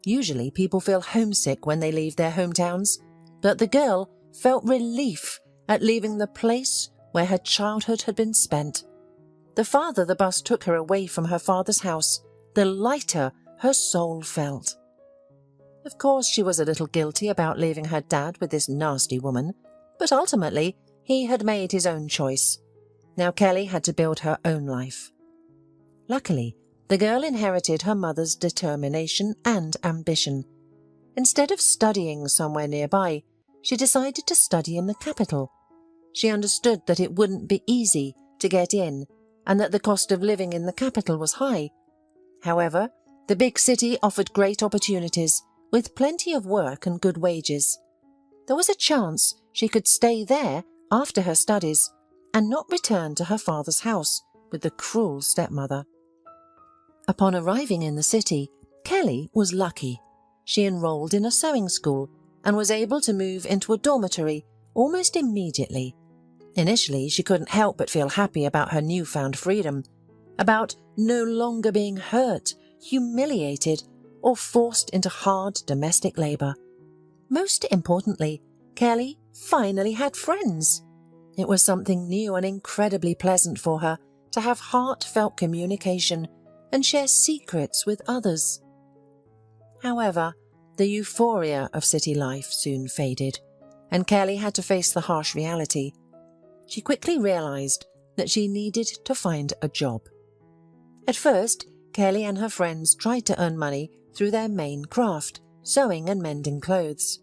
Usually people feel homesick when they leave their hometowns, but the girl felt relief at leaving the place where her childhood had been spent. The farther the bus took her away from her father's house, the lighter her soul felt. Of course, she was a little guilty about leaving her dad with this nasty woman, but ultimately he had made his own choice. Now Kelly had to build her own life. Luckily, the girl inherited her mother's determination and ambition. Instead of studying somewhere nearby, she decided to study in the capital. She understood that it wouldn't be easy to get in and that the cost of living in the capital was high. However, the big city offered great opportunities with plenty of work and good wages. There was a chance she could stay there after her studies and not return to her father's house with the cruel stepmother. Upon arriving in the city, Kelly was lucky. She enrolled in a sewing school and was able to move into a dormitory almost immediately. Initially, she couldn't help but feel happy about her newfound freedom, about no longer being hurt, humiliated, or forced into hard domestic labour. Most importantly, Kelly finally had friends. It was something new and incredibly pleasant for her to have heartfelt communication and share secrets with others. However, the euphoria of city life soon faded, and Kelly had to face the harsh reality. She quickly realised that she needed to find a job. At first, Kelly and her friends tried to earn money through their main craft, sewing and mending clothes.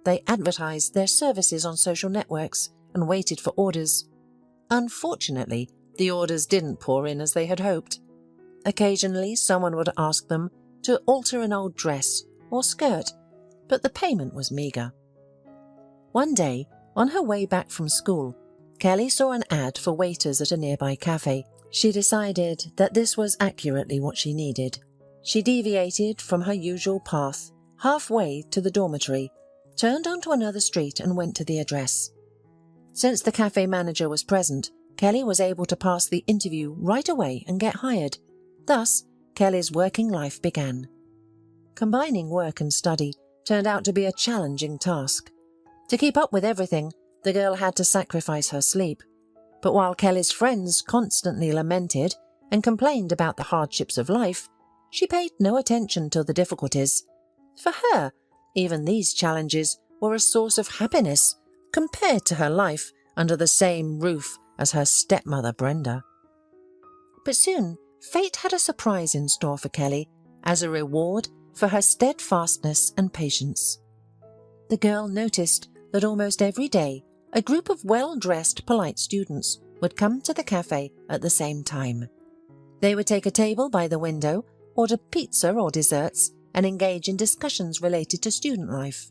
They advertised their services on social networks and waited for orders. Unfortunately, the orders didn't pour in as they had hoped. Occasionally, someone would ask them to alter an old dress or skirt, but the payment was meagre. One day, on her way back from school, Kelly saw an ad for waiters at a nearby cafe. She decided that this was accurately what she needed. She deviated from her usual path, halfway to the dormitory, turned onto another street and went to the address. Since the cafe manager was present, Kelly was able to pass the interview right away and get hired. Thus, Kelly's working life began. Combining work and study turned out to be a challenging task. To keep up with everything, the girl had to sacrifice her sleep. But while Kelly's friends constantly lamented and complained about the hardships of life, she paid no attention to the difficulties. For her, even these challenges were a source of happiness compared to her life under the same roof as her stepmother Brenda. But soon, fate had a surprise in store for Kelly as a reward for her steadfastness and patience. The girl noticed that almost every day a group of well-dressed, polite students would come to the cafe at the same time. They would take a table by the window, order pizza or desserts, and engage in discussions related to student life.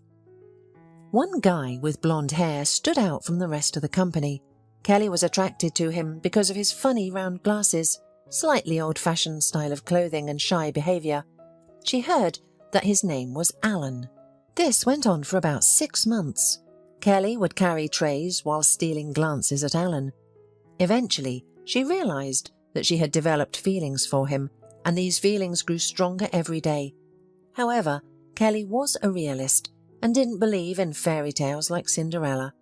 One guy with blonde hair stood out from the rest of the company. Kelly was attracted to him because of his funny round glasses, slightly old-fashioned style of clothing and shy behaviour. She heard that his name was Alan. This went on for about 6 months. Kelly would carry trays while stealing glances at Alan. Eventually, she realised that she had developed feelings for him, and these feelings grew stronger every day. However, Kelly was a realist and didn't believe in fairy tales like Cinderella.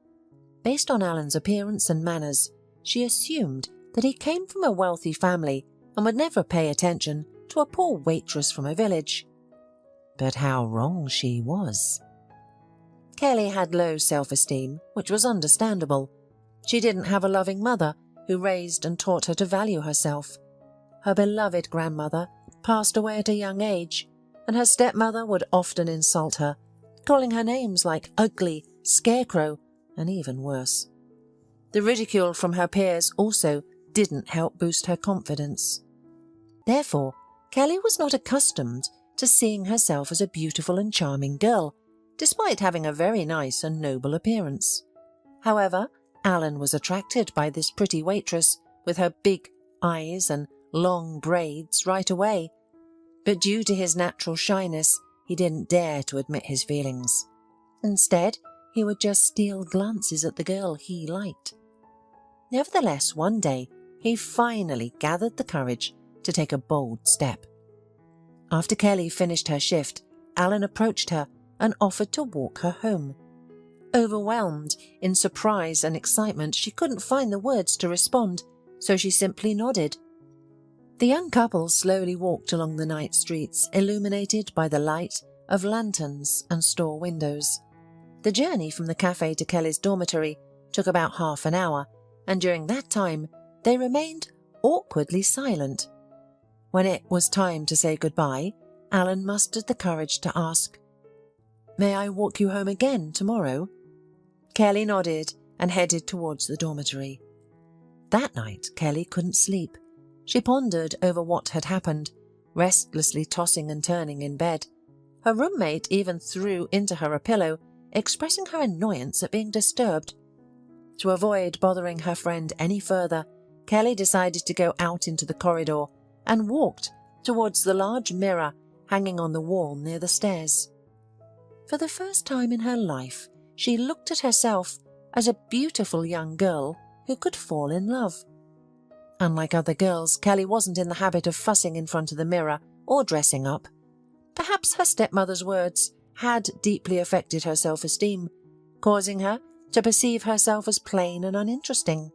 Based on Alan's appearance and manners, she assumed that he came from a wealthy family and would never pay attention to a poor waitress from a village. But how wrong she was. Kelly had low self-esteem, which was understandable. She didn't have a loving mother who raised and taught her to value herself. Her beloved grandmother passed away at a young age, and her stepmother would often insult her, calling her names like ugly, scarecrow, and even worse. The ridicule from her peers also didn't help boost her confidence. Therefore, Kelly was not accustomed to seeing herself as a beautiful and charming girl, despite having a very nice and noble appearance. However, Alan was attracted by this pretty waitress with her big eyes and long braids right away. But due to his natural shyness, he didn't dare to admit his feelings. Instead, he would just steal glances at the girl he liked. Nevertheless, one day, he finally gathered the courage to take a bold step. After Kelly finished her shift, Alan approached her and offered to walk her home. Overwhelmed in surprise and excitement, she couldn't find the words to respond, so she simply nodded. The young couple slowly walked along the night streets, illuminated by the light of lanterns and store windows. The journey from the cafe to Kelly's dormitory took about half an hour, and during that time, they remained awkwardly silent. When it was time to say goodbye, Alan mustered the courage to ask, "May I walk you home again tomorrow?" Kelly nodded and headed towards the dormitory. That night, Kelly couldn't sleep. She pondered over what had happened, restlessly tossing and turning in bed. Her roommate even threw into her a pillow, expressing her annoyance at being disturbed. To avoid bothering her friend any further, Kelly decided to go out into the corridor and walked towards the large mirror hanging on the wall near the stairs. For the first time in her life, she looked at herself as a beautiful young girl who could fall in love. Unlike other girls, Kelly wasn't in the habit of fussing in front of the mirror or dressing up. Perhaps her stepmother's words had deeply affected her self-esteem, causing her to perceive herself as plain and uninteresting.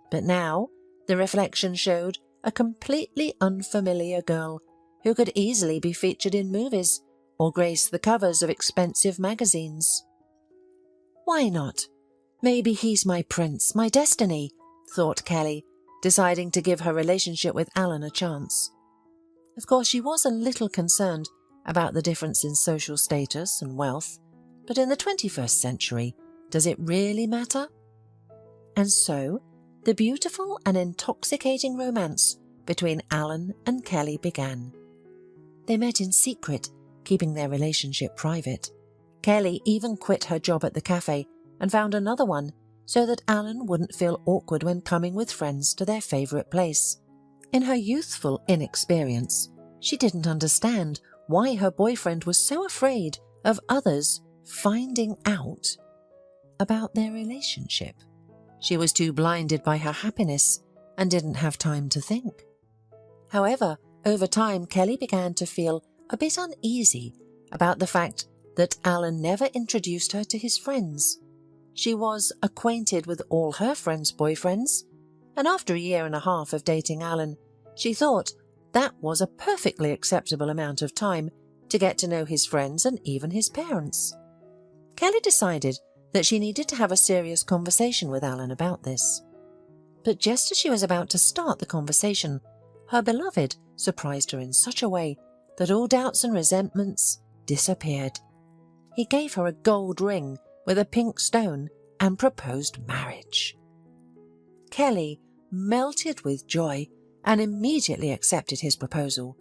But now, the reflection showed a completely unfamiliar girl who could easily be featured in movies or grace the covers of expensive magazines. Why not? Maybe he's my prince, my destiny, thought Kelly, deciding to give her relationship with Alan a chance. Of course, she was a little concerned about the difference in social status and wealth, but in the 21st century, does it really matter? And so, the beautiful and intoxicating romance between Alan and Kelly began. They met in secret, keeping their relationship private. Kelly even quit her job at the cafe and found another one so that Alan wouldn't feel awkward when coming with friends to their favourite place. In her youthful inexperience, she didn't understand why her boyfriend was so afraid of others finding out about their relationship. She was too blinded by her happiness and didn't have time to think. However, over time, Kelly began to feel a bit uneasy about the fact that Alan never introduced her to his friends. She was acquainted with all her friends' boyfriends, and after a year and a half of dating Alan, she thought that was a perfectly acceptable amount of time to get to know his friends and even his parents. Kelly decided that she needed to have a serious conversation with Alan about this. But just as she was about to start the conversation, her beloved surprised her in such a way that all doubts and resentments disappeared. He gave her a gold ring with a pink stone and proposed marriage. Kelly melted with joy and immediately accepted his proposal.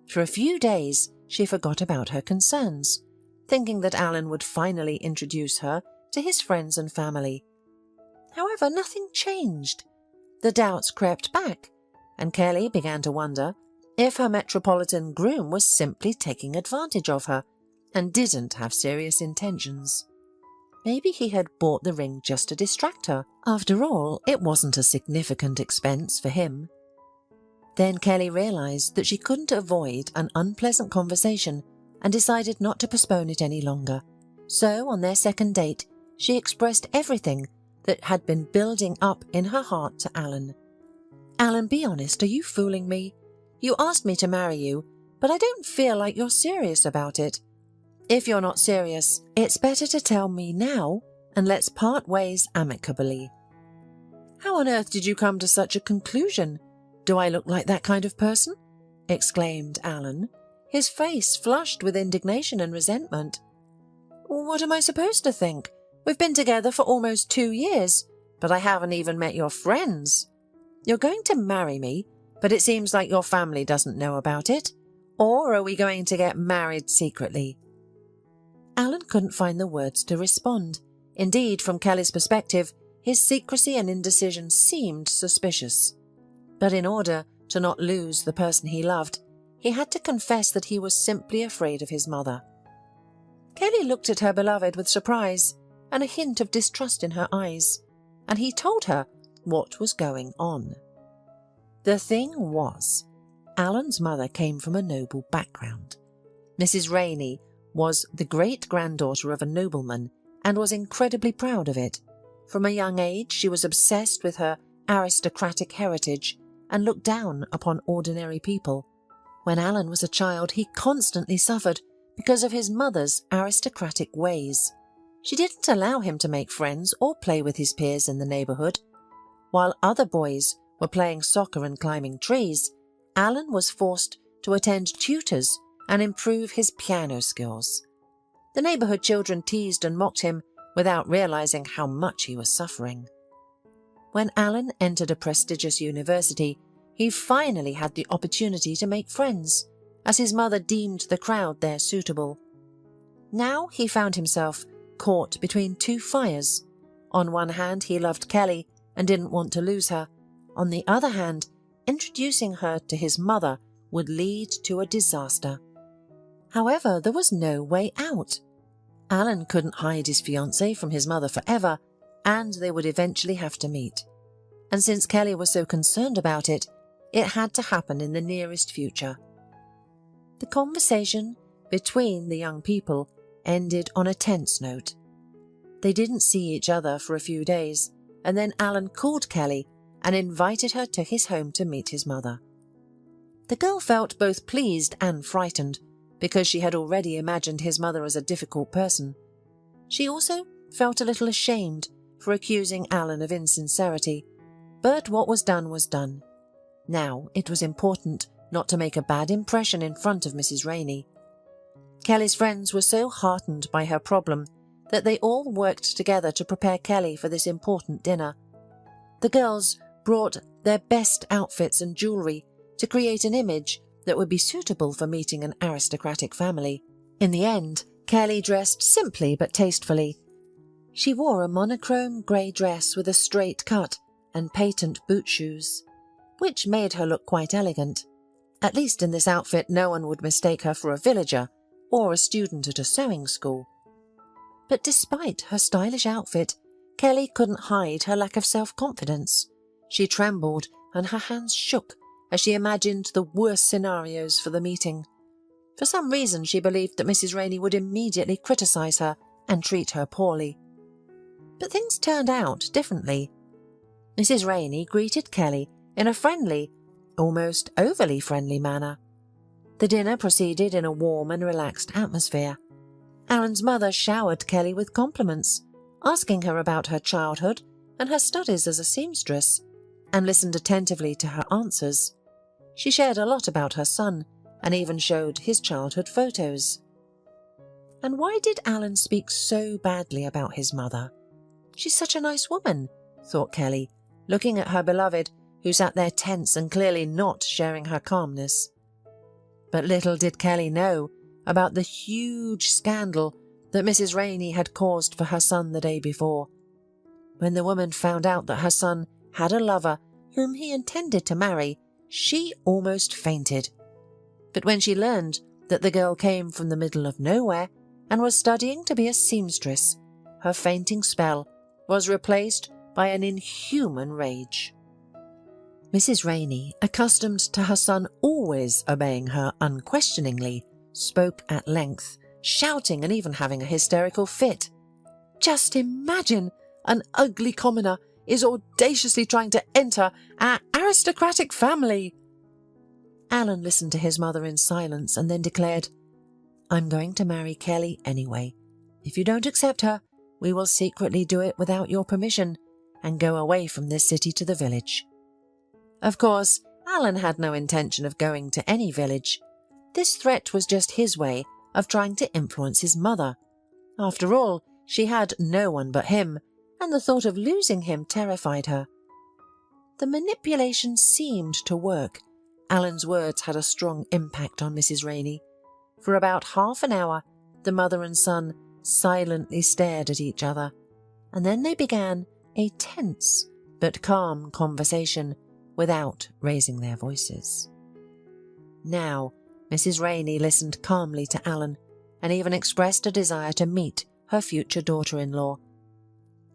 For a few days, she forgot about her concerns, thinking that Alan would finally introduce her to his friends and family. However, nothing changed. The doubts crept back, and Kelly began to wonder if her metropolitan groom was simply taking advantage of her and didn't have serious intentions. Maybe he had bought the ring just to distract her. After all, it wasn't a significant expense for him. Then Kelly realised that she couldn't avoid an unpleasant conversation and decided not to postpone it any longer. So, on their second date, she expressed everything that had been building up in her heart to Alan. "Alan, be honest, are you fooling me? You asked me to marry you, but I don't feel like you're serious about it. If you're not serious, it's better to tell me now and let's part ways amicably." "How on earth did you come to such a conclusion? Do I look like that kind of person?" exclaimed Alan, his face flushed with indignation and resentment. "What am I supposed to think? We've been together for almost 2 years, but I haven't even met your friends. You're going to marry me, but it seems like your family doesn't know about it. Or are we going to get married secretly?" Alan couldn't find the words to respond. Indeed, from Kelly's perspective, his secrecy and indecision seemed suspicious. But in order to not lose the person he loved, he had to confess that he was simply afraid of his mother. Kelly looked at her beloved with surprise and a hint of distrust in her eyes, and he told her what was going on. The thing was, Alan's mother came from a noble background. Mrs. Rainey was the great-granddaughter of a nobleman and was incredibly proud of it. From a young age, she was obsessed with her aristocratic heritage and looked down upon ordinary people. When Alan was a child, he constantly suffered because of his mother's aristocratic ways. She didn't allow him to make friends or play with his peers in the neighbourhood. While other boys were playing soccer and climbing trees, Alan was forced to attend tutors and improve his piano skills. The neighbourhood children teased and mocked him without realising how much he was suffering. When Alan entered a prestigious university, he finally had the opportunity to make friends, as his mother deemed the crowd there suitable. Now he found himself caught between two fires. On one hand, he loved Kelly and didn't want to lose her. On the other hand, introducing her to his mother would lead to a disaster. However, there was no way out. Alan couldn't hide his fiancée from his mother forever, and they would eventually have to meet. And since Kelly was so concerned about it, it had to happen in the nearest future. The conversation between the young people ended on a tense note. They didn't see each other for a few days, and then Alan called Kelly and invited her to his home to meet his mother. The girl felt both pleased and frightened, because she had already imagined his mother as a difficult person. She also felt a little ashamed for accusing Alan of insincerity, but what was done was done. Now it was important not to make a bad impression in front of Mrs. Rainey. Kelly's friends were so heartened by her problem that they all worked together to prepare Kelly for this important dinner. The girls brought their best outfits and jewellery to create an image that would be suitable for meeting an aristocratic family. In the end, Kelly dressed simply but tastefully. She wore a monochrome grey dress with a straight cut and patent boot shoes, which made her look quite elegant. At least in this outfit no one would mistake her for a villager or a student at a sewing school. But despite her stylish outfit, Kelly couldn't hide her lack of self-confidence. She trembled and her hands shook as she imagined the worst scenarios for the meeting. For some reason she believed that Mrs. Rainey would immediately criticise her and treat her poorly. But things turned out differently. Mrs. Rainey greeted Kelly in a friendly, almost overly friendly manner. The dinner proceeded in a warm and relaxed atmosphere. Alan's mother showered Kelly with compliments, asking her about her childhood and her studies as a seamstress, and listened attentively to her answers. She shared a lot about her son and even showed his childhood photos. And why did Alan speak so badly about his mother? She's such a nice woman, thought Kelly, looking at her beloved, who sat there tense and clearly not sharing her calmness. But little did Kelly know about the huge scandal that Mrs. Rainey had caused for her son the day before. When the woman found out that her son had a lover whom he intended to marry, she almost fainted. But when she learned that the girl came from the middle of nowhere and was studying to be a seamstress, her fainting spell was replaced by an inhuman rage. Mrs. Rainey, accustomed to her son always obeying her unquestioningly, spoke at length, shouting and even having a hysterical fit. "Just imagine! An ugly commoner is audaciously trying to enter our aristocratic family." Alan listened to his mother in silence and then declared, "I'm going to marry Kelly anyway. If you don't accept her, we will secretly do it without your permission and go away from this city to the village." Of course, Alan had no intention of going to any village. This threat was just his way of trying to influence his mother. After all, she had no one but him, and the thought of losing him terrified her. The manipulation seemed to work. Alan's words had a strong impact on Mrs. Rainey. For about half an hour, the mother and son silently stared at each other, and then they began a tense but calm conversation without raising their voices. Now, Mrs. Rainey listened calmly to Alan and even expressed a desire to meet her future daughter-in-law.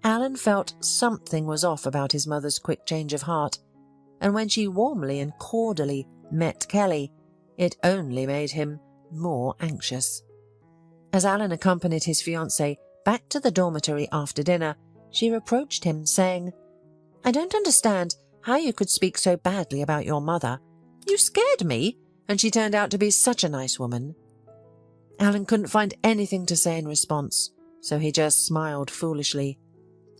Alan felt something was off about his mother's quick change of heart, and when she warmly and cordially met Kelly, it only made him more anxious. As Alan accompanied his fiancée back to the dormitory after dinner, she reproached him, saying, "I don't understand how you could speak so badly about your mother. You scared me, and she turned out to be such a nice woman." Alan couldn't find anything to say in response, so he just smiled foolishly.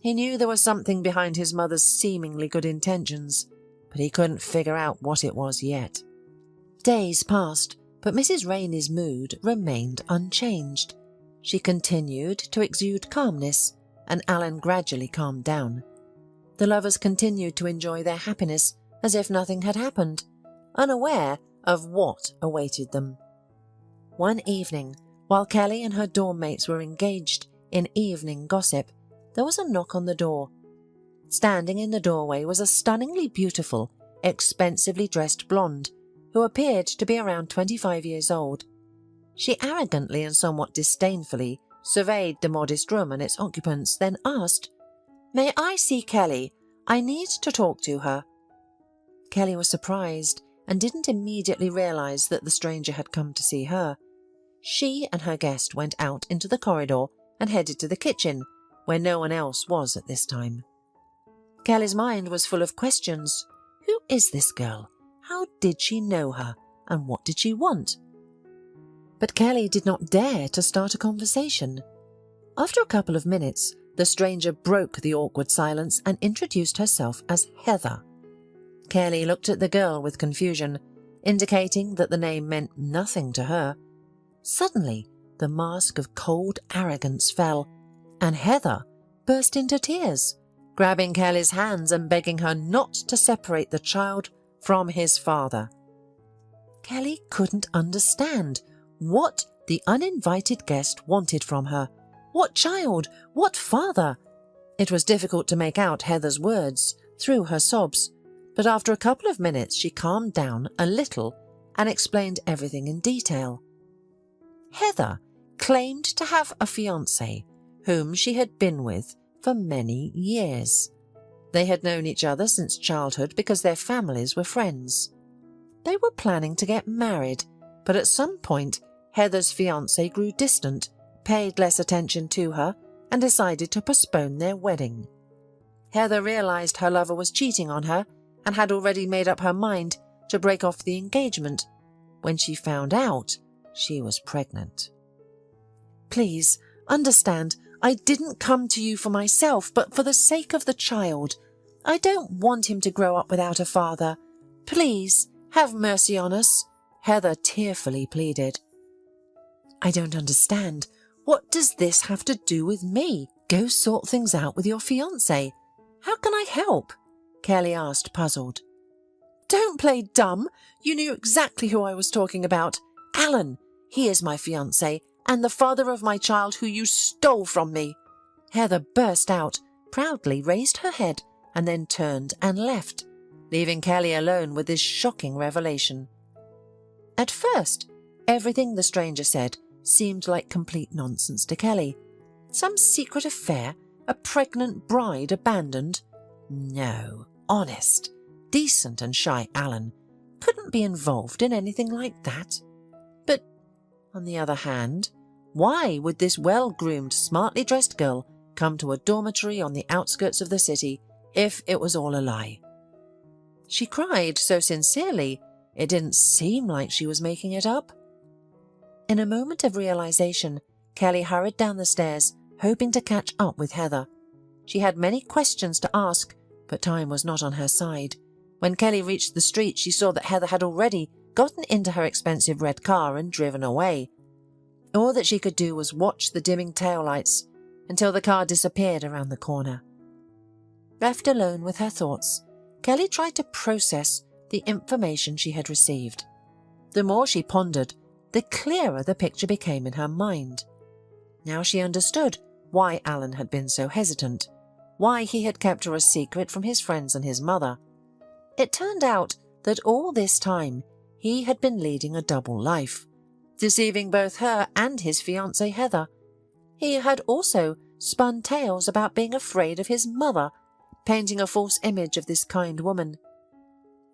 He knew there was something behind his mother's seemingly good intentions, but he couldn't figure out what it was yet. Days passed, but Mrs. Rainey's mood remained unchanged. She continued to exude calmness, and Alan gradually calmed down. The lovers continued to enjoy their happiness as if nothing had happened, unaware of what awaited them. One evening, while Kelly and her dorm mates were engaged in evening gossip, there was a knock on the door. Standing in the doorway was a stunningly beautiful, expensively dressed blonde who appeared to be around 25 years old. She arrogantly and somewhat disdainfully surveyed the modest room and its occupants, then asked, "May I see Kelly? I need to talk to her." Kelly was surprised and didn't immediately realize that the stranger had come to see her. She and her guest went out into the corridor and headed to the kitchen, where no one else was at this time. Kelly's mind was full of questions. Who is this girl? How did she know her? And what did she want? But Kelly did not dare to start a conversation. After a couple of minutes, the stranger broke the awkward silence and introduced herself as Heather. Kelly looked at the girl with confusion, indicating that the name meant nothing to her. Suddenly, the mask of cold arrogance fell, and Heather burst into tears, grabbing Kelly's hands and begging her not to separate the child from his father. Kelly couldn't understand what the uninvited guest wanted from her. What child? What father? It was difficult to make out Heather's words through her sobs, but after a couple of minutes she calmed down a little and explained everything in detail. Heather claimed to have a fiancé whom she had been with for many years. They had known each other since childhood because their families were friends. They were planning to get married, but at some point Heather's fiancé grew distant, paid less attention to her, and decided to postpone their wedding. Heather realized her lover was cheating on her and had already made up her mind to break off the engagement when she found out she was pregnant. "Please, understand, I didn't come to you for myself, but for the sake of the child. I don't want him to grow up without a father. Please, have mercy on us," Heather tearfully pleaded. "I don't understand. What does this have to do with me? Go sort things out with your fiancé. How can I help?" Kelly asked, puzzled. "Don't play dumb. You knew exactly who I was talking about. Alan. He is my fiancé and the father of my child who you stole from me." Heather burst out, proudly raised her head, and then turned and left, leaving Kelly alone with this shocking revelation. At first, everything the stranger said seemed like complete nonsense to Kelly. Some secret affair, a pregnant bride abandoned? No, honest, decent and shy Alan couldn't be involved in anything like that. But, on the other hand, why would this well-groomed, smartly dressed girl come to a dormitory on the outskirts of the city if it was all a lie? She cried so sincerely, it didn't seem like she was making it up. In a moment of realization, Kelly hurried down the stairs, hoping to catch up with Heather. She had many questions to ask, but time was not on her side. When Kelly reached the street, she saw that Heather had already gotten into her expensive red car and driven away. All that she could do was watch the dimming taillights until the car disappeared around the corner. Left alone with her thoughts, Kelly tried to process the information she had received. The more she pondered, the clearer the picture became in her mind. Now she understood why Alan had been so hesitant, why he had kept her a secret from his friends and his mother. It turned out that all this time he had been leading a double life, deceiving both her and his fiancée Heather. He had also spun tales about being afraid of his mother, painting a false image of this kind woman.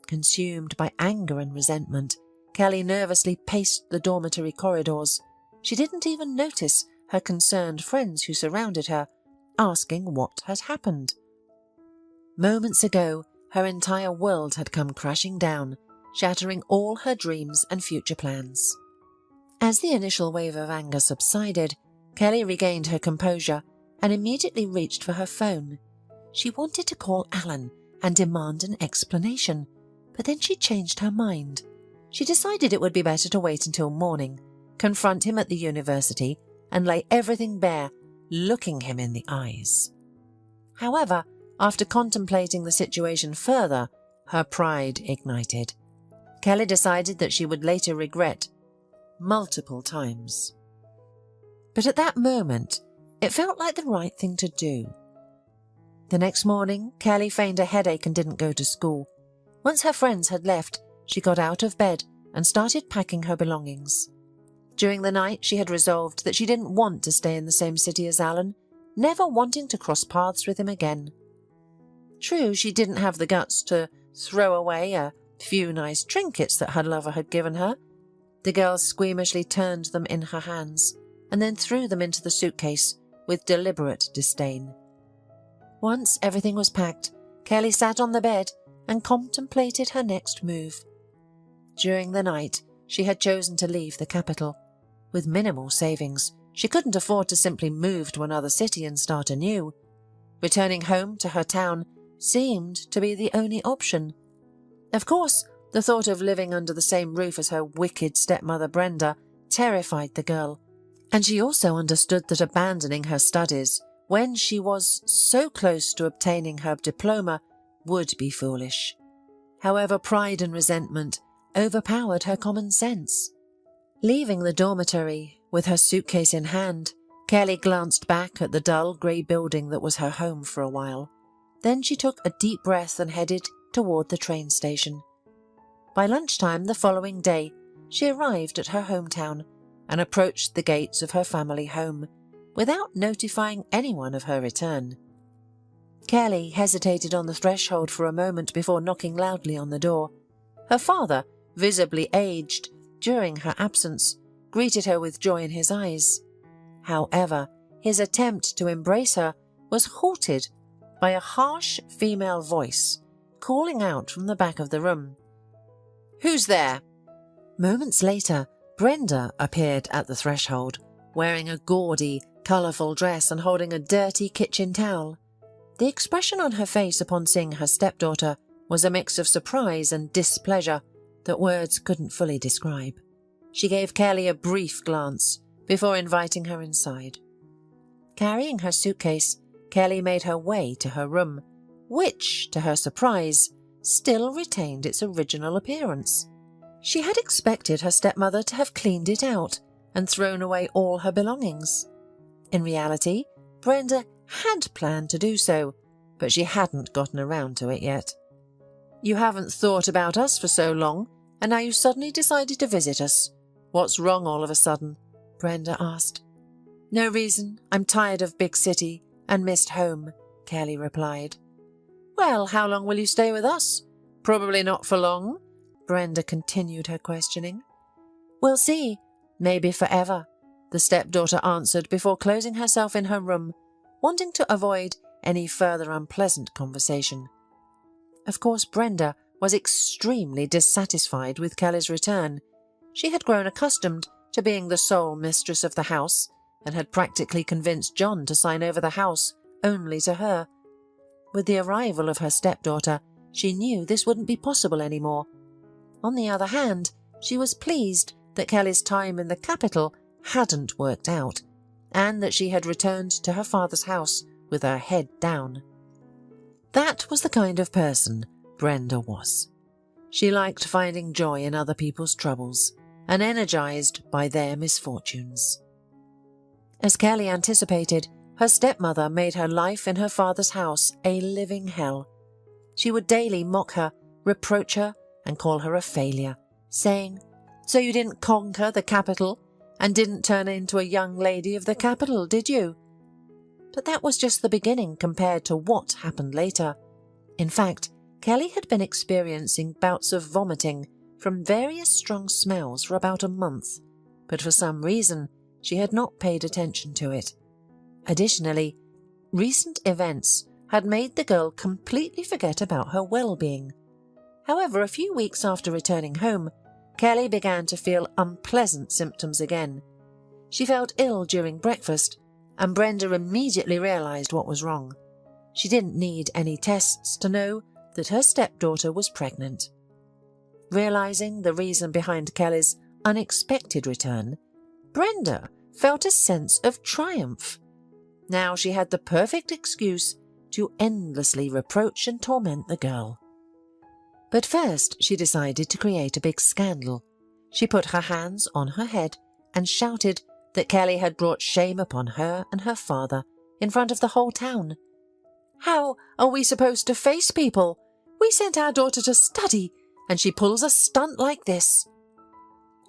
Consumed by anger and resentment, Kelly nervously paced the dormitory corridors. She didn't even notice her concerned friends who surrounded her, asking what had happened. Moments ago, her entire world had come crashing down, shattering all her dreams and future plans. As the initial wave of anger subsided, Kelly regained her composure and immediately reached for her phone. She wanted to call Alan and demand an explanation. But then she changed her mind. She decided it would be better to wait until morning, confront him at the university, and lay everything bare, looking him in the eyes. However, after contemplating the situation further, her pride ignited. Kelly decided that she would later regret multiple times. But at that moment, it felt like the right thing to do. The next morning, Kelly feigned a headache and didn't go to school. Once her friends had left, she got out of bed and started packing her belongings. During the night, she had resolved that she didn't want to stay in the same city as Alan, never wanting to cross paths with him again. True, she didn't have the guts to throw away a few nice trinkets that her lover had given her. The girl squeamishly turned them in her hands and then threw them into the suitcase with deliberate disdain. Once everything was packed, Kelly sat on the bed and contemplated her next move. During the night, she had chosen to leave the capital. With minimal savings, she couldn't afford to simply move to another city and start anew. Returning home to her town seemed to be the only option. Of course, the thought of living under the same roof as her wicked stepmother Brenda terrified the girl, and she also understood that abandoning her studies when she was so close to obtaining her diploma would be foolish. However, pride and resentment overpowered her common sense. Leaving the dormitory with her suitcase in hand, Kelly glanced back at the dull grey building that was her home for a while. Then she took a deep breath and headed toward the train station. By lunchtime the following day, she arrived at her hometown and approached the gates of her family home without notifying anyone of her return. Kelly hesitated on the threshold for a moment before knocking loudly on the door. Her father, visibly aged during her absence, greeted her with joy in his eyes. However, his attempt to embrace her was halted by a harsh female voice calling out from the back of the room. "Who's there?" Moments later, Brenda appeared at the threshold, wearing a gaudy, colourful dress and holding a dirty kitchen towel. The expression on her face upon seeing her stepdaughter was a mix of surprise and displeasure that words couldn't fully describe. She gave Kelly a brief glance before inviting her inside. Carrying her suitcase, Kelly made her way to her room, which, to her surprise, still retained its original appearance. She had expected her stepmother to have cleaned it out and thrown away all her belongings. In reality, Brenda had planned to do so, but she hadn't gotten around to it yet. "You haven't thought about us for so long, and now you suddenly decided to visit us. What's wrong all of a sudden?" Brenda asked. "No reason. I'm tired of big city and missed home," Kelly replied. "Well, how long will you stay with us?" "Probably not for long," Brenda continued her questioning. "We'll see. Maybe forever," the stepdaughter answered before closing herself in her room, wanting to avoid any further unpleasant conversation. Of course, Brenda was extremely dissatisfied with Kelly's return. She had grown accustomed to being the sole mistress of the house and had practically convinced John to sign over the house only to her. With the arrival of her stepdaughter, she knew this wouldn't be possible anymore. On the other hand, she was pleased that Kelly's time in the capital hadn't worked out, and that she had returned to her father's house with her head down. That was the kind of person Brenda was. She liked finding joy in other people's troubles and energized by their misfortunes. As Kelly anticipated, her stepmother made her life in her father's house a living hell. She would daily mock her, reproach her, and call her a failure, saying, "So you didn't conquer the capital and didn't turn into a young lady of the capital, did you?" But that was just the beginning compared to what happened later. In fact, Kelly had been experiencing bouts of vomiting from various strong smells for about a month, but for some reason she had not paid attention to it. Additionally, recent events had made the girl completely forget about her well-being. However, a few weeks after returning home, Kelly began to feel unpleasant symptoms again. She felt ill during breakfast, and Brenda immediately realized what was wrong. She didn't need any tests to know that her stepdaughter was pregnant. Realising the reason behind Kelly's unexpected return, Brenda felt a sense of triumph. Now she had the perfect excuse to endlessly reproach and torment the girl. But first she decided to create a big scandal. She put her hands on her head and shouted that Kelly had brought shame upon her and her father in front of the whole town. "How are we supposed to face people? We sent our daughter to study, and she pulls a stunt like this."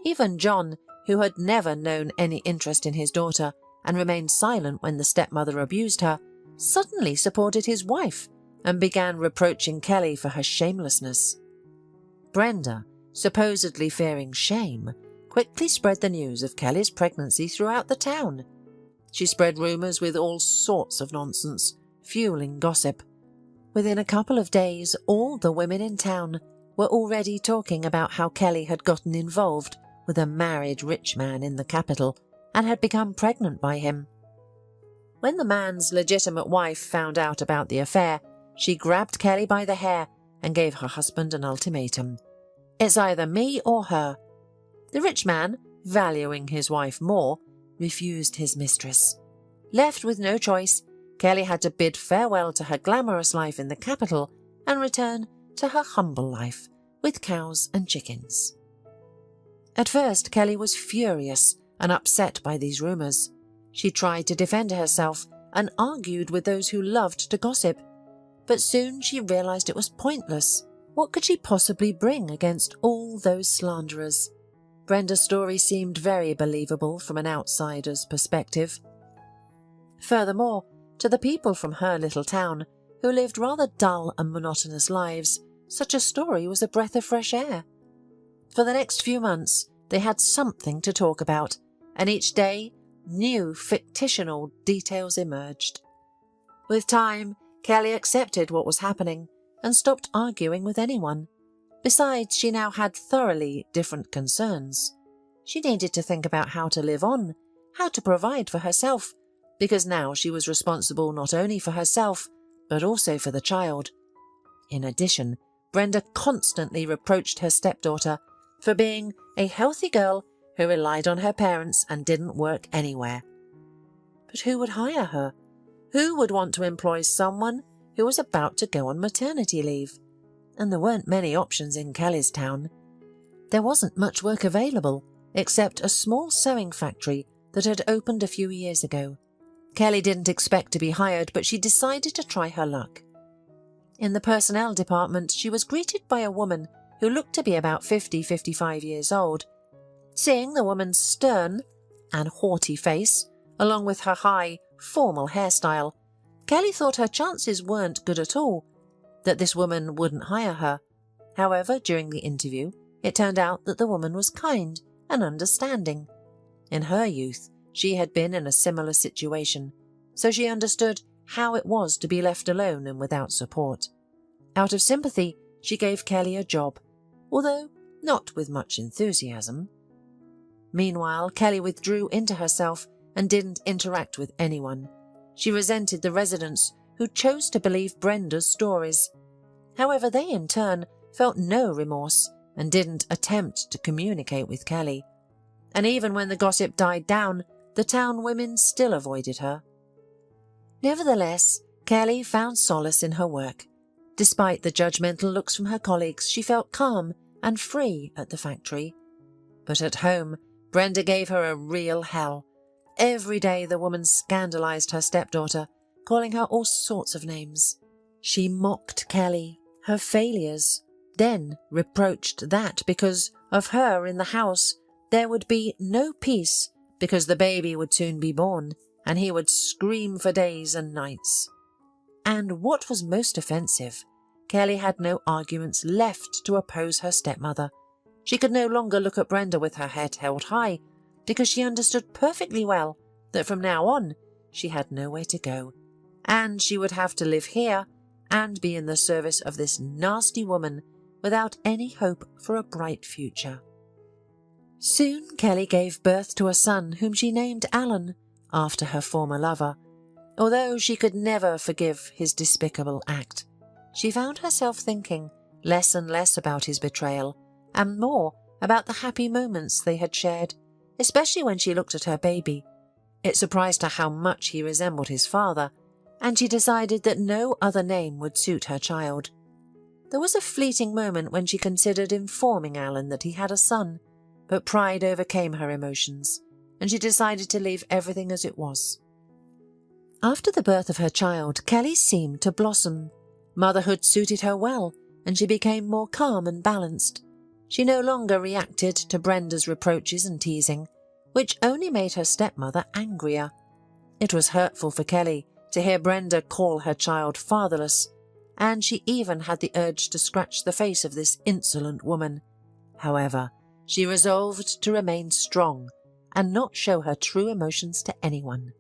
Even John, who had never known any interest in his daughter and remained silent when the stepmother abused her, suddenly supported his wife and began reproaching Kelly for her shamelessness. Brenda, supposedly fearing shame, quickly spread the news of Kelly's pregnancy throughout the town. She spread rumours with all sorts of nonsense, fueling gossip. Within a couple of days, all the women in town were already talking about how Kelly had gotten involved with a married rich man in the capital and had become pregnant by him. When the man's legitimate wife found out about the affair, she grabbed Kelly by the hair and gave her husband an ultimatum. "It's either me or her." The rich man, valuing his wife more, refused his mistress. Left with no choice, Kelly had to bid farewell to her glamorous life in the capital and return to her humble life with cows and chickens. At first, Kelly was furious and upset by these rumours. She tried to defend herself and argued with those who loved to gossip. But soon she realised it was pointless. What could she possibly bring against all those slanderers? Brenda's story seemed very believable from an outsider's perspective. Furthermore, to the people from her little town, who lived rather dull and monotonous lives, such a story was a breath of fresh air. For the next few months, they had something to talk about, and each day, new fictional details emerged. With time, Kelly accepted what was happening and stopped arguing with anyone. Besides, she now had thoroughly different concerns. She needed to think about how to live on, how to provide for herself, because now she was responsible not only for herself, but also for the child. In addition, Brenda constantly reproached her stepdaughter for being a healthy girl who relied on her parents and didn't work anywhere. But who would hire her? Who would want to employ someone who was about to go on maternity leave? And there weren't many options in Kelly's town. There wasn't much work available, except a small sewing factory that had opened a few years ago. Kelly didn't expect to be hired, but she decided to try her luck. In the personnel department, she was greeted by a woman who looked to be about 50-55 years old. Seeing the woman's stern and haughty face, along with her high, formal hairstyle, Kelly thought her chances weren't good at all, that this woman wouldn't hire her. However, during the interview, it turned out that the woman was kind and understanding. In her youth, she had been in a similar situation, so she understood how it was to be left alone and without support. Out of sympathy, she gave Kelly a job, although not with much enthusiasm. Meanwhile, Kelly withdrew into herself and didn't interact with anyone. She resented the residents who chose to believe Brenda's stories. However, they in turn felt no remorse and didn't attempt to communicate with Kelly. And even when the gossip died down, the town women still avoided her. Nevertheless, Kelly found solace in her work. Despite the judgmental looks from her colleagues, she felt calm and free at the factory. But at home, Brenda gave her a real hell. Every day the woman scandalized her stepdaughter, calling her all sorts of names. She mocked Kelly, her failures, then reproached that because of her in the house there would be no peace because the baby would soon be born and he would scream for days and nights. And what was most offensive, Kelly had no arguments left to oppose her stepmother. She could no longer look at Brenda with her head held high because she understood perfectly well that from now on she had nowhere to go, and she would have to live here and be in the service of this nasty woman without any hope for a bright future. Soon Kelly gave birth to a son whom she named Alan, after her former lover. Although she could never forgive his despicable act, she found herself thinking less and less about his betrayal and more about the happy moments they had shared, especially when she looked at her baby. It surprised her how much he resembled his father, and she decided that no other name would suit her child. There was a fleeting moment when she considered informing Alan that he had a son, but pride overcame her emotions, and she decided to leave everything as it was. After the birth of her child, Kelly seemed to blossom. Motherhood suited her well, and she became more calm and balanced. She no longer reacted to Brenda's reproaches and teasing, which only made her stepmother angrier. It was hurtful for Kelly to hear Brenda call her child fatherless, and she even had the urge to scratch the face of this insolent woman. However, she resolved to remain strong and not show her true emotions to anyone.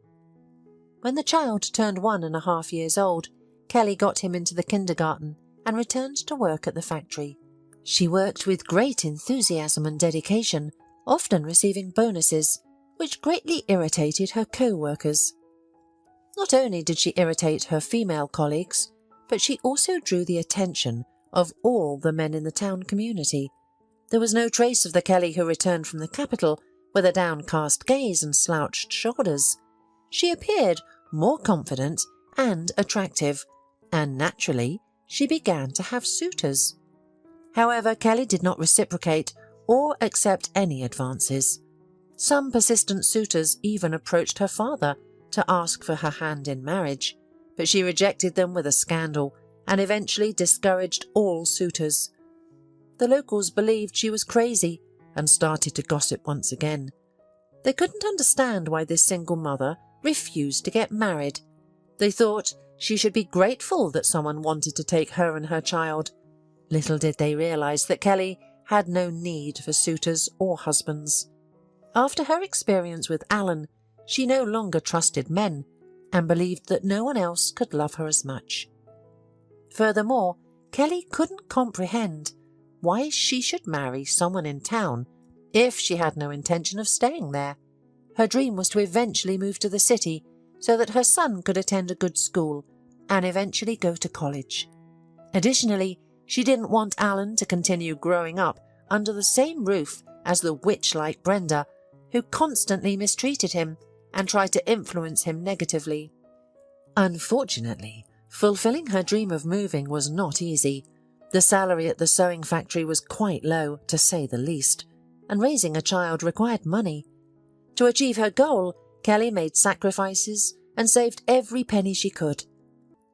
When the child turned 1.5 years old, Kelly got him into the kindergarten and returned to work at the factory. She worked with great enthusiasm and dedication, often receiving bonuses, which greatly irritated her co-workers. Not only did she irritate her female colleagues, but she also drew the attention of all the men in the town community. There was no trace of the Kelly who returned from the capital with a downcast gaze and slouched shoulders. She appeared more confident and attractive, and naturally she began to have suitors. However, Kelly did not reciprocate or accept any advances. Some persistent suitors even approached her father to ask for her hand in marriage, but she rejected them with a scandal and eventually discouraged all suitors. The locals believed she was crazy and started to gossip once again. They couldn't understand why this single mother refused to get married. They thought she should be grateful that someone wanted to take her and her child. Little did they realize that Kelly had no need for suitors or husbands. After her experience with Alan, she no longer trusted men and believed that no one else could love her as much. Furthermore, Kelly couldn't comprehend why she should marry someone in town if she had no intention of staying there. Her dream was to eventually move to the city so that her son could attend a good school and eventually go to college. Additionally, she didn't want Alan to continue growing up under the same roof as the witch-like Brenda, who constantly mistreated him and tried to influence him negatively. Unfortunately, fulfilling her dream of moving was not easy. The salary at the sewing factory was quite low, to say the least, and raising a child required money. To achieve her goal, Kelly made sacrifices and saved every penny she could.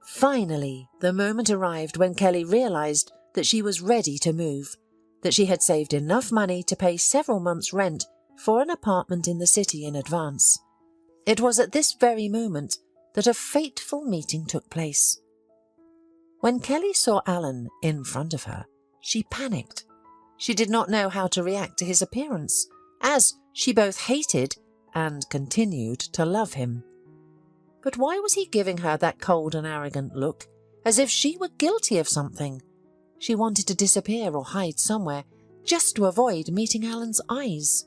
Finally, the moment arrived when Kelly realized that she was ready to move, that she had saved enough money to pay several months' rent for an apartment in the city in advance. It was at this very moment that a fateful meeting took place. When Kelly saw Alan in front of her, she panicked. She did not know how to react to his appearance, as she both hated and continued to love him. But why was he giving her that cold and arrogant look, as if she were guilty of something? She wanted to disappear or hide somewhere, just to avoid meeting Alan's eyes.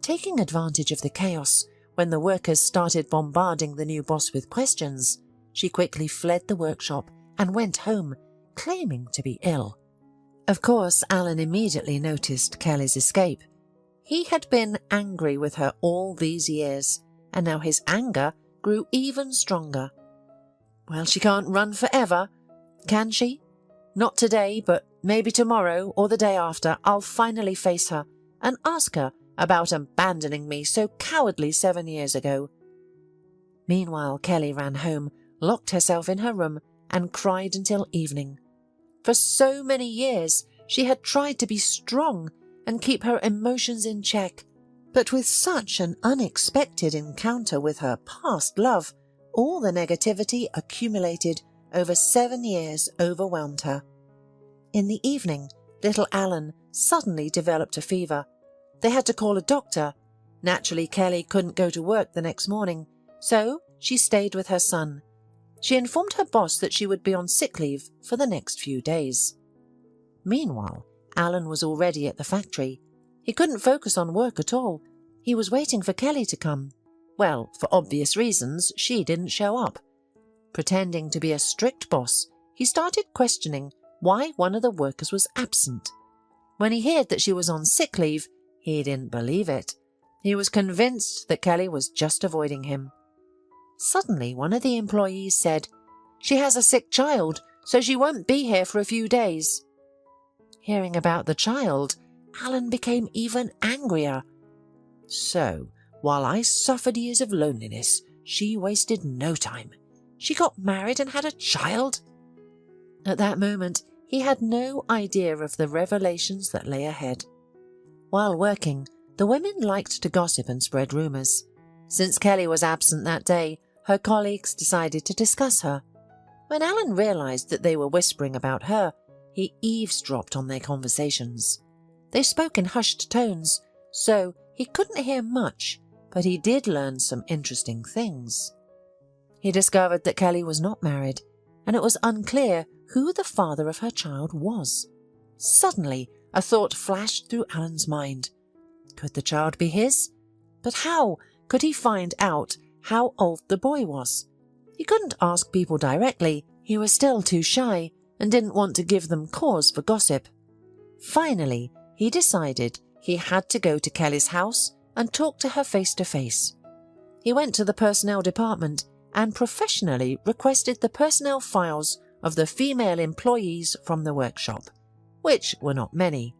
Taking advantage of the chaos, when the workers started bombarding the new boss with questions, she quickly fled the workshop and went home, claiming to be ill. Of course, Alan immediately noticed Kelly's escape. He had been angry with her all these years, and now his anger grew even stronger. Well, she can't run forever, can she? Not today, but maybe tomorrow or the day after I'll finally face her and ask her about abandoning me so cowardly 7 years ago. Meanwhile, Kelly ran home, locked herself in her room, and cried until evening. For so many years, she had tried to be strong and keep her emotions in check, but with such an unexpected encounter with her past love, all the negativity accumulated over 7 years overwhelmed her. In the evening, little Alan suddenly developed a fever. They had to call a doctor. Naturally, Kelly couldn't go to work the next morning, so she stayed with her son. She informed her boss that she would be on sick leave for the next few days. Meanwhile, Alan was already at the factory. He couldn't focus on work at all. He was waiting for Kelly to come. Well, for obvious reasons, she didn't show up. Pretending to be a strict boss, he started questioning why one of the workers was absent. When he heard that she was on sick leave, he didn't believe it. He was convinced that Kelly was just avoiding him. Suddenly, one of the employees said, "She has a sick child, so she won't be here for a few days." Hearing about the child, Alan became even angrier. So, while I suffered years of loneliness, she wasted no time. She got married and had a child. At that moment, he had no idea of the revelations that lay ahead. While working, the women liked to gossip and spread rumours. Since Kelly was absent that day, her colleagues decided to discuss her. When Alan realised that they were whispering about her, he eavesdropped on their conversations. They spoke in hushed tones, so he couldn't hear much, but he did learn some interesting things. He discovered that Kelly was not married, and it was unclear who the father of her child was. Suddenly, a thought flashed through Alan's mind. Could the child be his? But how could he find out how old the boy was? He couldn't ask people directly. He was still too shy and didn't want to give them cause for gossip. Finally, he decided he had to go to Kelly's house and talk to her face to face. He went to the personnel department and professionally requested the personnel files of the female employees from the workshop, which were not many.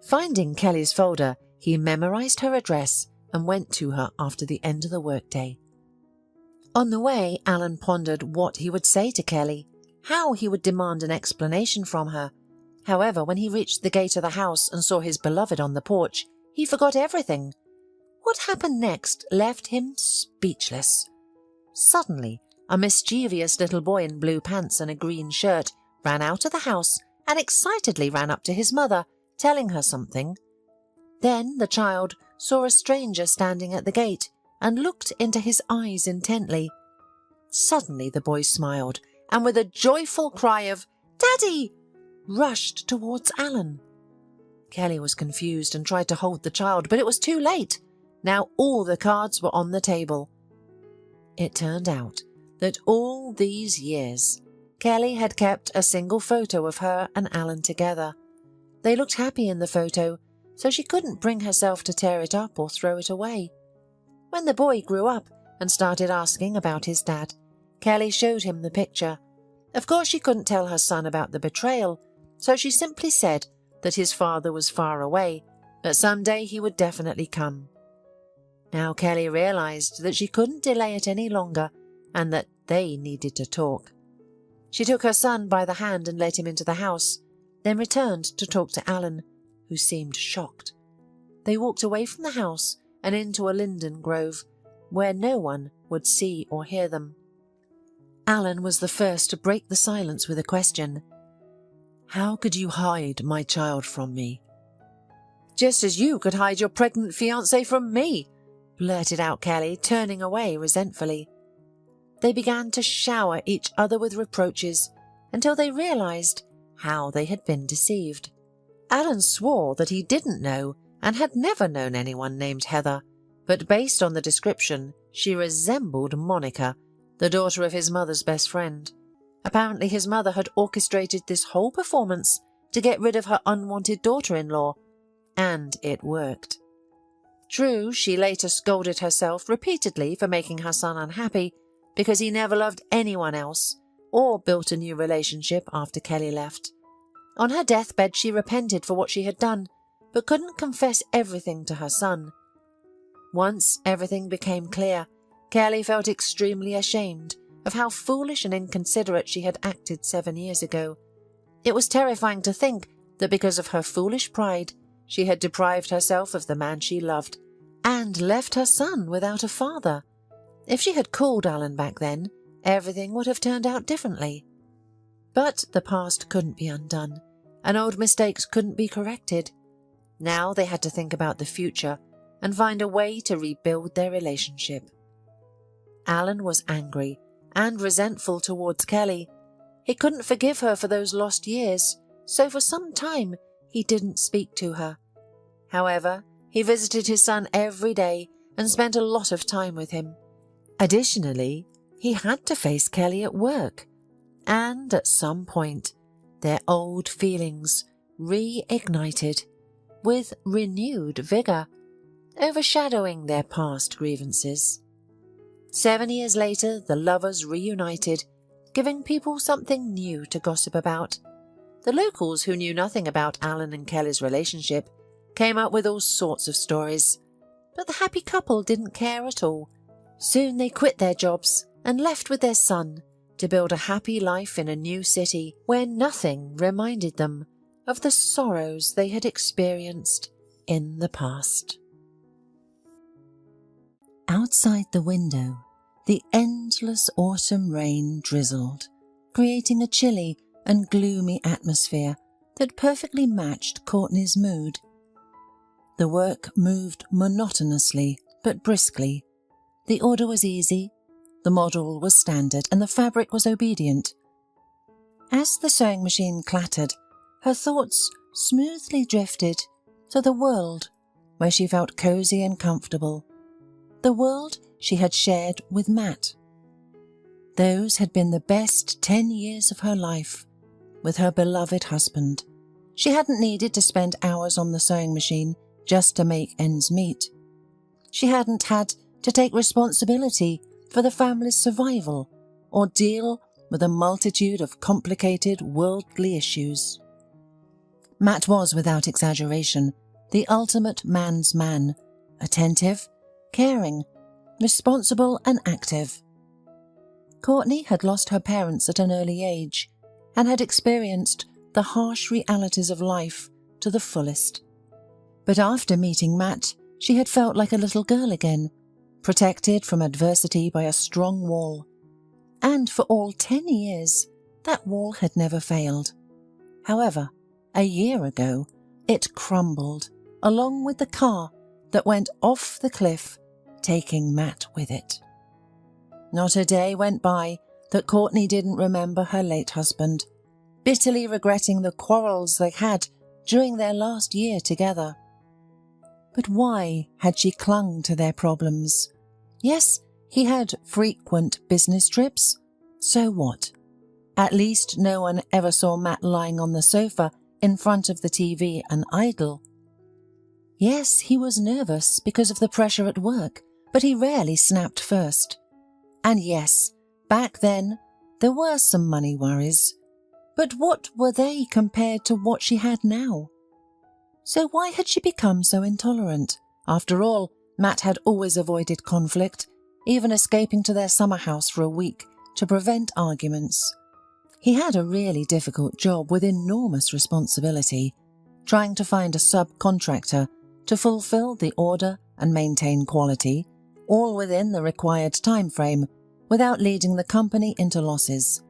Finding Kelly's folder, he memorized her address and went to her after the end of the workday. On the way, Alan pondered what he would say to Kelly, how he would demand an explanation from her. However, when he reached the gate of the house and saw his beloved on the porch, he forgot everything. What happened next left him speechless. Suddenly, a mischievous little boy in blue pants and a green shirt ran out of the house and excitedly ran up to his mother, telling her something. Then the child saw a stranger standing at the gate and looked into his eyes intently. Suddenly the boy smiled and with a joyful cry of "Daddy!" rushed towards Alan. Kelly was confused and tried to hold the child, but it was too late. Now all the cards were on the table. It turned out that all these years, Kelly had kept a single photo of her and Alan together. They looked happy in the photo, so she couldn't bring herself to tear it up or throw it away. When the boy grew up and started asking about his dad, Kelly showed him the picture. Of course she couldn't tell her son about the betrayal, so she simply said that his father was far away, but someday he would definitely come. Now Kelly realised that she couldn't delay it any longer and that they needed to talk. She took her son by the hand and led him into the house, then returned to talk to Alan, who seemed shocked. They walked away from the house and into a linden grove, where no one would see or hear them. Alan was the first to break the silence with a question. "How could you hide my child from me?" "Just as you could hide your pregnant fiancé from me," blurted out Kelly, turning away resentfully. They began to shower each other with reproaches until they realised how they had been deceived. Alan swore that he didn't know and had never known anyone named Heather, but based on the description, she resembled Monica, the daughter of his mother's best friend. Apparently his mother had orchestrated this whole performance to get rid of her unwanted daughter-in-law, and it worked. True, she later scolded herself repeatedly for making her son unhappy because he never loved anyone else or built a new relationship after Kelly left. On her deathbed she repented for what she had done, but couldn't confess everything to her son. Once everything became clear, Kelly felt extremely ashamed of how foolish and inconsiderate she had acted 7 years ago. It was terrifying to think that because of her foolish pride, she had deprived herself of the man she loved and left her son without a father. If she had called Alan back then, everything would have turned out differently. But the past couldn't be undone, and old mistakes couldn't be corrected. Now they had to think about the future and find a way to rebuild their relationship. Alan was angry and resentful towards Kelly. He couldn't forgive her for those lost years, so for some time he didn't speak to her. However, he visited his son every day and spent a lot of time with him. Additionally, he had to face Kelly at work, and at some point, their old feelings reignited with renewed vigour, overshadowing their past grievances. 7 years later, the lovers reunited, giving people something new to gossip about. The locals, who knew nothing about Alan and Kelly's relationship, came up with all sorts of stories. But the happy couple didn't care at all. Soon they quit their jobs and left with their son to build a happy life in a new city where nothing reminded them of the sorrows they had experienced in the past. Outside the window, the endless autumn rain drizzled, creating a chilly and gloomy atmosphere that perfectly matched Courtney's mood. The work moved monotonously but briskly. The order was easy, the model was standard, and the fabric was obedient. As the sewing machine clattered, her thoughts smoothly drifted to the world where she felt cosy and comfortable, the world she had shared with Matt. Those had been the best 10 years of her life with her beloved husband. She hadn't needed to spend hours on the sewing machine just to make ends meet. She hadn't had to take responsibility for the family's survival or deal with a multitude of complicated worldly issues. Matt was, without exaggeration, the ultimate man's man, attentive, caring, responsible and active. Courtney had lost her parents at an early age and had experienced the harsh realities of life to the fullest. But after meeting Matt, she had felt like a little girl again, protected from adversity by a strong wall. And for all 10 years, that wall had never failed. However, a year ago, it crumbled, along with the car that went off the cliff, taking Matt with it. Not a day went by that Courtney didn't remember her late husband, bitterly regretting the quarrels they had during their last year together. But why had she clung to their problems? Yes, he had frequent business trips. So what? At least no one ever saw Matt lying on the sofa in front of the TV and idle. Yes, he was nervous because of the pressure at work, but he rarely snapped first. And yes, back then, there were some money worries. But what were they compared to what she had now? So why had she become so intolerant? After all, Matt had always avoided conflict, even escaping to their summer house for a week to prevent arguments. He had a really difficult job with enormous responsibility, trying to find a subcontractor to fulfill the order and maintain quality, all within the required time frame, without leading the company into losses.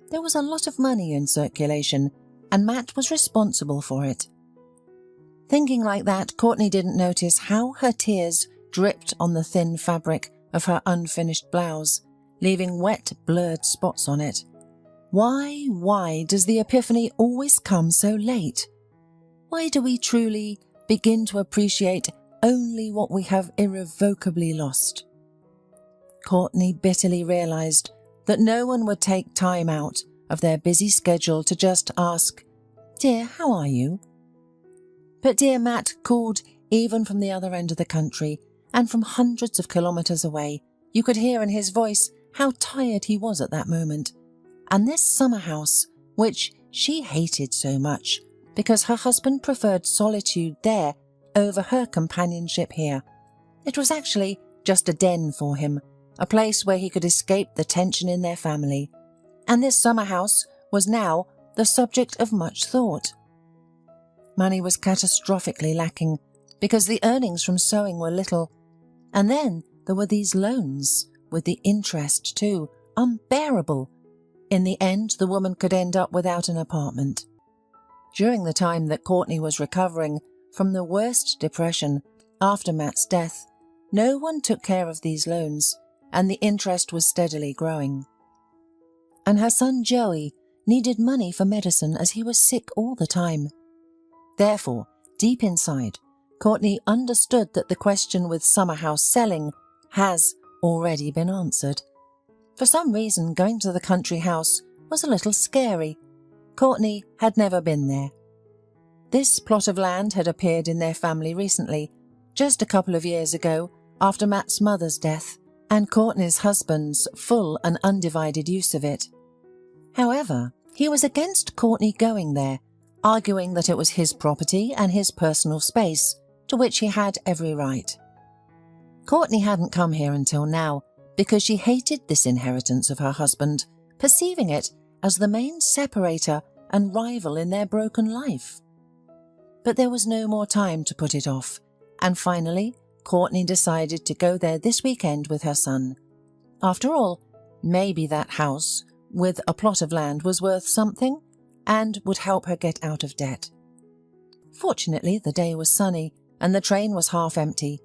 There was a lot of money in circulation, and Matt was responsible for it. Thinking like that, Courtney didn't notice how her tears dripped on the thin fabric of her unfinished blouse, leaving wet, blurred spots on it. Why does the epiphany always come so late? Why do we truly begin to appreciate only what we have irrevocably lost? Courtney bitterly realized that no one would take time out of their busy schedule to just ask, "Dear, how are you?" But dear Matt called even from the other end of the country, and from hundreds of kilometres away. You could hear in his voice how tired he was at that moment. And this summer house, which she hated so much because her husband preferred solitude there over her companionship here. It was actually just a den for him, a place where he could escape the tension in their family. And this summer house was now the subject of much thought. Money was catastrophically lacking because the earnings from sewing were little. And then there were these loans, with the interest too, unbearable. In the end, the woman could end up without an apartment. During the time that Courtney was recovering from the worst depression after Matt's death, no one took care of these loans, and the interest was steadily growing. And her son Joey needed money for medicine as he was sick all the time. Therefore, deep inside, Courtney understood that the question with summer house selling has already been answered. For some reason, going to the country house was a little scary. Courtney had never been there. This plot of land had appeared in their family recently, just a couple of years ago after Matt's mother's death, and Courtney's husband's full and undivided use of it. However, he was against Courtney going there, arguing that it was his property and his personal space, to which he had every right. Courtney hadn't come here until now because she hated this inheritance of her husband, perceiving it as the main separator and rival in their broken life. But there was no more time to put it off, and finally Courtney decided to go there this weekend with her son. After all, maybe that house with a plot of land was worth something and would help her get out of debt. Fortunately, the day was sunny and the train was half empty.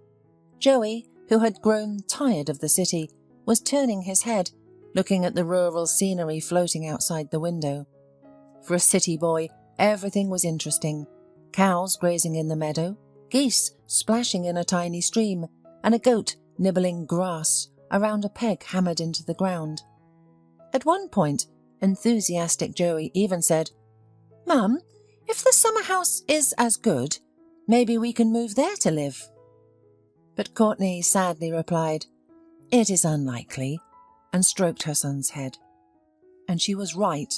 Joey, who had grown tired of the city, was turning his head, looking at the rural scenery floating outside the window. For a city boy, everything was interesting. Cows grazing in the meadow, geese splashing in a tiny stream, and a goat nibbling grass around a peg hammered into the ground. At one point, enthusiastic Joey even said, "Mum, if the summer house is as good, maybe we can move there to live." But Courtney sadly replied, "It is unlikely," and stroked her son's head. And she was right.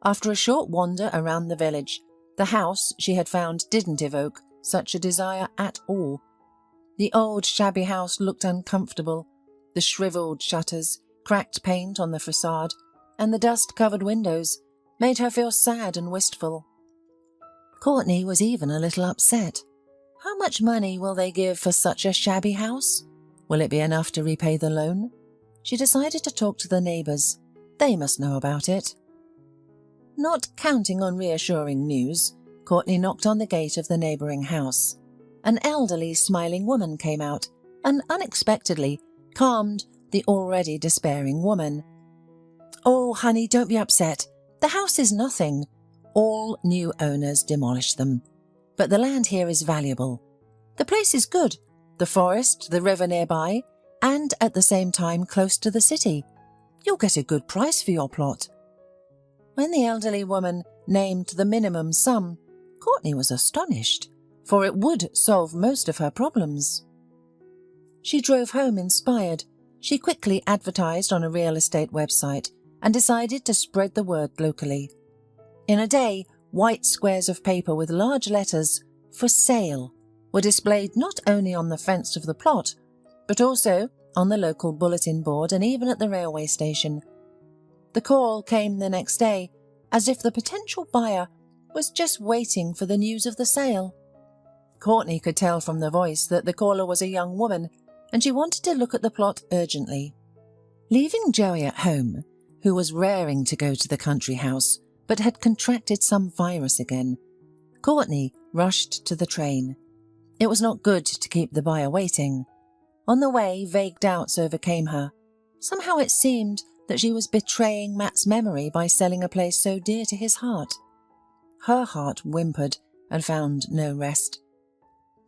After a short wander around the village, the house she had found didn't evoke such a desire at all. The old shabby house looked uncomfortable, the shriveled shutters, cracked paint on the facade, and the dust-covered windows made her feel sad and wistful. Courtney was even a little upset. How much money will they give for such a shabby house? Will it be enough to repay the loan? She decided to talk to the neighbours. They must know about it. Not counting on reassuring news, Courtney knocked on the gate of the neighbouring house. An elderly, smiling woman came out and unexpectedly calmed the already despairing woman. "Oh, honey, don't be upset. The house is nothing. All new owners demolish them. But the land here is valuable. The place is good, the forest, the river nearby, and at the same time close to the city. You'll get a good price for your plot." When the elderly woman named the minimum sum, Courtney was astonished, for it would solve most of her problems. She drove home inspired. She quickly advertised on a real estate website and decided to spread the word locally. In a day, white squares of paper with large letters, "For sale," were displayed not only on the fence of the plot, but also on the local bulletin board and even at the railway station. The call came the next day, as if the potential buyer was just waiting for the news of the sale. Courtney could tell from the voice that the caller was a young woman, and she wanted to look at the plot urgently. Leaving Joey at home, who was raring to go to the country house, but had contracted some virus again, Courtney rushed to the train. It was not good to keep the buyer waiting. On the way, vague doubts overcame her. Somehow it seemed that she was betraying Matt's memory by selling a place so dear to his heart. Her heart whimpered and found no rest.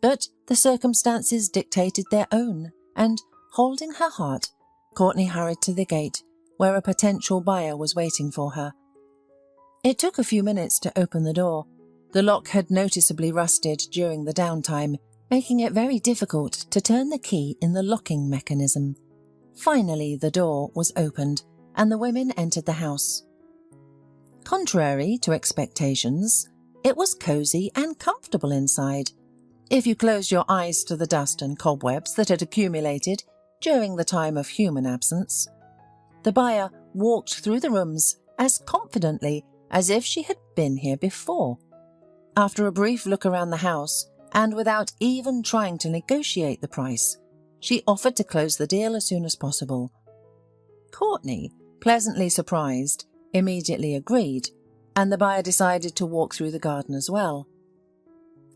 But the circumstances dictated their own, and, holding her heart, Courtney hurried to the gate, where a potential buyer was waiting for her. It took a few minutes to open the door. The lock had noticeably rusted during the downtime, making it very difficult to turn the key in the locking mechanism. Finally, the door was opened, and the women entered the house. Contrary to expectations, it was cosy and comfortable inside, if you closed your eyes to the dust and cobwebs that had accumulated during the time of human absence. The buyer walked through the rooms as confidently as if she had been here before. After a brief look around the house, and without even trying to negotiate the price, she offered to close the deal as soon as possible. Courtney, pleasantly surprised, immediately agreed, and the buyer decided to walk through the garden as well.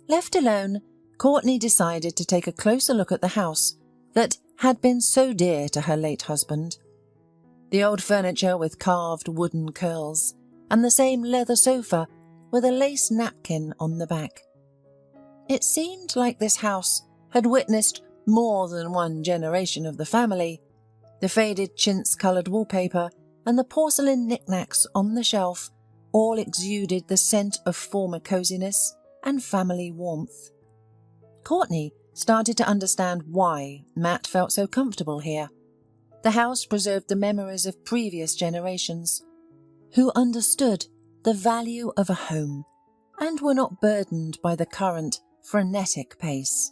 Left alone, Courtney decided to take a closer look at the house that had been so dear to her late husband. The old furniture with carved wooden curls, and the same leather sofa with a lace napkin on the back. It seemed like this house had witnessed more than one generation of the family. The faded chintz-coloured wallpaper and the porcelain knickknacks on the shelf all exuded the scent of former coziness and family warmth. Courtney started to understand why Matt felt so comfortable here. The house preserved the memories of previous generations, who understood the value of a home and were not burdened by the current frenetic pace.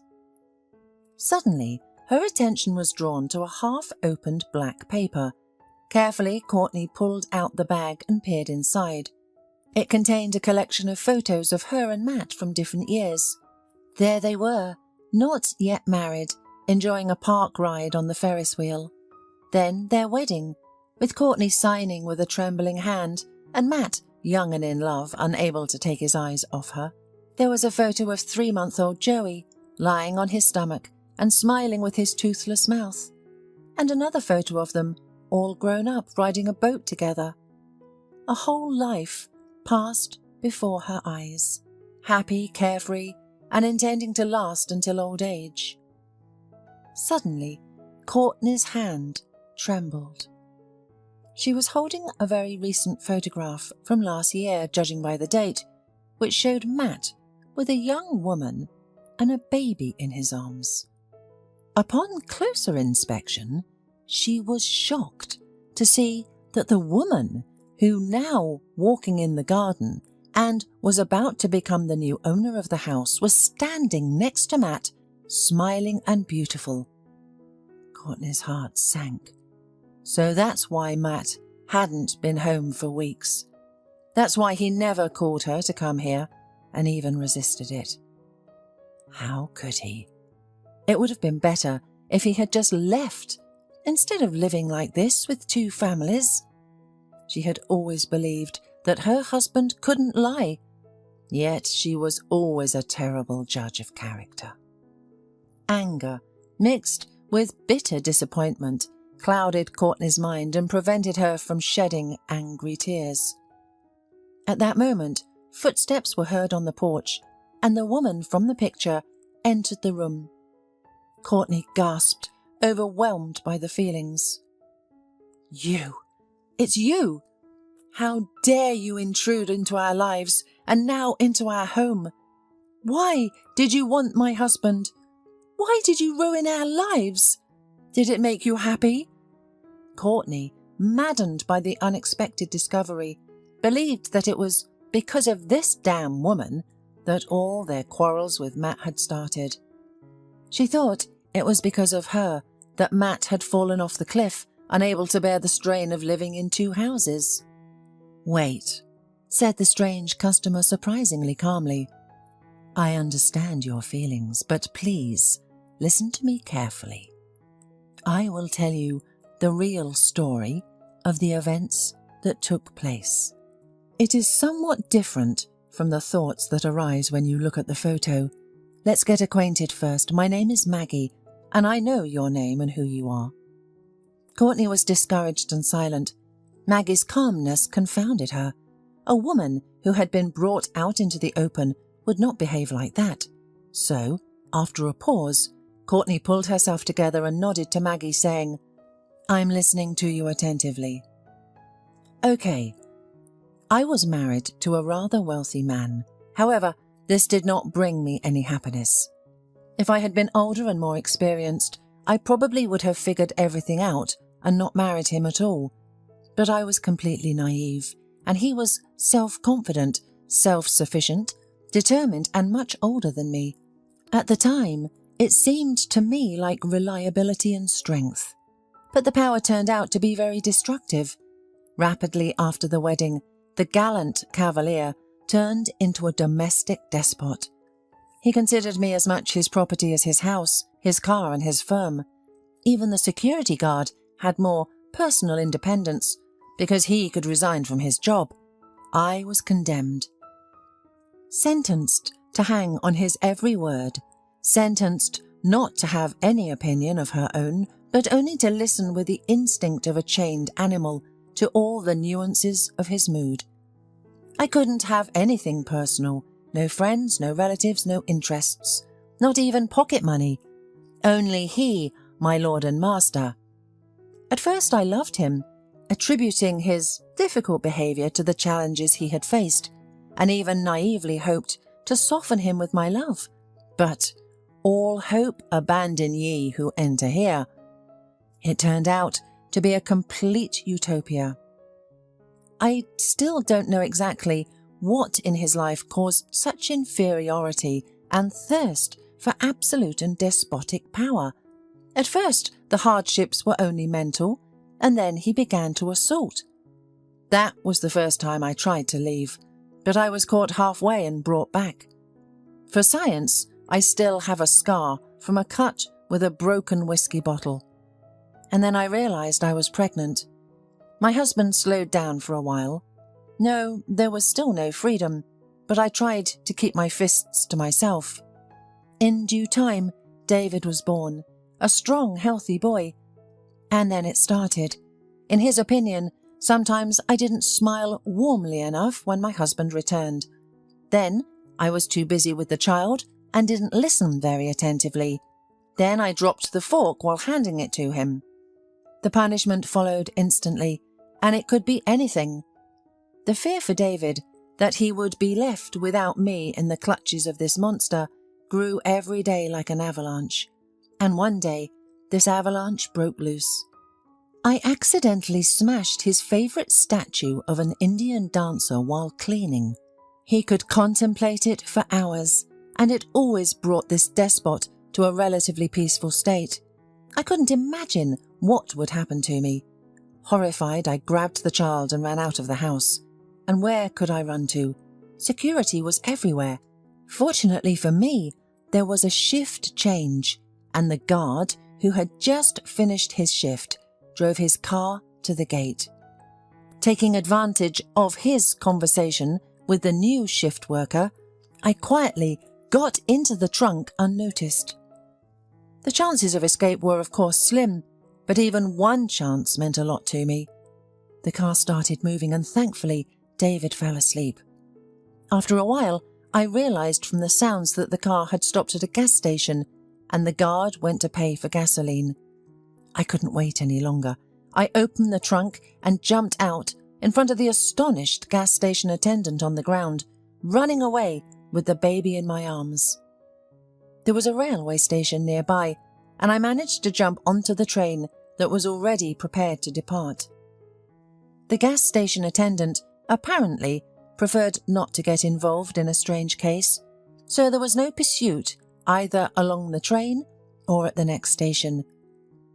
Suddenly, her attention was drawn to a half-opened black paper. Carefully, Courtney pulled out the bag and peered inside. It contained a collection of photos of her and Matt from different years. There they were, not yet married, enjoying a park ride on the Ferris wheel. Then their wedding, with Courtney signing with a trembling hand, and Matt, young and in love, unable to take his eyes off her. There was a photo of 3-month-old Joey, lying on his stomach and smiling with his toothless mouth. And another photo of them, all grown up, riding a boat together. A whole life passed before her eyes, happy, carefree, and intending to last until old age. Suddenly, Courtney's hand trembled. She was holding a very recent photograph from last year, judging by the date, which showed Matt with a young woman and a baby in his arms. Upon closer inspection, she was shocked to see that the woman, who now walking in the garden and was about to become the new owner of the house, was standing next to Matt, smiling and beautiful. Courtney's heart sank. So that's why Matt hadn't been home for weeks. That's why he never called her to come here and even resisted it. How could he? It would have been better if he had just left instead of living like this with 2 families. She had always believed that her husband couldn't lie, yet she was always a terrible judge of character. Anger, mixed with bitter disappointment, clouded Courtney's mind and prevented her from shedding angry tears. At that moment, footsteps were heard on the porch, and the woman from the picture entered the room. Courtney gasped, overwhelmed by the feelings. "You! It's you! How dare you intrude into our lives, and now into our home? Why did you want my husband? Why did you ruin our lives? Did it make you happy?" Courtney, maddened by the unexpected discovery, believed that it was because of this damn woman that all their quarrels with Matt had started. She thought it was because of her that Matt had fallen off the cliff, unable to bear the strain of living in 2 houses. "Wait," said the strange customer surprisingly calmly. "I understand your feelings, but please listen to me carefully. I will tell you the real story of the events that took place. It is somewhat different from the thoughts that arise when you look at the photo. Let's get acquainted first. My name is Maggie, and I know your name and who you are." Courtney was discouraged and silent. Maggie's calmness confounded her. A woman who had been brought out into the open would not behave like that. So, after a pause, Courtney pulled herself together and nodded to Maggie, saying, "I'm listening to you attentively. Okay, I was married to a rather wealthy man. However, this did not bring me any happiness. If I had been older and more experienced, I probably would have figured everything out and not married him at all. But I was completely naive, and he was self-confident, self-sufficient, determined, and much older than me. At the time, it seemed to me like reliability and strength. But the power turned out to be very destructive. Rapidly after the wedding, the gallant cavalier turned into a domestic despot. He considered me as much his property as his house, his car, and his firm. Even the security guard had more personal independence because he could resign from his job. I was condemned. Sentenced to hang on his every word. Sentenced not to have any opinion of her own, but only to listen with the instinct of a chained animal to all the nuances of his mood. I couldn't have anything personal, no friends, no relatives, no interests, not even pocket money. Only he, my lord and master. At first I loved him, attributing his difficult behaviour to the challenges he had faced, and even naively hoped to soften him with my love. But all hope abandon ye who enter here. It turned out to be a complete utopia. I still don't know exactly what in his life caused such inferiority and thirst for absolute and despotic power. At first, the hardships were only mental, and then he began to assault. That was the first time I tried to leave, but I was caught halfway and brought back. For science, I still have a scar from a cut with a broken whiskey bottle. And then I realized I was pregnant. My husband slowed down for a while. No, there was still no freedom, but I tried to keep my fists to myself. In due time, David was born, a strong, healthy boy. And then it started. In his opinion, sometimes I didn't smile warmly enough when my husband returned. Then I was too busy with the child and didn't listen very attentively. Then I dropped the fork while handing it to him. The punishment followed instantly, and it could be anything. The fear for David that he would be left without me in the clutches of this monster grew every day like an avalanche. And one day, this avalanche broke loose. I accidentally smashed his favourite statue of an Indian dancer while cleaning. He could contemplate it for hours, and it always brought this despot to a relatively peaceful state. I couldn't imagine what would happen to me. Horrified, I grabbed the child and ran out of the house. And where could I run to? Security was everywhere. Fortunately for me, there was a shift change, and the guard, who had just finished his shift, drove his car to the gate. Taking advantage of his conversation with the new shift worker, I quietly got into the trunk unnoticed. The chances of escape were of course slim, but even one chance meant a lot to me. The car started moving and thankfully David fell asleep. After a while, I realized from the sounds that the car had stopped at a gas station and the guard went to pay for gasoline. I couldn't wait any longer. I opened the trunk and jumped out in front of the astonished gas station attendant on the ground, running away with the baby in my arms. There was a railway station nearby, and I managed to jump onto the train that was already prepared to depart. The gas station attendant apparently preferred not to get involved in a strange case, so there was no pursuit either along the train or at the next station.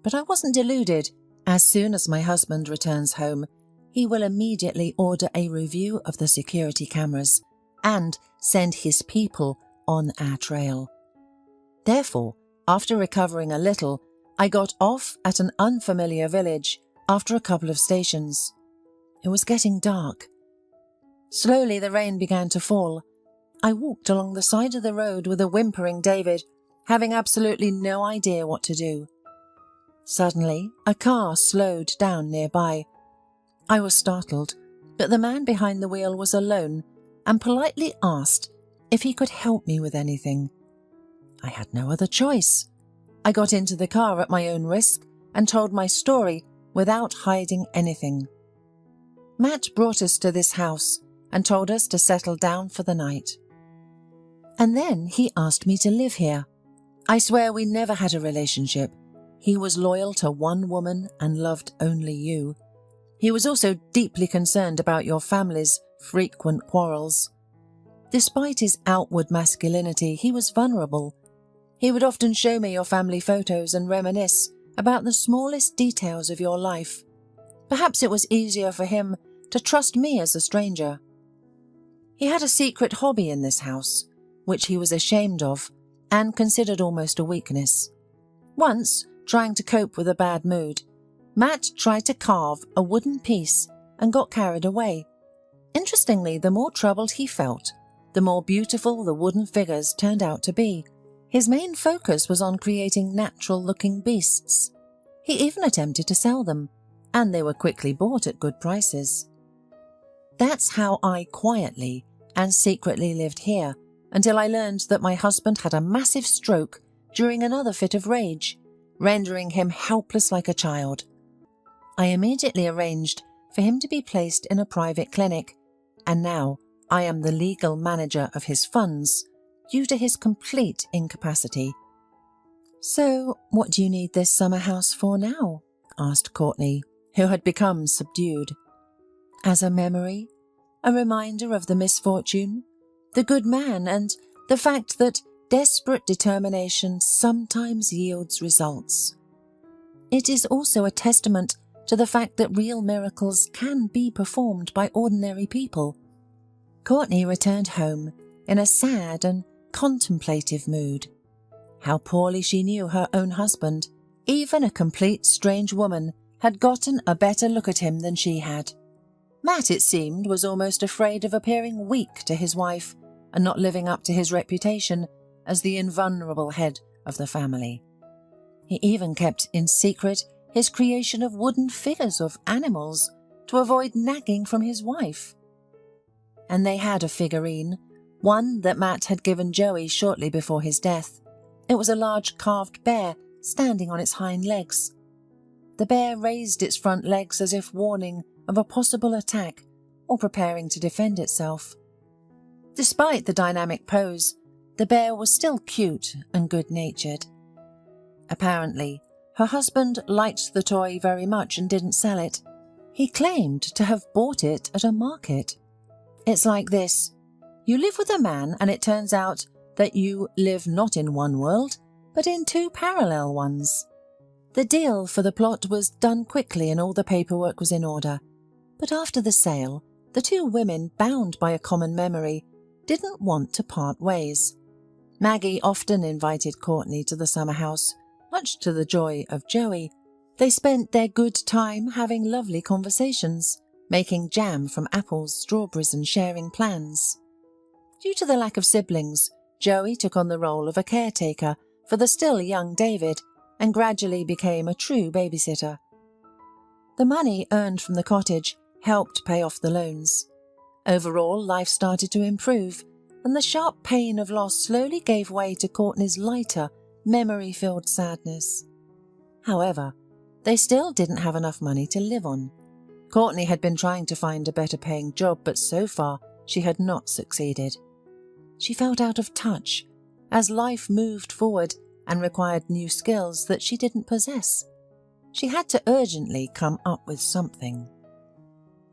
But I wasn't deluded. As soon as my husband returns home, he will immediately order a review of the security cameras and send his people on our trail. Therefore, after recovering a little, I got off at an unfamiliar village after a couple of stations. It was getting dark. Slowly the rain began to fall. I walked along the side of the road with a whimpering David, having absolutely no idea what to do. Suddenly, a car slowed down nearby. I was startled, but the man behind the wheel was alone and politely asked if he could help me with anything. I had no other choice. I got into the car at my own risk and told my story without hiding anything. Matt brought us to this house and told us to settle down for the night. And then he asked me to live here. I swear we never had a relationship. He was loyal to one woman and loved only you. He was also deeply concerned about your family's frequent quarrels. Despite his outward masculinity, he was vulnerable. He would often show me your family photos and reminisce about the smallest details of your life. Perhaps it was easier for him to trust me as a stranger. He had a secret hobby in this house, which he was ashamed of and considered almost a weakness. Once, trying to cope with a bad mood, Matt tried to carve a wooden piece and got carried away. Interestingly, the more troubled he felt, the more beautiful the wooden figures turned out to be. His main focus was on creating natural-looking beasts. He even attempted to sell them, and they were quickly bought at good prices. That's how I quietly and secretly lived here until I learned that my husband had a massive stroke during another fit of rage, rendering him helpless like a child. I immediately arranged for him to be placed in a private clinic, and now I am the legal manager of his funds due to his complete incapacity. So, what do you need this summer house for now? Asked Courtney, who had become subdued. As a memory? A reminder of the misfortune, the good man, and the fact that desperate determination sometimes yields results. It is also a testament to the fact that real miracles can be performed by ordinary people. Courtney returned home in a sad and contemplative mood. How poorly she knew her own husband. Even a complete strange woman had gotten a better look at him than she had. Matt, it seemed, was almost afraid of appearing weak to his wife and not living up to his reputation as the invulnerable head of the family. He even kept in secret his creation of wooden figures of animals to avoid nagging from his wife. And they had a figurine, one that Matt had given Joey shortly before his death. It was a large carved bear standing on its hind legs. The bear raised its front legs as if warning of a possible attack or preparing to defend itself. Despite the dynamic pose, the bear was still cute and good-natured. Apparently, her husband liked the toy very much and didn't sell it. He claimed to have bought it at a market. It's like this. You live with a man and it turns out that you live not in one world, but in two parallel ones. The deal for the plot was done quickly and all the paperwork was in order. But after the sale, the two women, bound by a common memory, didn't want to part ways. Maggie often invited Courtney to the summer house, much to the joy of Joey. They spent their good time having lovely conversations, making jam from apples, strawberries and sharing plans. Due to the lack of siblings, Joey took on the role of a caretaker for the still young David and gradually became a true babysitter. The money earned from the cottage helped pay off the loans. Overall, life started to improve, and the sharp pain of loss slowly gave way to Courtney's lighter, memory-filled sadness. However, they still didn't have enough money to live on. Courtney had been trying to find a better-paying job, but so far she had not succeeded. She felt out of touch as life moved forward and required new skills that she didn't possess. She had to urgently come up with something.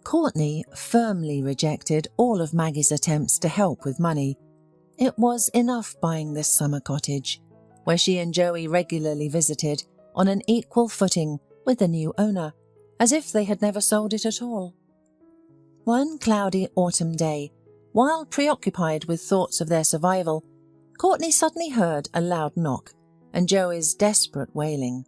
Courtney firmly rejected all of Maggie's attempts to help with money. It was enough buying this summer cottage, where she and Joey regularly visited on an equal footing with the new owner, as if they had never sold it at all. One cloudy autumn day, while preoccupied with thoughts of their survival, Courtney suddenly heard a loud knock and Joey's desperate wailing.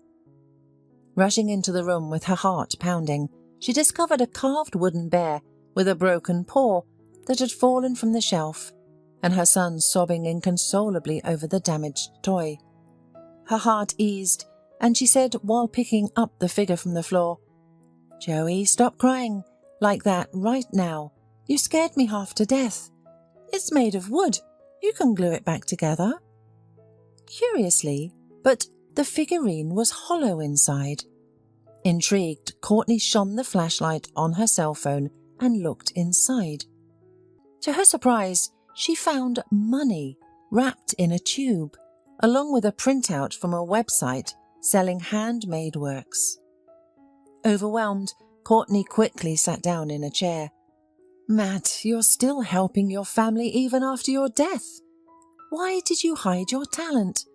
Rushing into the room with her heart pounding, she discovered a carved wooden bear with a broken paw that had fallen from the shelf, and her son sobbing inconsolably over the damaged toy. Her heart eased, and she said while picking up the figure from the floor, "Joey, stop crying like that right now. You scared me half to death. It's made of wood. You can glue it back together." Curiously, but the figurine was hollow inside. Intrigued, Courtney shone the flashlight on her cell phone and looked inside. To her surprise, she found money wrapped in a tube, along with a printout from a website selling handmade works. Overwhelmed, Courtney quickly sat down in a chair. "Matt, you're still helping your family even after your death. Why did you hide your talent?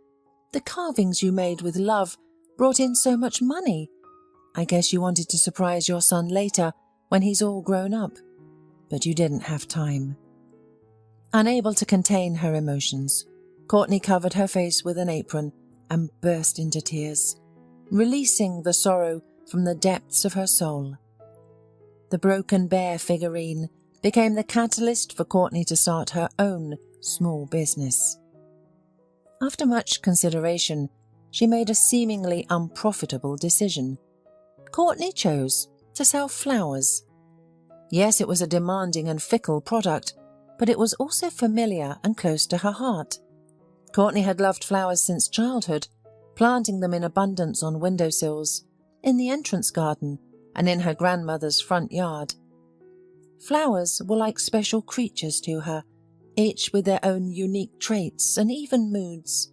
The carvings you made with love brought in so much money. I guess you wanted to surprise your son later when he's all grown up, but you didn't have time." Unable to contain her emotions, Courtney covered her face with an apron and burst into tears, releasing the sorrow from the depths of her soul. The broken bear figurine became the catalyst for Courtney to start her own small business. After much consideration, she made a seemingly unprofitable decision. Courtney chose to sell flowers. Yes, it was a demanding and fickle product, but it was also familiar and close to her heart. Courtney had loved flowers since childhood, planting them in abundance on windowsills, in the entrance garden, and in her grandmother's front yard. Flowers were like special creatures to her, each with their own unique traits and even moods.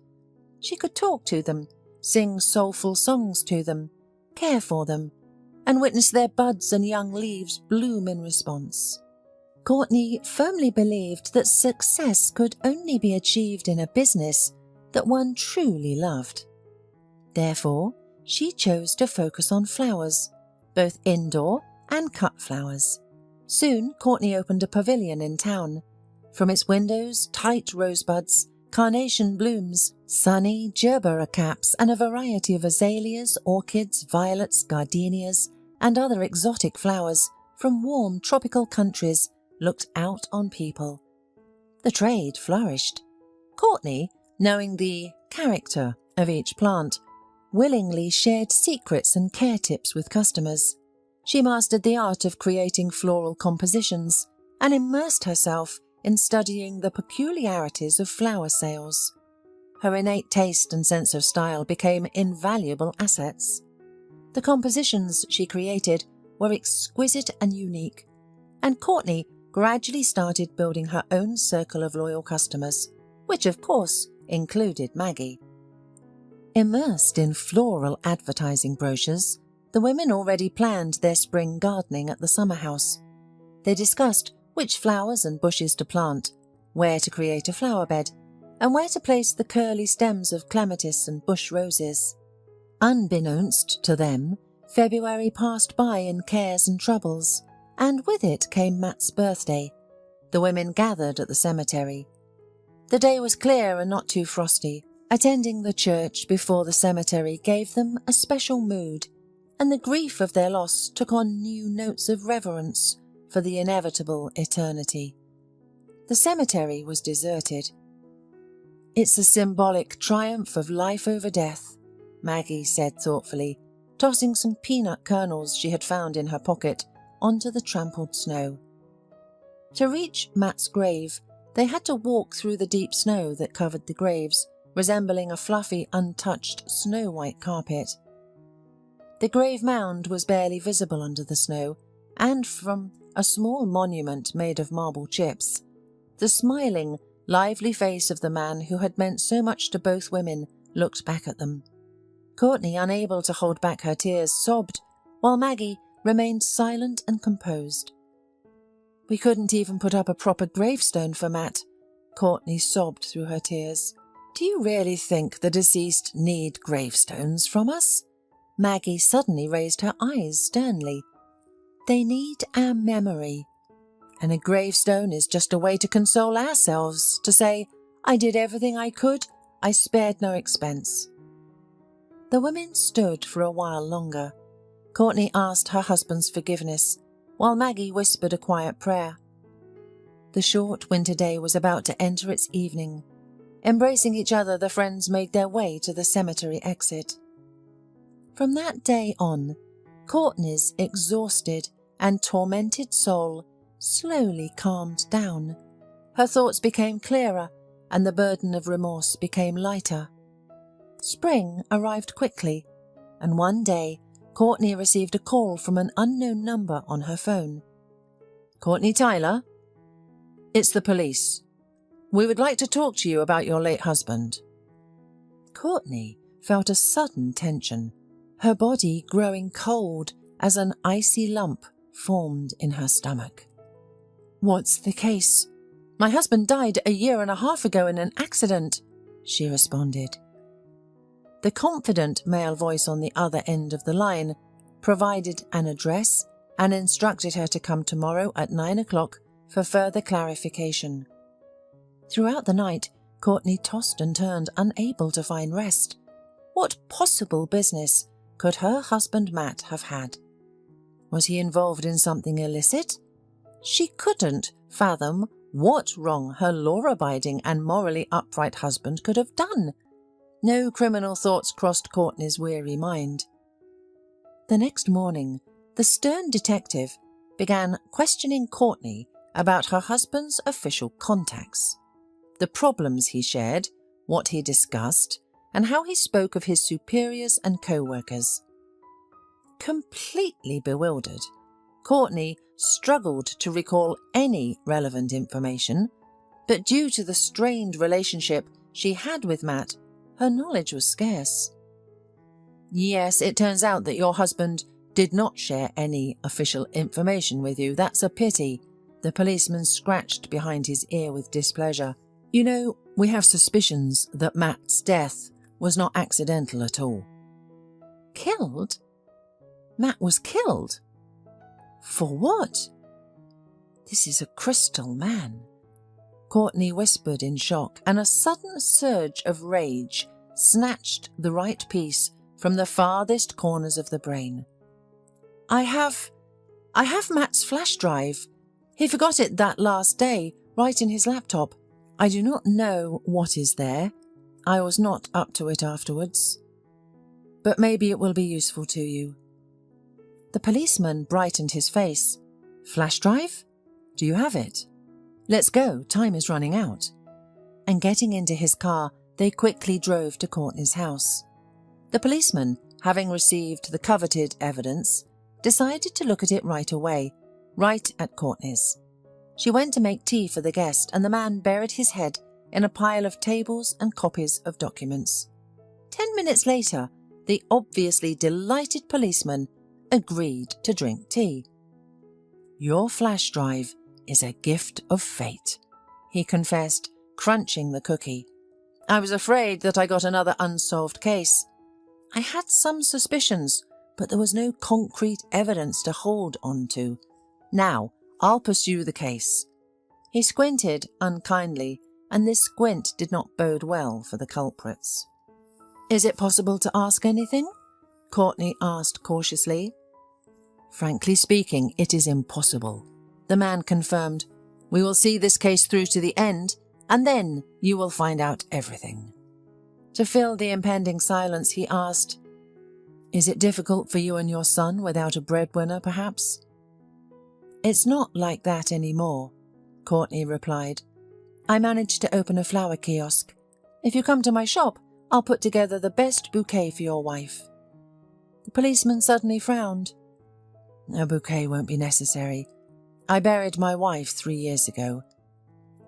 She could talk to them, sing soulful songs to them, care for them, and witness their buds and young leaves bloom in response. Courtney firmly believed that success could only be achieved in a business that one truly loved. Therefore, she chose to focus on flowers, both indoor and cut flowers. Soon, Courtney opened a pavilion in town. From its windows, tight rosebuds, carnation blooms, sunny gerbera caps, and a variety of azaleas, orchids, violets, gardenias, and other exotic flowers from warm tropical countries looked out on people. The trade flourished. Courtney, knowing the character of each plant, willingly shared secrets and care tips with customers. She mastered the art of creating floral compositions and immersed herself in studying the peculiarities of flower sales. Her innate taste and sense of style became invaluable assets. The compositions she created were exquisite and unique, and Courtney gradually started building her own circle of loyal customers, which of course included Maggie. Immersed in floral advertising brochures, the women already planned their spring gardening at the summer house. They discussed which flowers and bushes to plant, where to create a flower bed, and where to place the curly stems of clematis and bush roses. Unbeknownst to them, February passed by in cares and troubles, and with it came Matt's birthday. The women gathered at the cemetery. The day was clear and not too frosty. Attending the church before the cemetery gave them a special mood, and the grief of their loss took on new notes of reverence for the inevitable eternity. The cemetery was deserted. "It's a symbolic triumph of life over death," Maggie said thoughtfully, tossing some peanut kernels she had found in her pocket onto the trampled snow. To reach Matt's grave, they had to walk through the deep snow that covered the graves, resembling a fluffy, untouched, snow-white carpet. The grave mound was barely visible under the snow, and from a small monument made of marble chips, the smiling, lively face of the man who had meant so much to both women looked back at them. Courtney, unable to hold back her tears, sobbed, while Maggie remained silent and composed. "We couldn't even put up a proper gravestone for Matt," Courtney sobbed through her tears. "Do you really think the deceased need gravestones from us?" Maggie suddenly raised her eyes sternly. "They need our memory. And a gravestone is just a way to console ourselves, to say, 'I did everything I could, I spared no expense.'" The women stood for a while longer. Courtney asked her husband's forgiveness, while Maggie whispered a quiet prayer. The short winter day was about to enter its evening. Embracing each other, the friends made their way to the cemetery exit. From that day on, Courtney's exhausted and tormented soul slowly calmed down. Her thoughts became clearer, and the burden of remorse became lighter. Spring arrived quickly, and one day Courtney received a call from an unknown number on her phone. "Courtney Tyler? It's the police. We would like to talk to you about your late husband." Courtney felt a sudden tension, her body growing cold as an icy lump formed in her stomach. "What's the case? My husband died 1.5 years ago in an accident," she responded. The confident male voice on the other end of the line provided an address and instructed her to come tomorrow at 9 o'clock for further clarification. Throughout the night, Courtney tossed and turned, unable to find rest. What possible business could her husband Matt have had? Was he involved in something illicit? She couldn't fathom what wrong her law-abiding and morally upright husband could have done. No criminal thoughts crossed Courtney's weary mind. The next morning, the stern detective began questioning Courtney about her husband's official contacts, the problems he shared, what he discussed, and how he spoke of his superiors and co-workers. Completely bewildered, Courtney struggled to recall any relevant information, but due to the strained relationship she had with Matt, her knowledge was scarce. Yes, it turns out that your husband did not share any official information with you. That's a pity. The policeman scratched behind his ear with displeasure. You know, we have suspicions that Matt's death was not accidental at all. Killed? Matt was killed? For what? This is a crystal man. Courtney whispered in shock, and a sudden surge of rage snatched the right piece from the farthest corners of the brain. I have Matt's flash drive. He forgot it that last day, right in his laptop. I do not know what is there. I was not up to it afterwards. But maybe it will be useful to you. The policeman brightened his face. Flash drive? Do you have it? Let's go, time is running out. And getting into his car, they quickly drove to Courtney's house. The policeman, having received the coveted evidence, decided to look at it right away, right at Courtney's. She went to make tea for the guest, and the man buried his head in a pile of tables and copies of documents. 10 minutes later, the obviously delighted policeman agreed to drink tea. Your flash drive is a gift of fate, he confessed, crunching the cookie. I was afraid that I got another unsolved case. I had some suspicions, but there was no concrete evidence to hold on to. Now, I'll pursue the case. He squinted unkindly, and this squint did not bode well for the culprits. Is it possible to ask anything? Courtney asked cautiously. Frankly speaking, it is impossible, the man confirmed. We will see this case through to the end, and then you will find out everything. To fill the impending silence, he asked, Is it difficult for you and your son without a breadwinner, perhaps? It's not like that anymore, Courtney replied. I managed to open a flower kiosk. If you come to my shop, I'll put together the best bouquet for your wife. The policeman suddenly frowned. A bouquet won't be necessary. I buried my wife 3 years ago.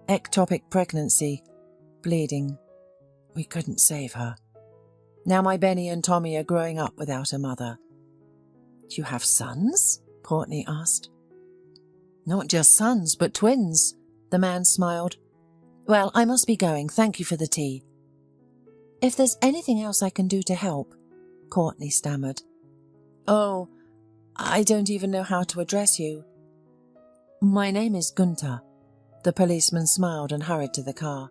Ectopic pregnancy, bleeding. We couldn't save her. Now my Benny and Tommy are growing up without a mother. Do you have sons? Courtney asked. Not just sons, but twins, the man smiled. Well, I must be going. Thank you for the tea. If there's anything else I can do to help, Courtney stammered. Oh, I don't even know how to address you. My name is Gunther. The policeman smiled and hurried to the car.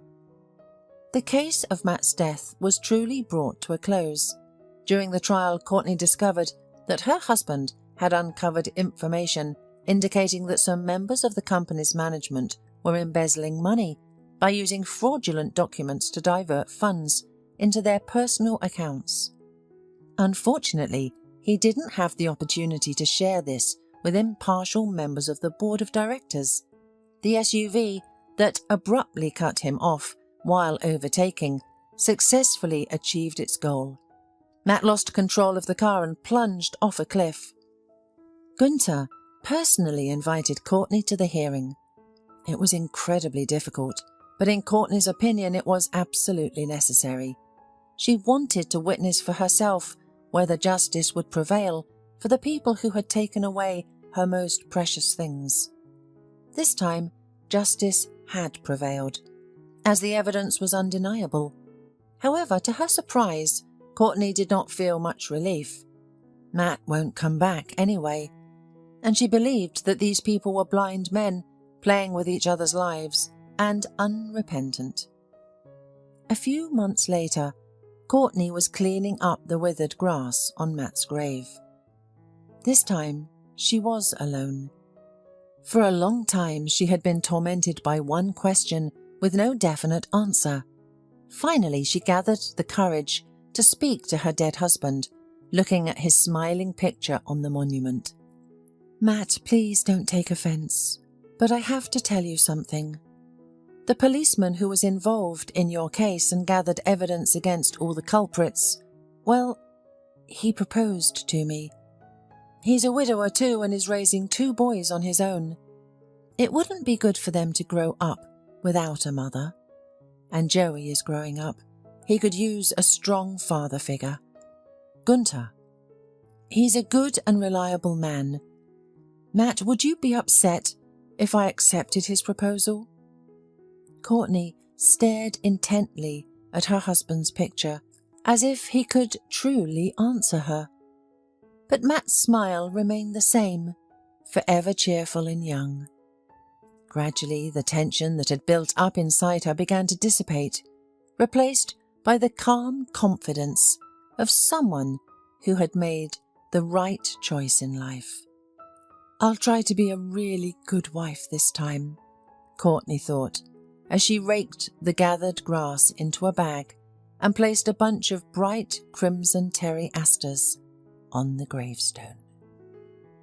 The case of Matt's death was truly brought to a close. During the trial, Courtney discovered that her husband had uncovered information indicating that some members of the company's management were embezzling money by using fraudulent documents to divert funds into their personal accounts. Unfortunately, he didn't have the opportunity to share this with impartial members of the board of directors. The SUV that abruptly cut him off while overtaking successfully achieved its goal. Matt lost control of the car and plunged off a cliff. Gunther personally invited Courtney to the hearing. It was incredibly difficult, but in Courtney's opinion it was absolutely necessary. She wanted to witness for herself whether justice would prevail for the people who had taken away her most precious things. This time, justice had prevailed, as the evidence was undeniable. However, to her surprise, Courtney did not feel much relief. Matt won't come back anyway, and she believed that these people were blind men playing with each other's lives and unrepentant. A few months later, Courtney was cleaning up the withered grass on Matt's grave. This time, she was alone. For a long time, she had been tormented by one question with no definite answer. Finally, she gathered the courage to speak to her dead husband, looking at his smiling picture on the monument. Matt, please don't take offense, but I have to tell you something. The policeman who was involved in your case and gathered evidence against all the culprits, well, he proposed to me. He's a widower too and is raising 2 boys on his own. It wouldn't be good for them to grow up without a mother. And Joey is growing up. He could use a strong father figure. Gunther. He's a good and reliable man. Matt, would you be upset if I accepted his proposal? Courtney stared intently at her husband's picture, as if he could truly answer her. But Matt's smile remained the same, forever cheerful and young. Gradually, the tension that had built up inside her began to dissipate, replaced by the calm confidence of someone who had made the right choice in life. I'll try to be a really good wife this time, Courtney thought, as she raked the gathered grass into a bag and placed a bunch of bright crimson terry asters on the gravestone.